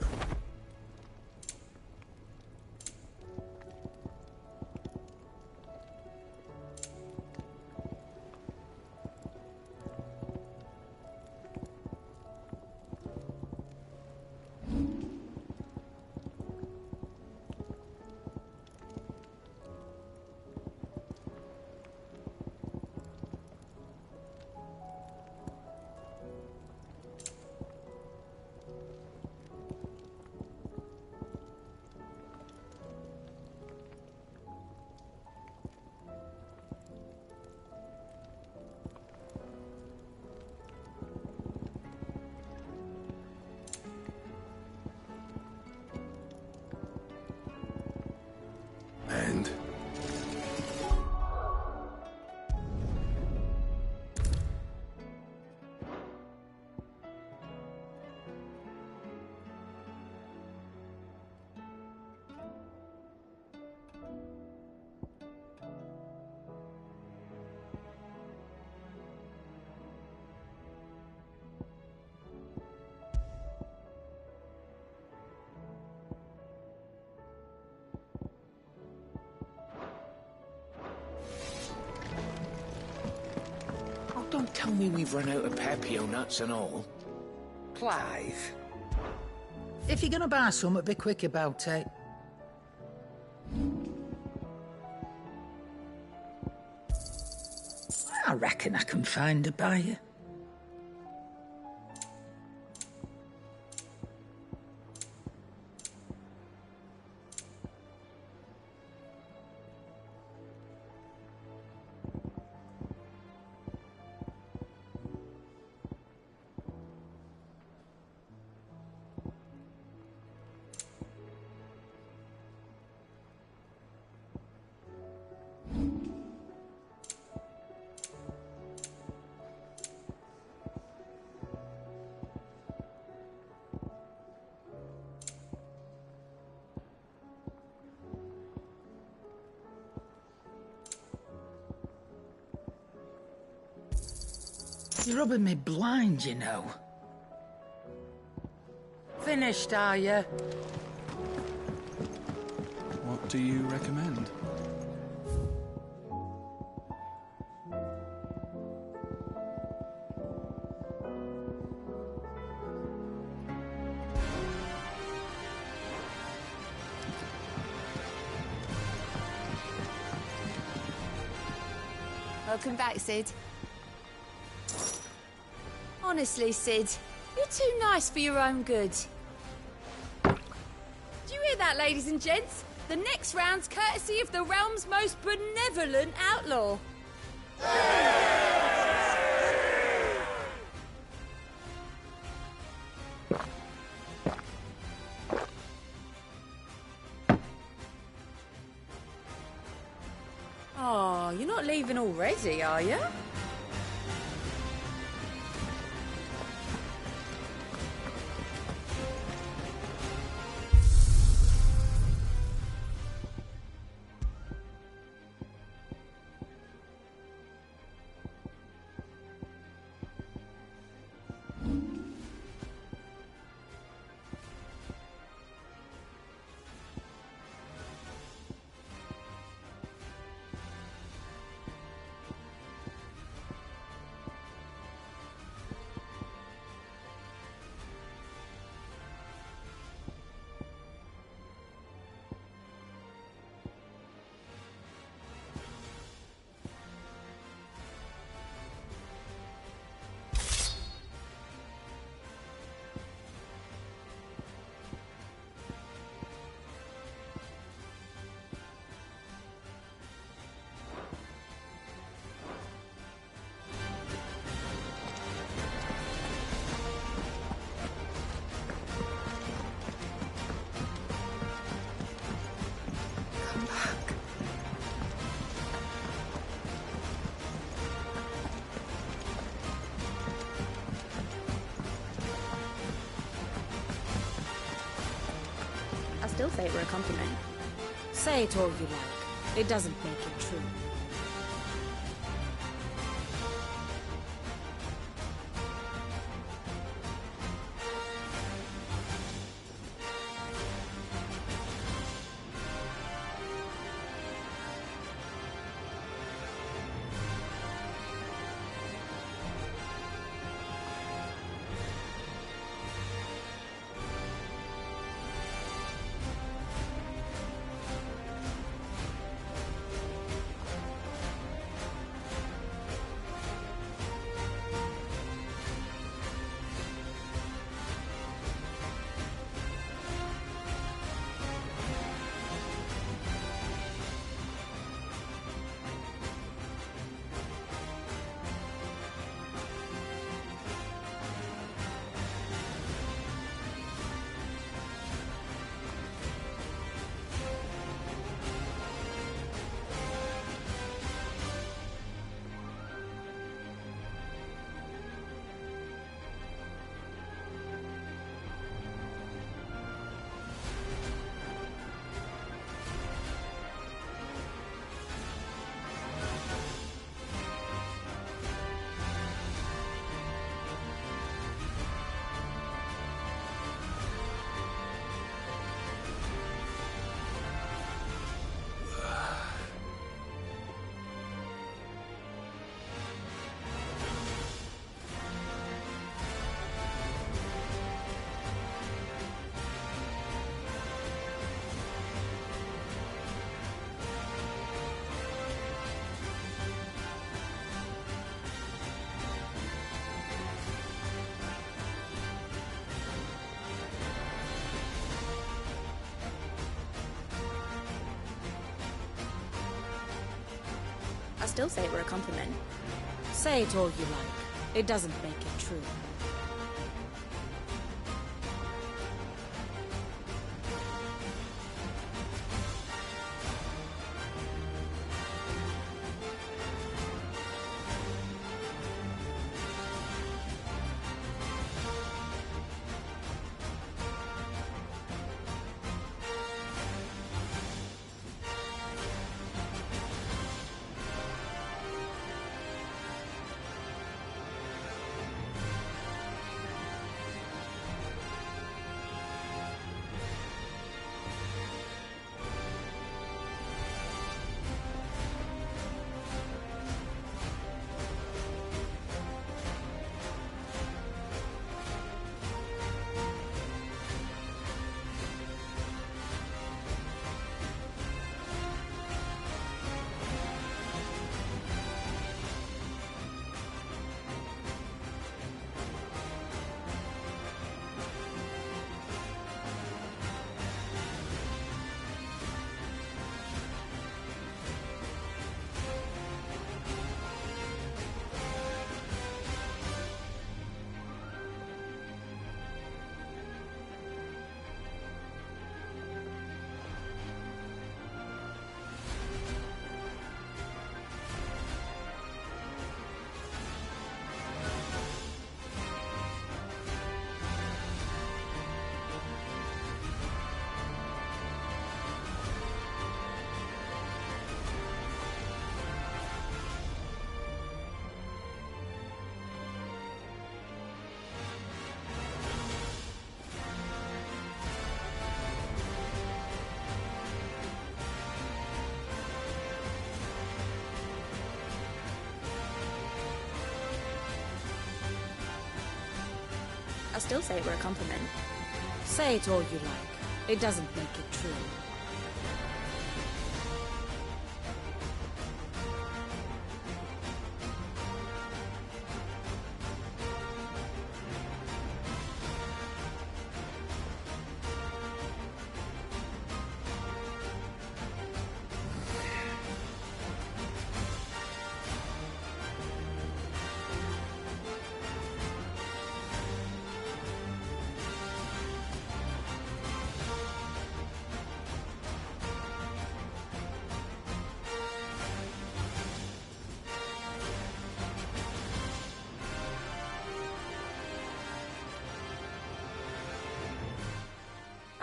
don't tell me we've run out of Papio nuts and all. Clive. If you're gonna buy some, be quick about it. I reckon I can find a buyer. You're rubbing me blind, you know. Finished, are you? What do you recommend? Welcome back, Sid. Honestly, Sid, you're too nice for your own good. Do you hear that, ladies and gents? The next round's courtesy of the realm's most benevolent outlaw. Oh, you're not leaving already, are you? I still say it were a compliment. Say it all you like. It doesn't make it true. still say it were a compliment. Say it all you like. It doesn't make it true. I'll still say it were a compliment. Say it all you like. It doesn't make it true.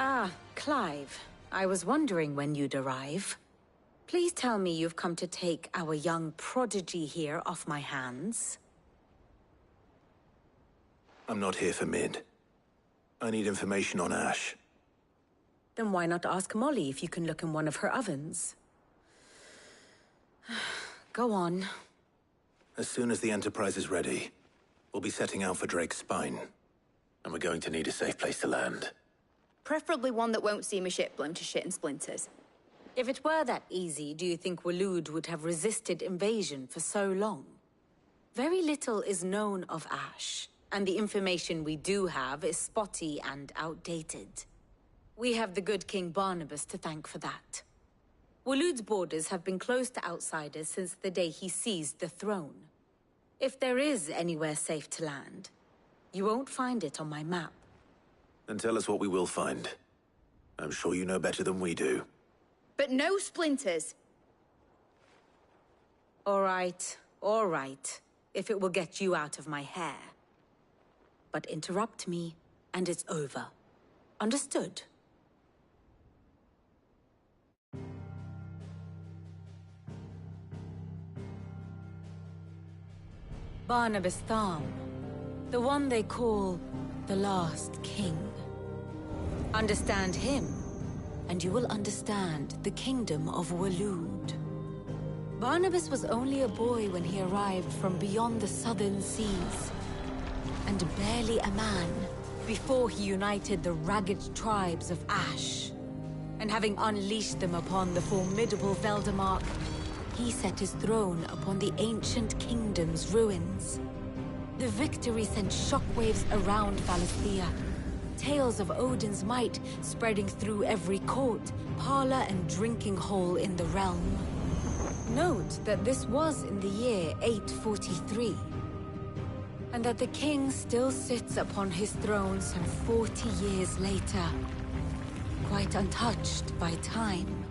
Ah, Clive. I was wondering when you'd arrive. Please tell me you've come to take our young prodigy here off my hands. I'm not here for Mid. I need information on Ash. Then why not ask Molly if you can look in one of her ovens? Go on. As soon as the Enterprise is ready, we'll be setting out for Drake's Spine. And we're going to need a safe place to land. Preferably one that won't see my ship blown to shit and splinters. If it were that easy, do you think Waloed would have resisted invasion for so long? Very little is known of Ash, and the information we do have is spotty and outdated. We have the good King Barnabas to thank for that. Waloed's borders have been closed to outsiders since the day he seized the throne. If there is anywhere safe to land, you won't find it on my map. Then tell us what we will find. I'm sure you know better than we do. But no splinters! All right. If it will get you out of my hair. But interrupt me, and it's over. Understood? Barnabas Tharm. The one they call the Last King. Understand him, and you will understand the kingdom of Waloed. Barnabas was only a boy when he arrived from beyond the southern seas, and barely a man before he united the ragged tribes of Ash. And having unleashed them upon the formidable Veldamark, he set his throne upon the ancient kingdom's ruins. The victory sent shockwaves around Valisthea, tales of Odin's might spreading through every court, parlor, and drinking hole in the realm. Note that this was in the year 843, and that the king still sits upon his throne some 40 years later, quite untouched by time.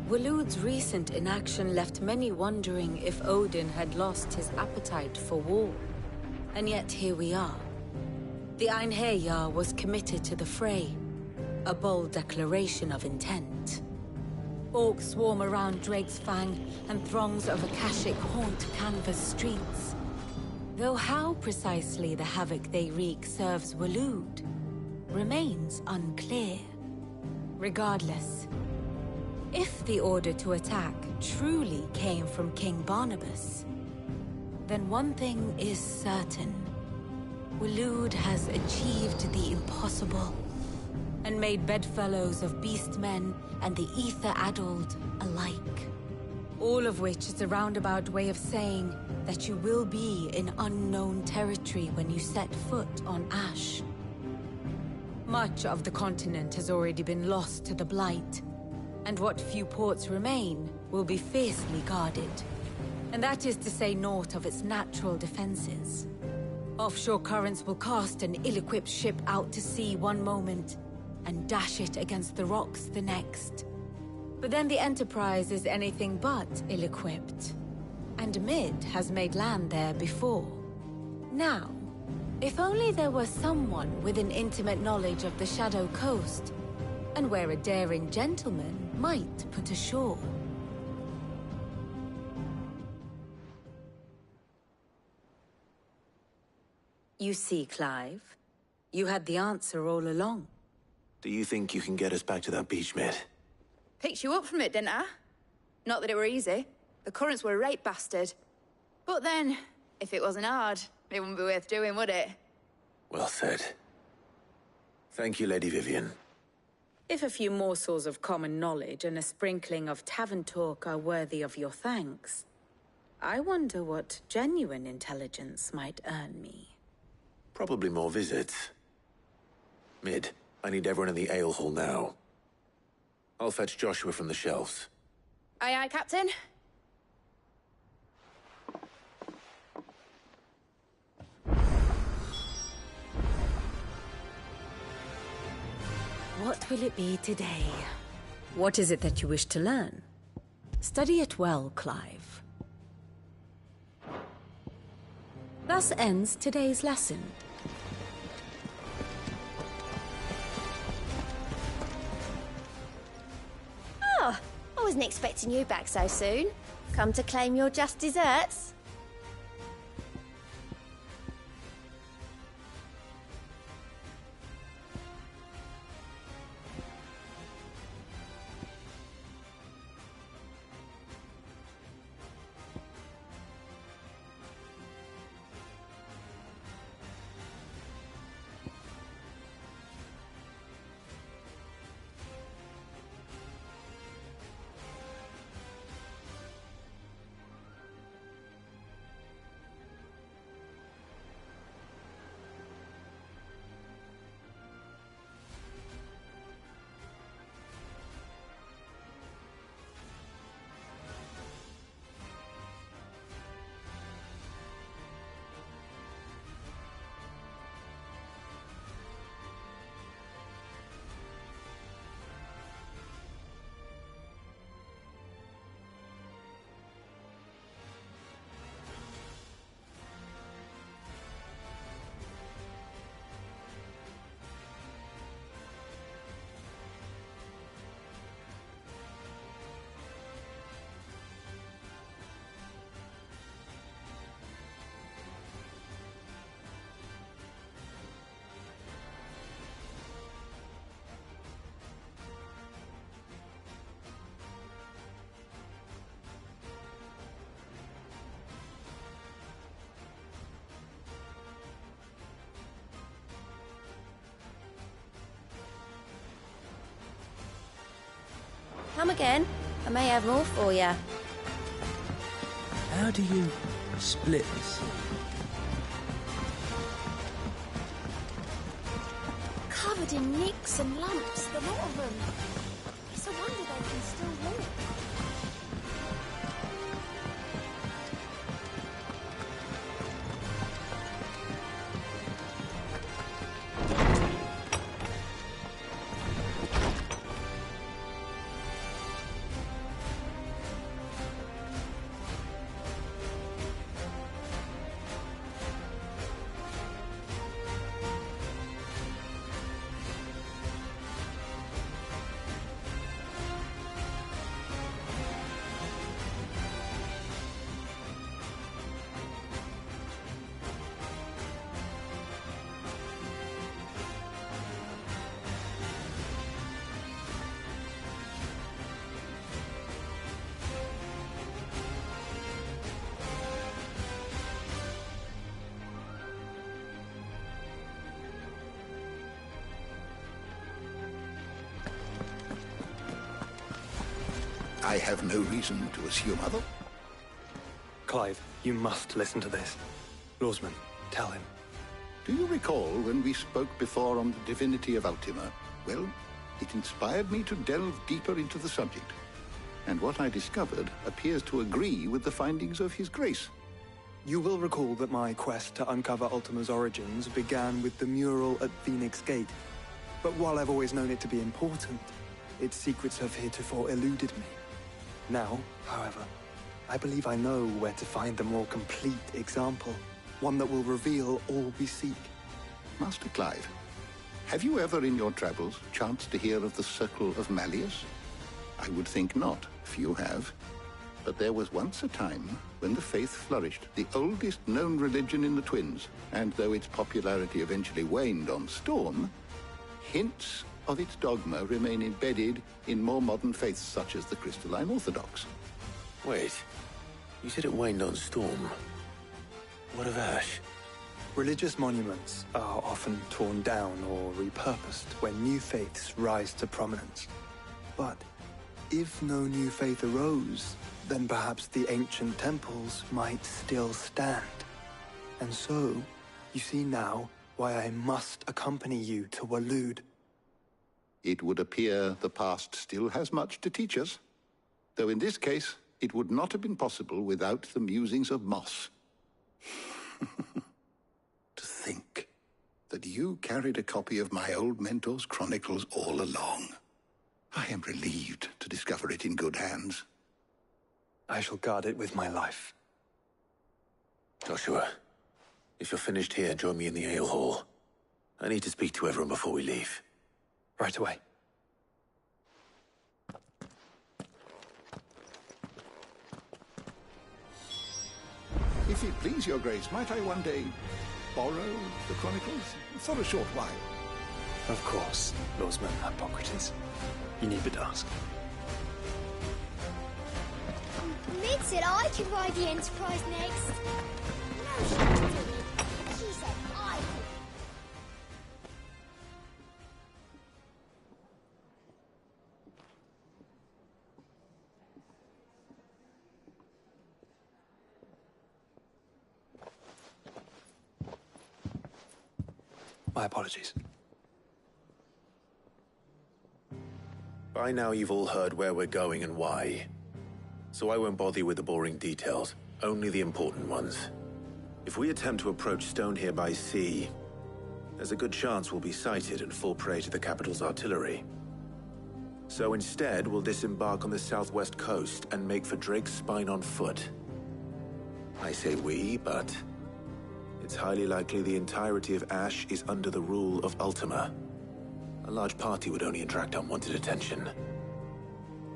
Waloed's recent inaction left many wondering if Odin had lost his appetite for war. And yet here we are. The Einherjar was committed to the fray, a bold declaration of intent. Orcs swarm around Drakesfang, and throngs of Akashic haunt Canvas streets. Though how precisely the havoc they wreak serves Waloed remains unclear. Regardless, if the order to attack truly came from King Barnabas, then one thing is certain. Waloed has achieved the impossible, and made bedfellows of beastmen and the ether-addled alike. All of which is a roundabout way of saying that you will be in unknown territory when you set foot on Ash. Much of the continent has already been lost to the Blight, and what few ports remain will be fiercely guarded. And that is to say naught of its natural defenses. Offshore currents will cast an ill-equipped ship out to sea one moment, and dash it against the rocks the next. But then the Enterprise is anything but ill-equipped. And Mid has made land there before. Now, if only there were someone with an intimate knowledge of the Shadow Coast, and where a daring gentleman might put ashore. You see, Clive, you had the answer all along. Do you think you can get us back to that beach, Mid? Picked you up from it, didn't I? Not that it were easy. The currents were a right bastard. But then, if it wasn't hard, it wouldn't be worth doing, would it? Well said. Thank you, Lady Vivian. If a few morsels of common knowledge and a sprinkling of tavern talk are worthy of your thanks, I wonder what genuine intelligence might earn me. Probably more visits. Mid, I need everyone in the ale hall now. I'll fetch Joshua from the shelves. Aye, aye, Captain. What will it be today? What is it that you wish to learn? Study it well, Clive. Thus ends today's lesson. Oh, I wasn't expecting you back so soon. Come to claim your just desserts? Come again. I may have more for you. How do you split this? Covered in nicks and lumps, the lot of them. It's a wonder they can still walk. I have no reason to assume other. Clive, you must listen to this. Lawsman, tell him. Do you recall when we spoke before on the divinity of Ultima? Well, it inspired me to delve deeper into the subject. And what I discovered appears to agree with the findings of His Grace. You will recall that my quest to uncover Ultima's origins began with the mural at Phoenix Gate. But while I've always known it to be important, its secrets have heretofore eluded me. Now, however, I believe I know where to find the more complete example. One that will reveal all we seek. Master Clive, have you ever in your travels chanced to hear of the Circle of Malleus? I would think not, few have. But there was once a time when the faith flourished, the oldest known religion in the Twins, and though its popularity eventually waned on Storm, hints of its dogma remain embedded in more modern faiths such as the Crystalline Orthodox. Wait, you said it waned on Storm. What of Ash? Religious monuments are often torn down or repurposed when new faiths rise to prominence. But if no new faith arose, then perhaps the ancient temples might still stand. And so, you see now why I must accompany you to Waloed. It would appear the past still has much to teach us, though in this case, it would not have been possible without the musings of Moss. To think that you carried a copy of my old mentor's chronicles all along. I am relieved to discover it in good hands. I shall guard it with my life. Joshua, if you're finished here, join me in the ale hall. I need to speak to everyone before we leave. Right away. If it please your grace, might I one day borrow the chronicles for a short while? Of course, Lawsman Hippocrates. You need but ask. Mid said I could ride the Enterprise next. No, she didn't. She said I could. My apologies. By now you've all heard where we're going and why. So I won't bother you with the boring details, only the important ones. If we attempt to approach Stone here by sea, there's a good chance we'll be sighted and fall prey to the capital's artillery. So instead, we'll disembark on the southwest coast and make for Drake's Spine on foot. I say we, but it's highly likely the entirety of Ash is under the rule of Ultima. A large party would only attract unwanted attention,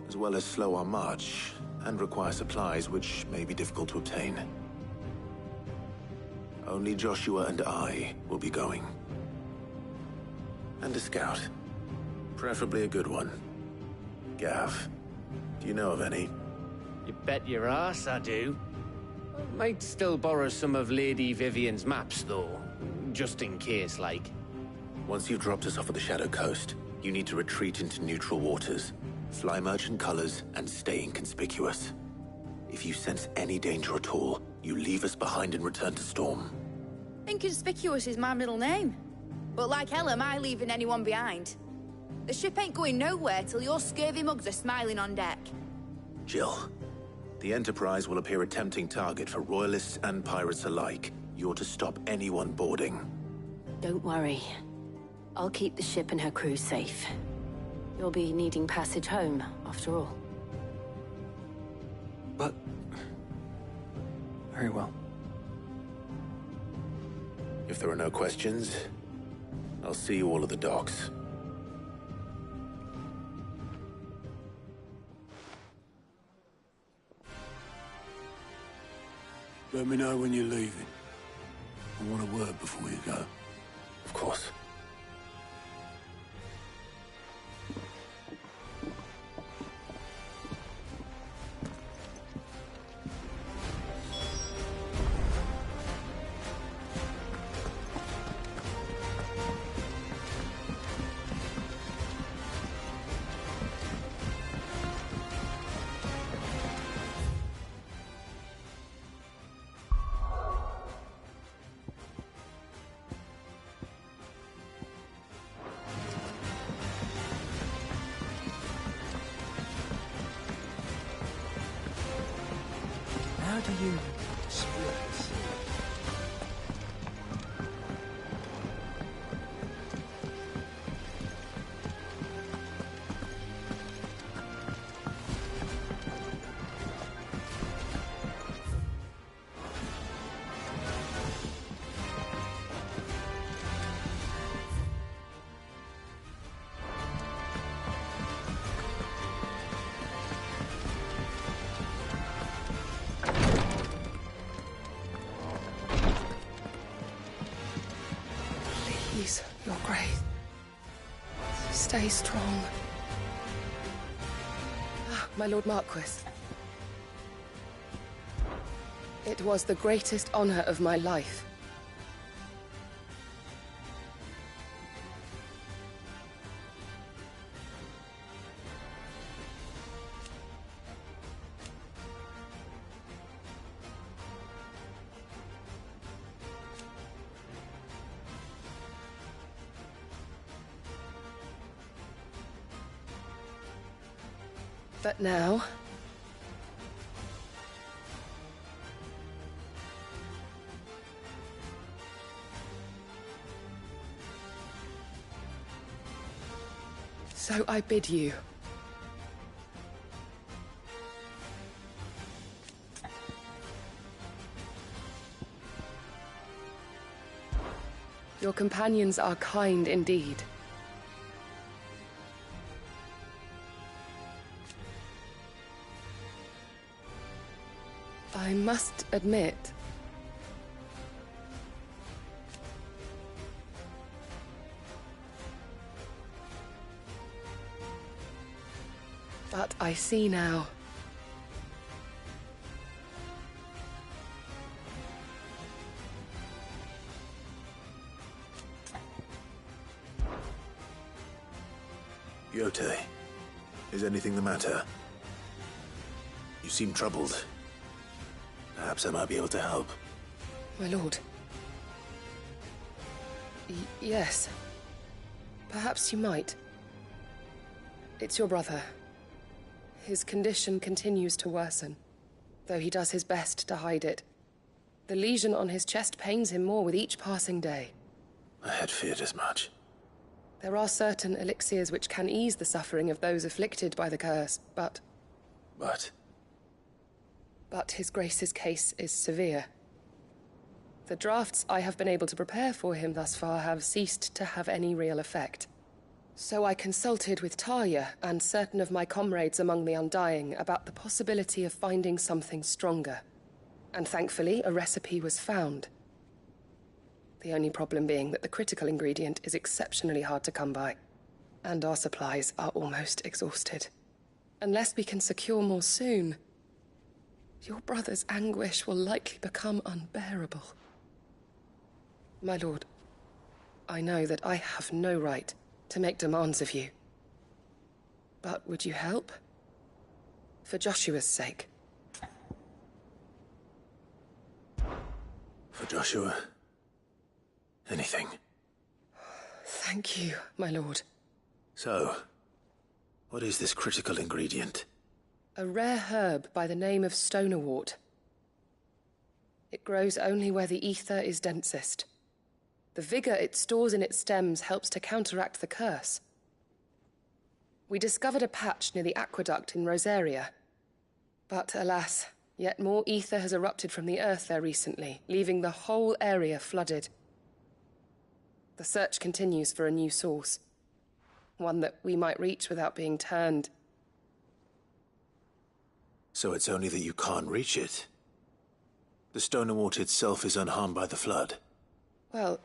as well as slow our march and require supplies which may be difficult to obtain. Only Joshua and I will be going. And a scout. Preferably a good one. Gav, do you know of any? You bet your ass I do. Might still borrow some of Lady Vivian's maps, though. Just in case, like. Once you've dropped us off at the Shadow Coast, you need to retreat into neutral waters, fly merchant colors, and stay inconspicuous. If you sense any danger at all, you leave us behind and return to Storm. Inconspicuous is my middle name. But like hell am I leaving anyone behind. The ship ain't going nowhere till your scurvy mugs are smiling on deck. Jill, the Enterprise will appear a tempting target for royalists and pirates alike. You're to stop anyone boarding. Don't worry. I'll keep the ship and her crew safe. You'll be needing passage home, after all. But... very well. If there are no questions, I'll see you all at the docks. Let me know when you're leaving. I want a word before you go. Of course. how do you split the sea? Please, Your Grace. Stay strong. My Lord Marquis. It was the greatest honor of my life. But now... So I bid you. Your companions are kind indeed. I must admit... But I see now. Yote, is anything the matter? You seem troubled. Perhaps I might be able to help. My lord. Yes. Perhaps you might. It's your brother. His condition continues to worsen, though he does his best to hide it. The lesion on his chest pains him more with each passing day. I had feared as much. There are certain elixirs which can ease the suffering of those afflicted by the curse, but... But His Grace's case is severe. The drafts I have been able to prepare for him thus far have ceased to have any real effect. So I consulted with Talia and certain of my comrades among the Undying about the possibility of finding something stronger. And thankfully, a recipe was found. The only problem being that the critical ingredient is exceptionally hard to come by, and our supplies are almost exhausted. Unless we can secure more soon, your brother's anguish will likely become unbearable. My lord, I know that I have no right to make demands of you. But would you help? For Joshua's sake. For Joshua? Anything. Thank you, my lord. So, what is this critical ingredient? A rare herb by the name of stonerwort. It grows only where the ether is densest. The vigor it stores in its stems helps to counteract the curse. We discovered a patch near the aqueduct in Rosaria. But alas, yet more ether has erupted from the earth there recently, leaving the whole area flooded. The search continues for a new source. One that we might reach without being turned. So it's only that you can't reach it? The Stonerwort itself is unharmed by the flood? Well,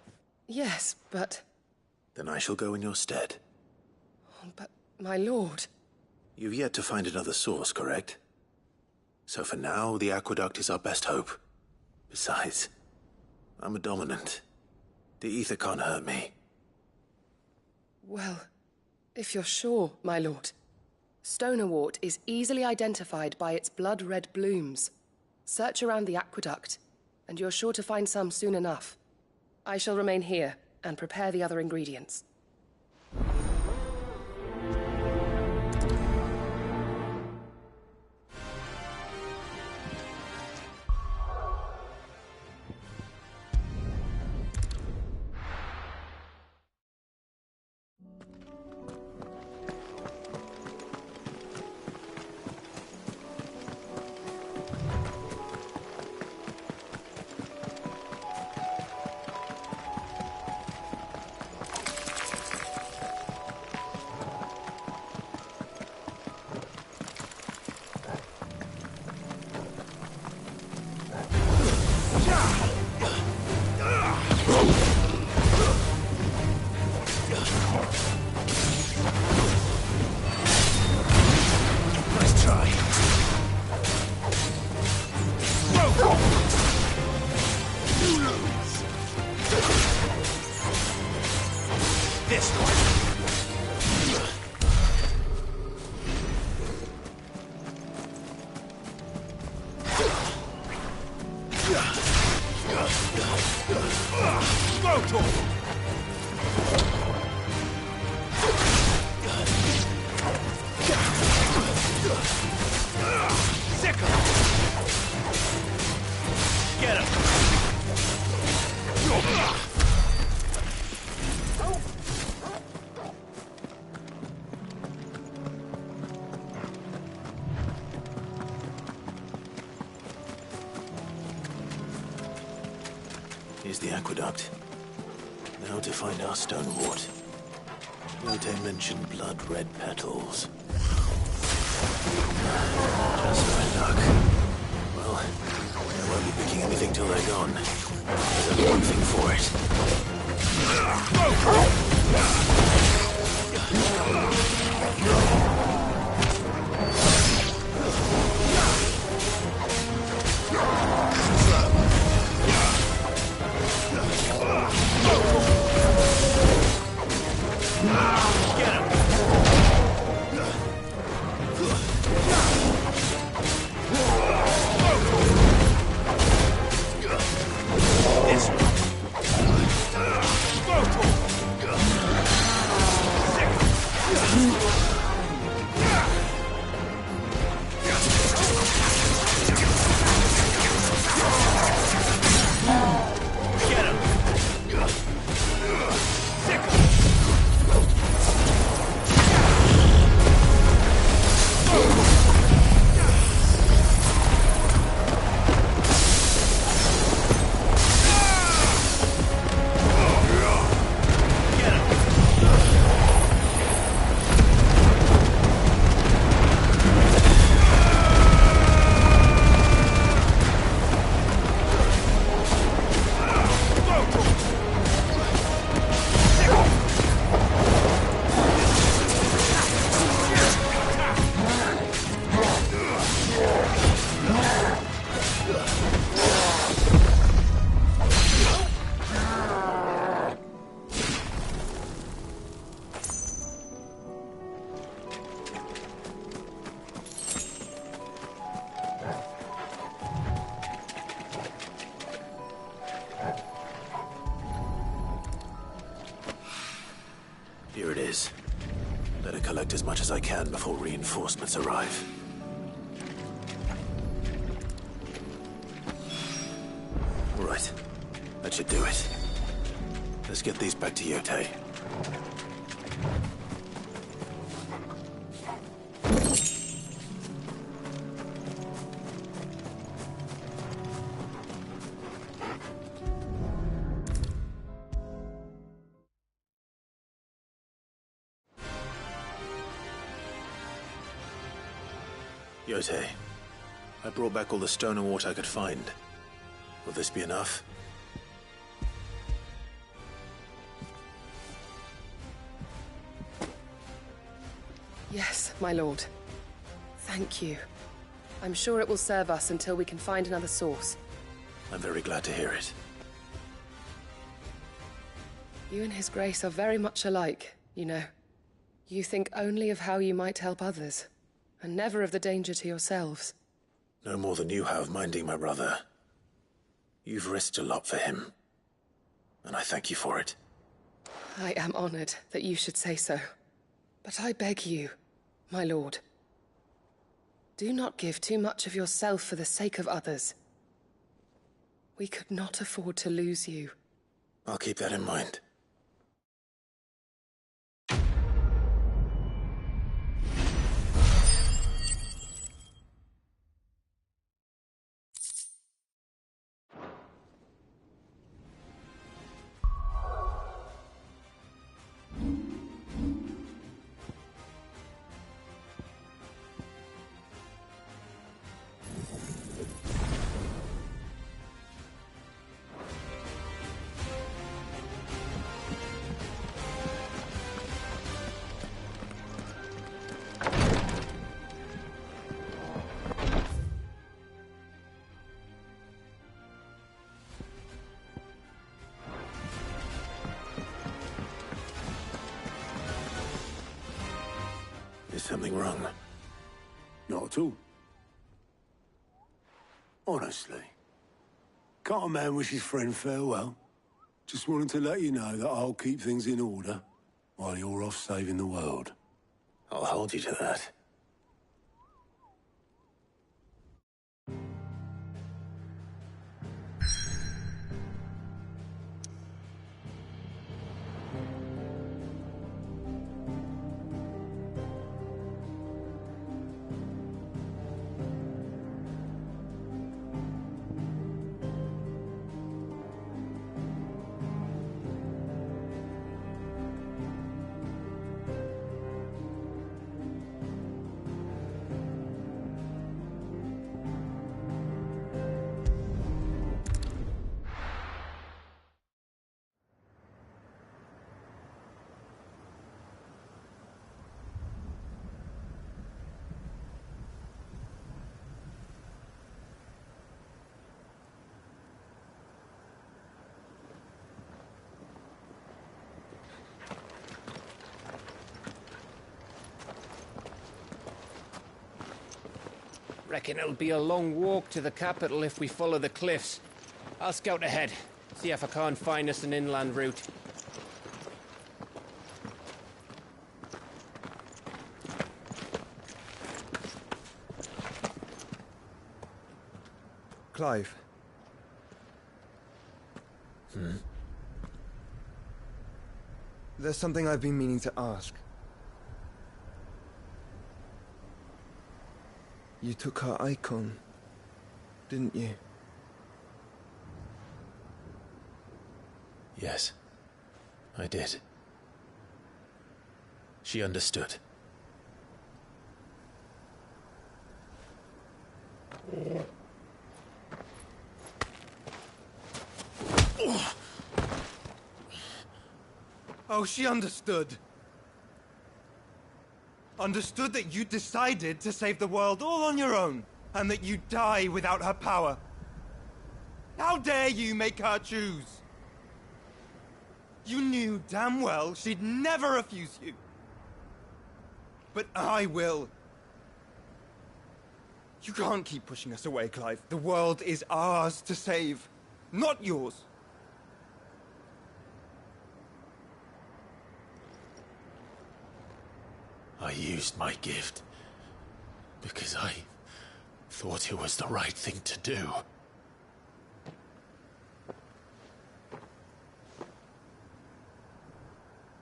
yes, but... Then I shall go in your stead. But, my lord... You've yet to find another source, correct? So for now, the aqueduct is our best hope. Besides, I'm a dominant. The ether can't hurt me. Well, if you're sure, my lord. Stonerwort is easily identified by its blood-red blooms. Search around the aqueduct, and you're sure to find some soon enough. I shall remain here and prepare the other ingredients. Here's the aqueduct. Now to find our stonewort. Yote mentioned blood-red petals. Just my luck. Well, I won't be picking anything till they're gone. There's only one thing for it. Here it is. Better collect as much as I can before reinforcements arrive. Right. That should do it. Let's get these back to Yote. Yote, I brought back all the stone and water I could find. Will this be enough? Yes, my lord. Thank you. I'm sure it will serve us until we can find another source. I'm very glad to hear it. You and His Grace are very much alike, you know. You think only of how you might help others, and never of the danger to yourselves. No more than you have minding my brother. You've risked a lot for him, and I thank you for it. I am honored that you should say so. But I beg you, my lord, do not give too much of yourself for the sake of others. We could not afford to lose you. I'll keep that in mind. Is something wrong? Not at all. Honestly. Can't a man wish his friend farewell? Just wanted to let you know that I'll keep things in order while you're off saving the world. I'll hold you to that. Reckon it'll be a long walk to the capital if we follow the cliffs. I'll scout ahead, see if I can't find us an inland route. Clive. There's something I've been meaning to ask. You took her icon, didn't you? Yes, I did. She understood. Oh, she understood. Understood that you decided to save the world all on your own, and that you'd die without her power. How dare you make her choose? You knew damn well she'd never refuse you. But I will. You can't keep pushing us away, Clive. The world is ours to save, not yours. I used my gift because I thought it was the right thing to do.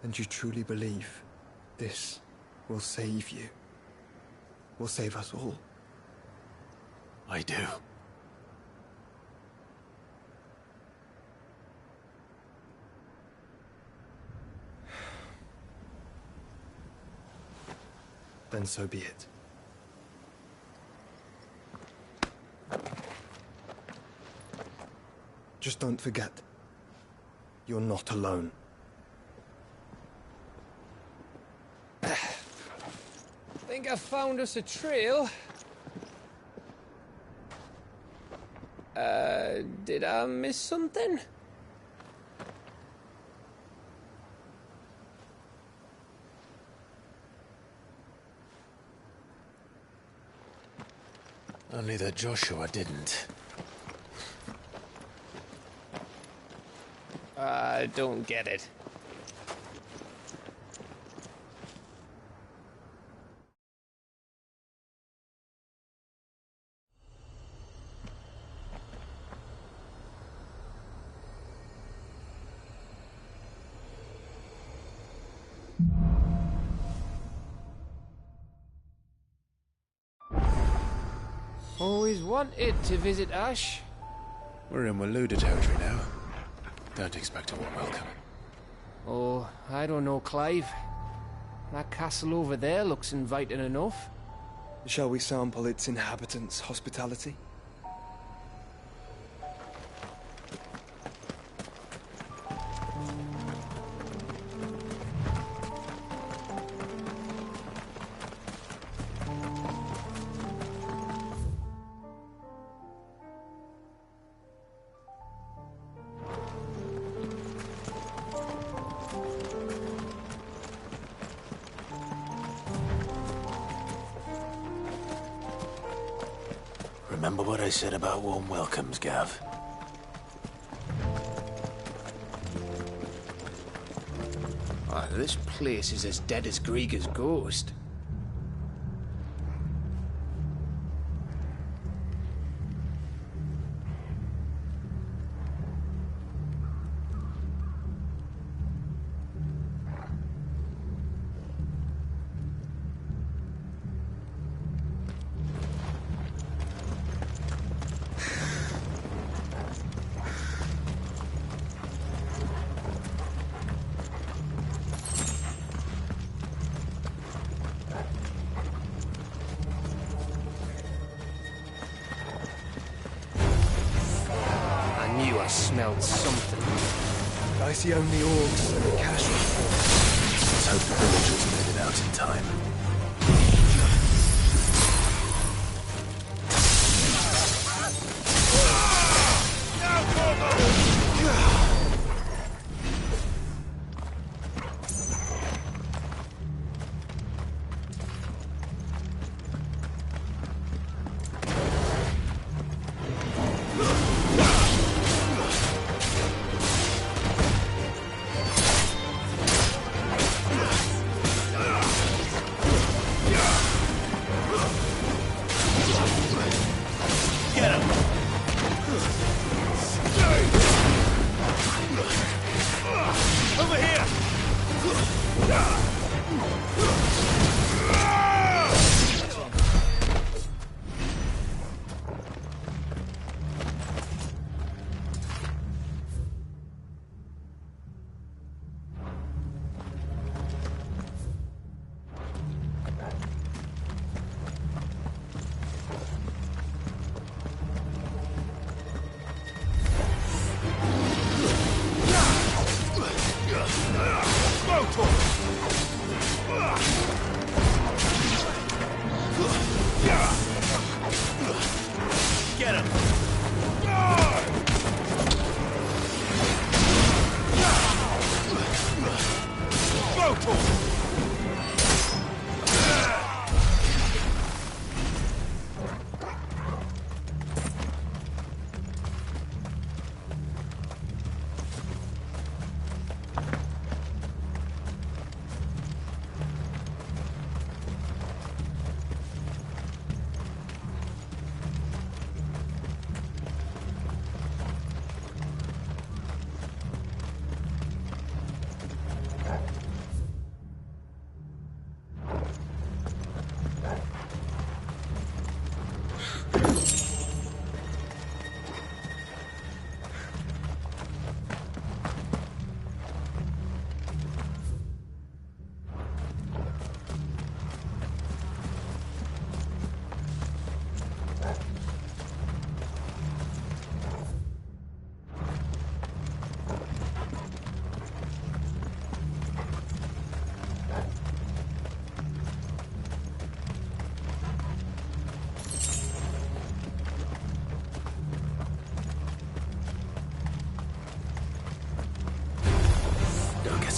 And you truly believe this will save you? Will save us all? I do. Then so be it. Just don't forget, you're not alone. Think I found us a trail. Did I miss something? Only that Joshua didn't. I don't get it. Always wanted to visit Ash. We're in Waluda territory now. Don't expect a warm welcome. Oh, I don't know, Clive. That castle over there looks inviting enough. Shall we sample its inhabitants' hospitality? Remember what I said about warm welcomes, Gav? Oh, this place is as dead as Grieger's ghost. I smelled something. I see only orcs and a cash report. Let's hope the villagers made it out in time.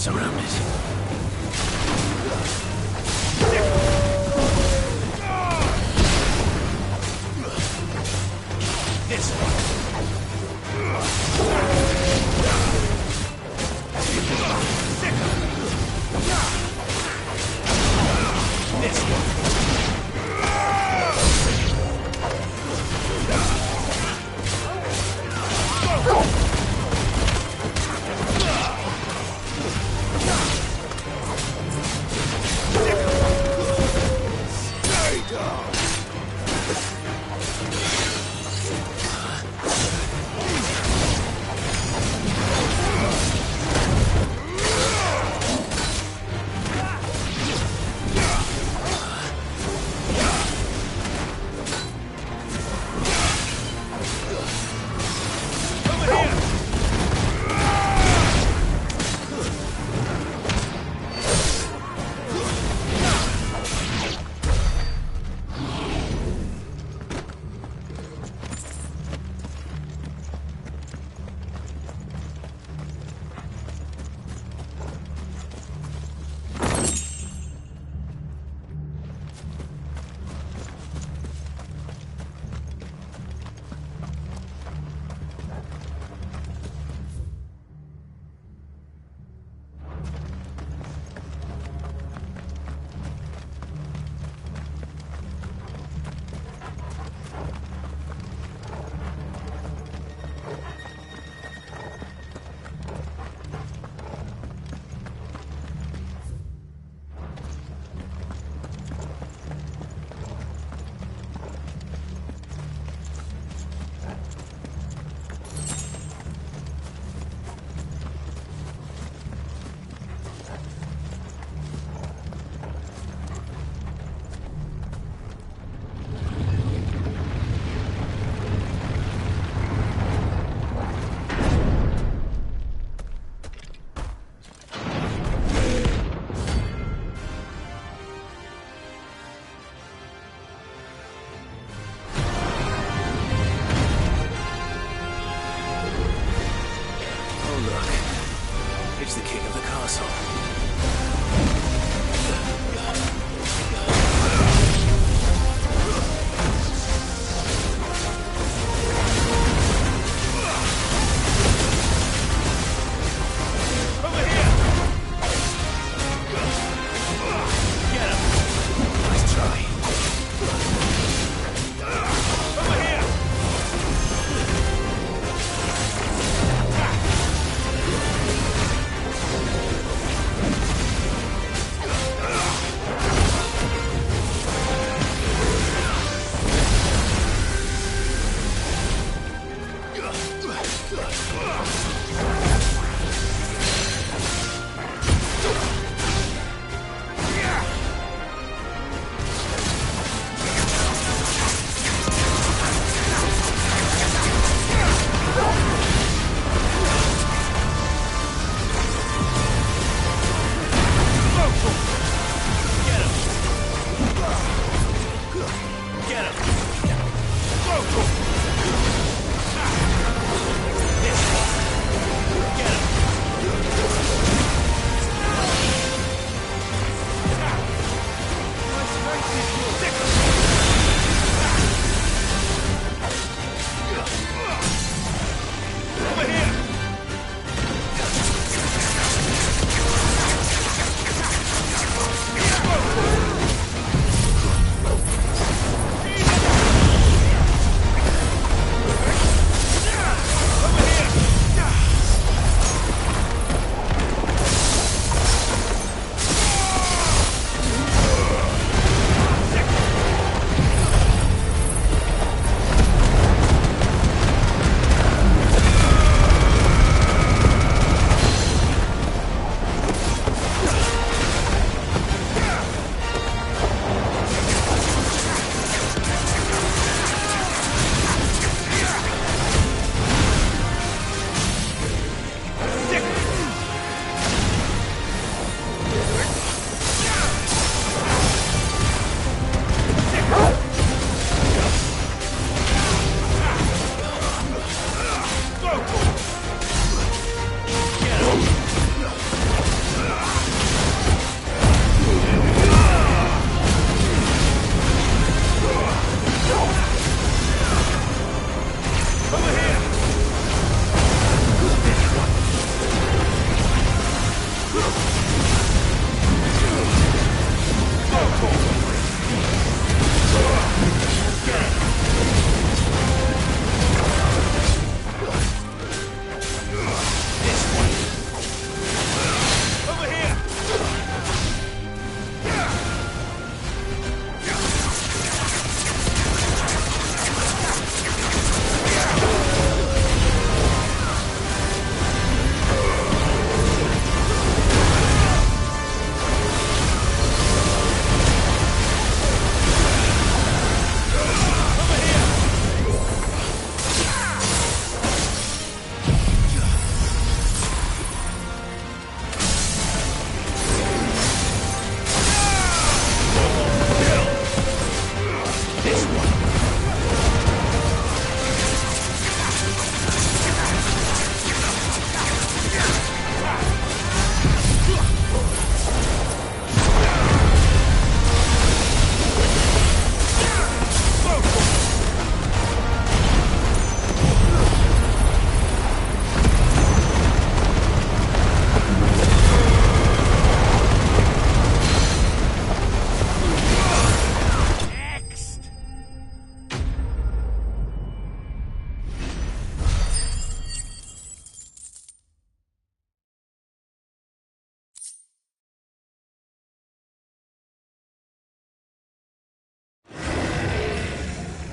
surrounded. This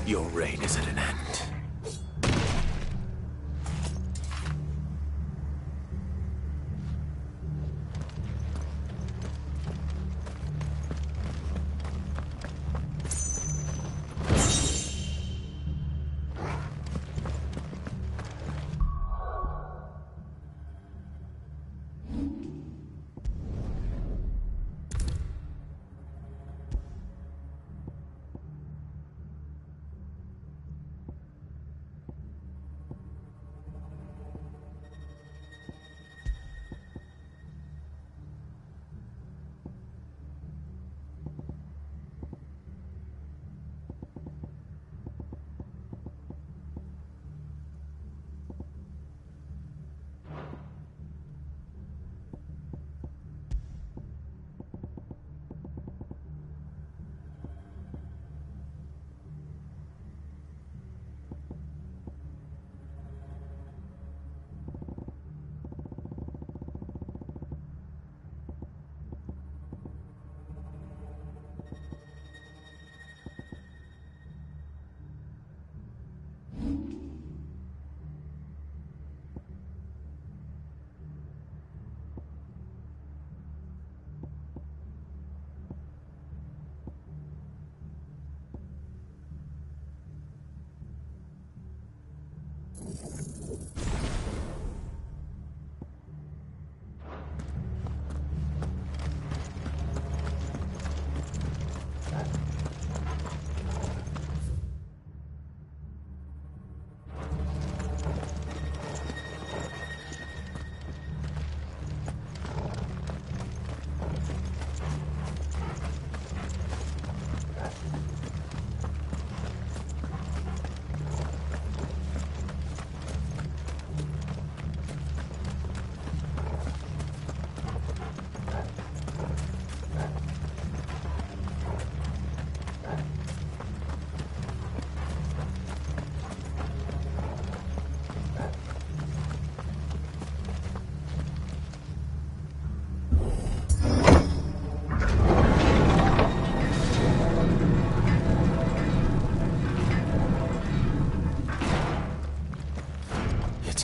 Your reign is at an end.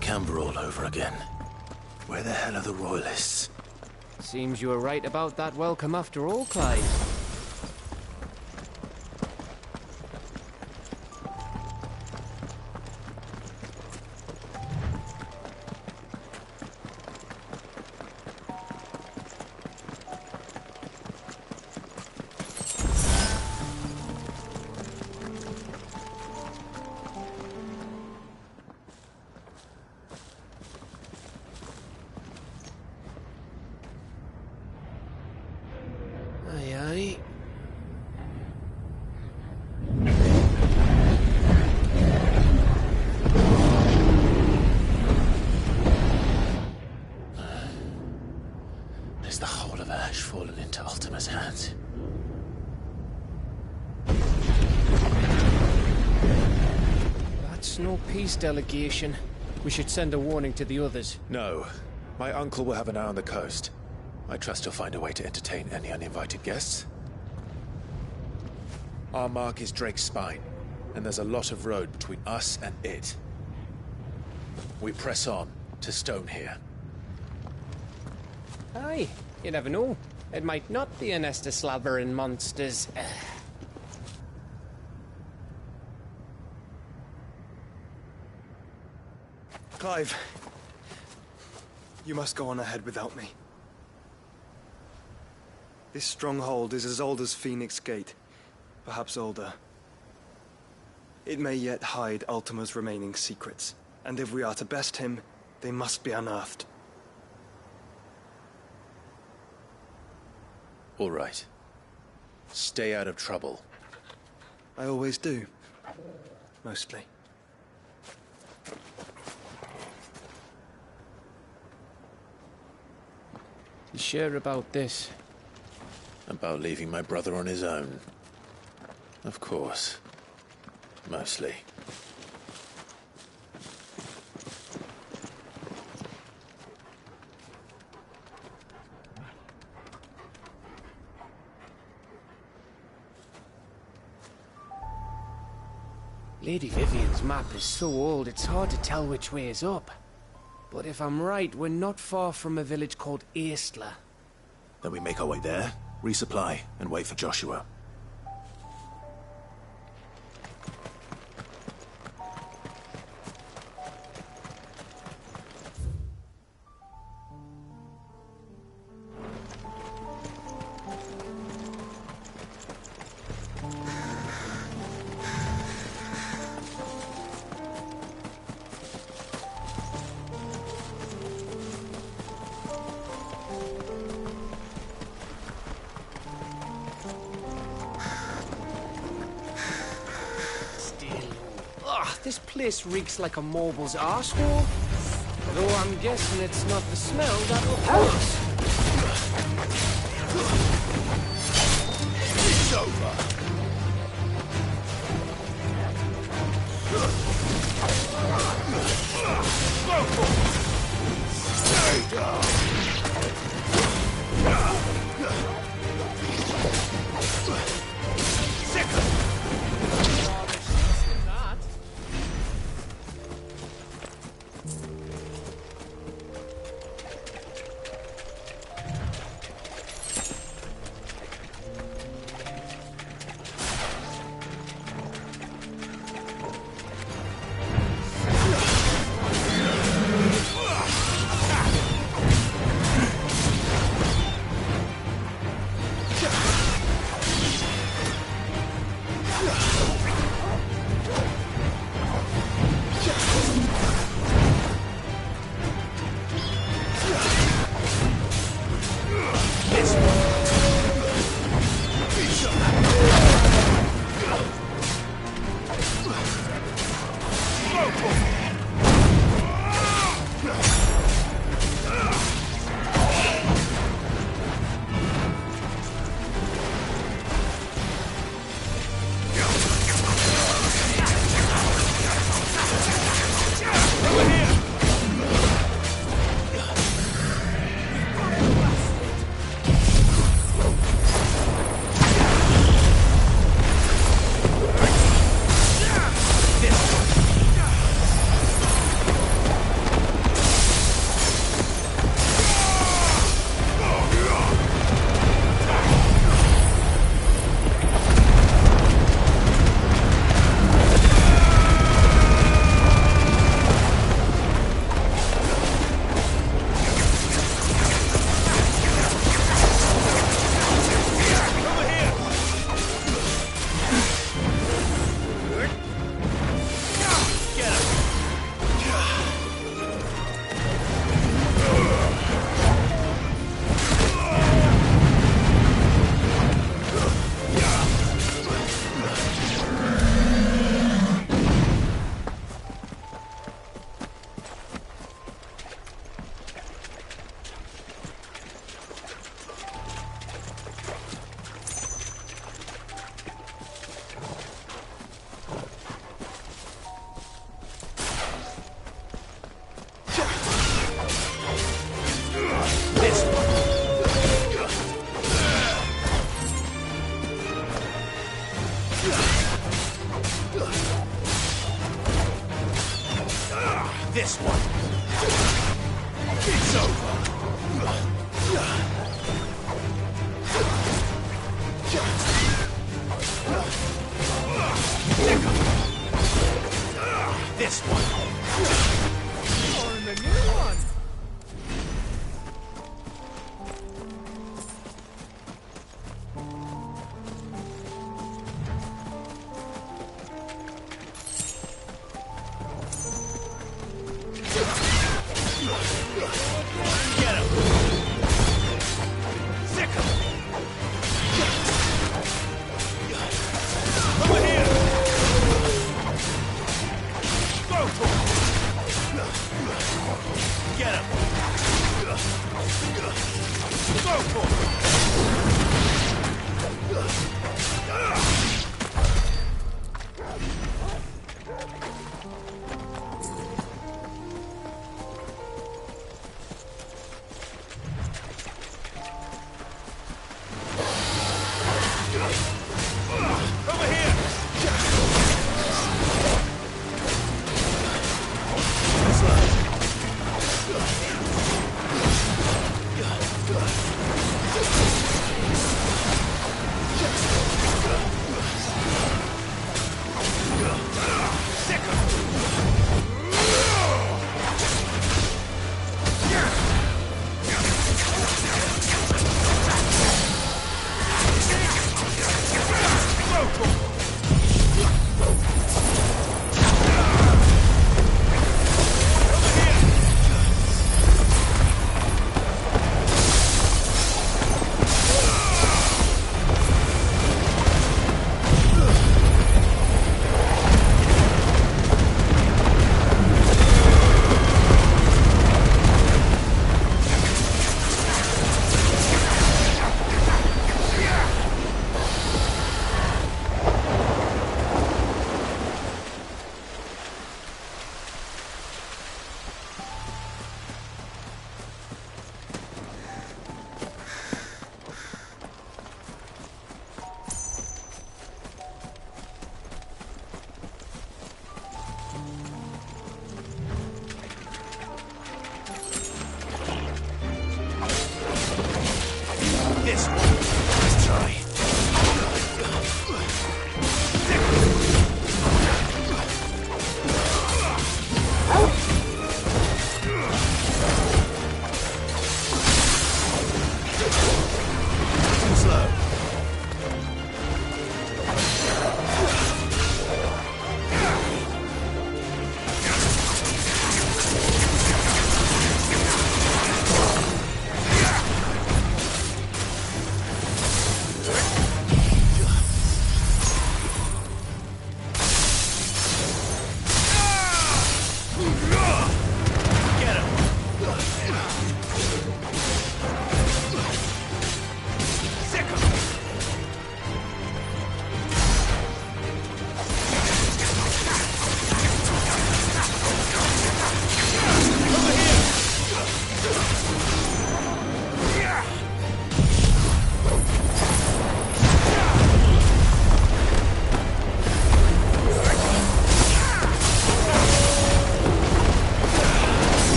Camber all over again. Where the hell are the Royalists? Seems you were right about that welcome after all, Clive. Is the whole of Ash fallen into Ultima's hands? That's no peace delegation. We should send a warning to the others. No. My uncle will have an eye on the coast. I trust he'll find a way to entertain any uninvited guests. Our mark is Drake's Spine, and there's a lot of road between us and it. We press on to Stone here. Aye, you never know. It might not be a nest of slavering monsters. Clive, you must go on ahead without me. This stronghold is as old as Phoenix Gate, perhaps older. It may yet hide Ultima's remaining secrets, and if we are to best him, they must be unearthed. All right. Stay out of trouble. I always do. Mostly. You sure about this? About leaving my brother on his own. Of course. Mostly. Lady Vivian's map is so old it's hard to tell which way is up. But if I'm right, we're not far from a village called Aistla. Then we make our way there, resupply, and wait for Joshua. This place reeks like a mobile's arsehole. Though I'm guessing it's not the smell that will help us. It's over. Go for it. Stay down. This one. It's over. This one. You're in the new one. Get him. Sick him.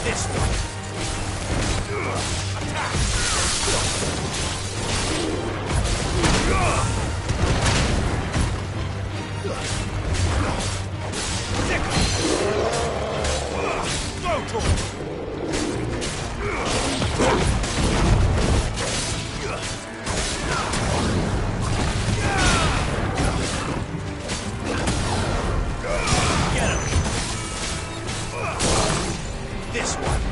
This one. Attack! Go to him! Get him! This one!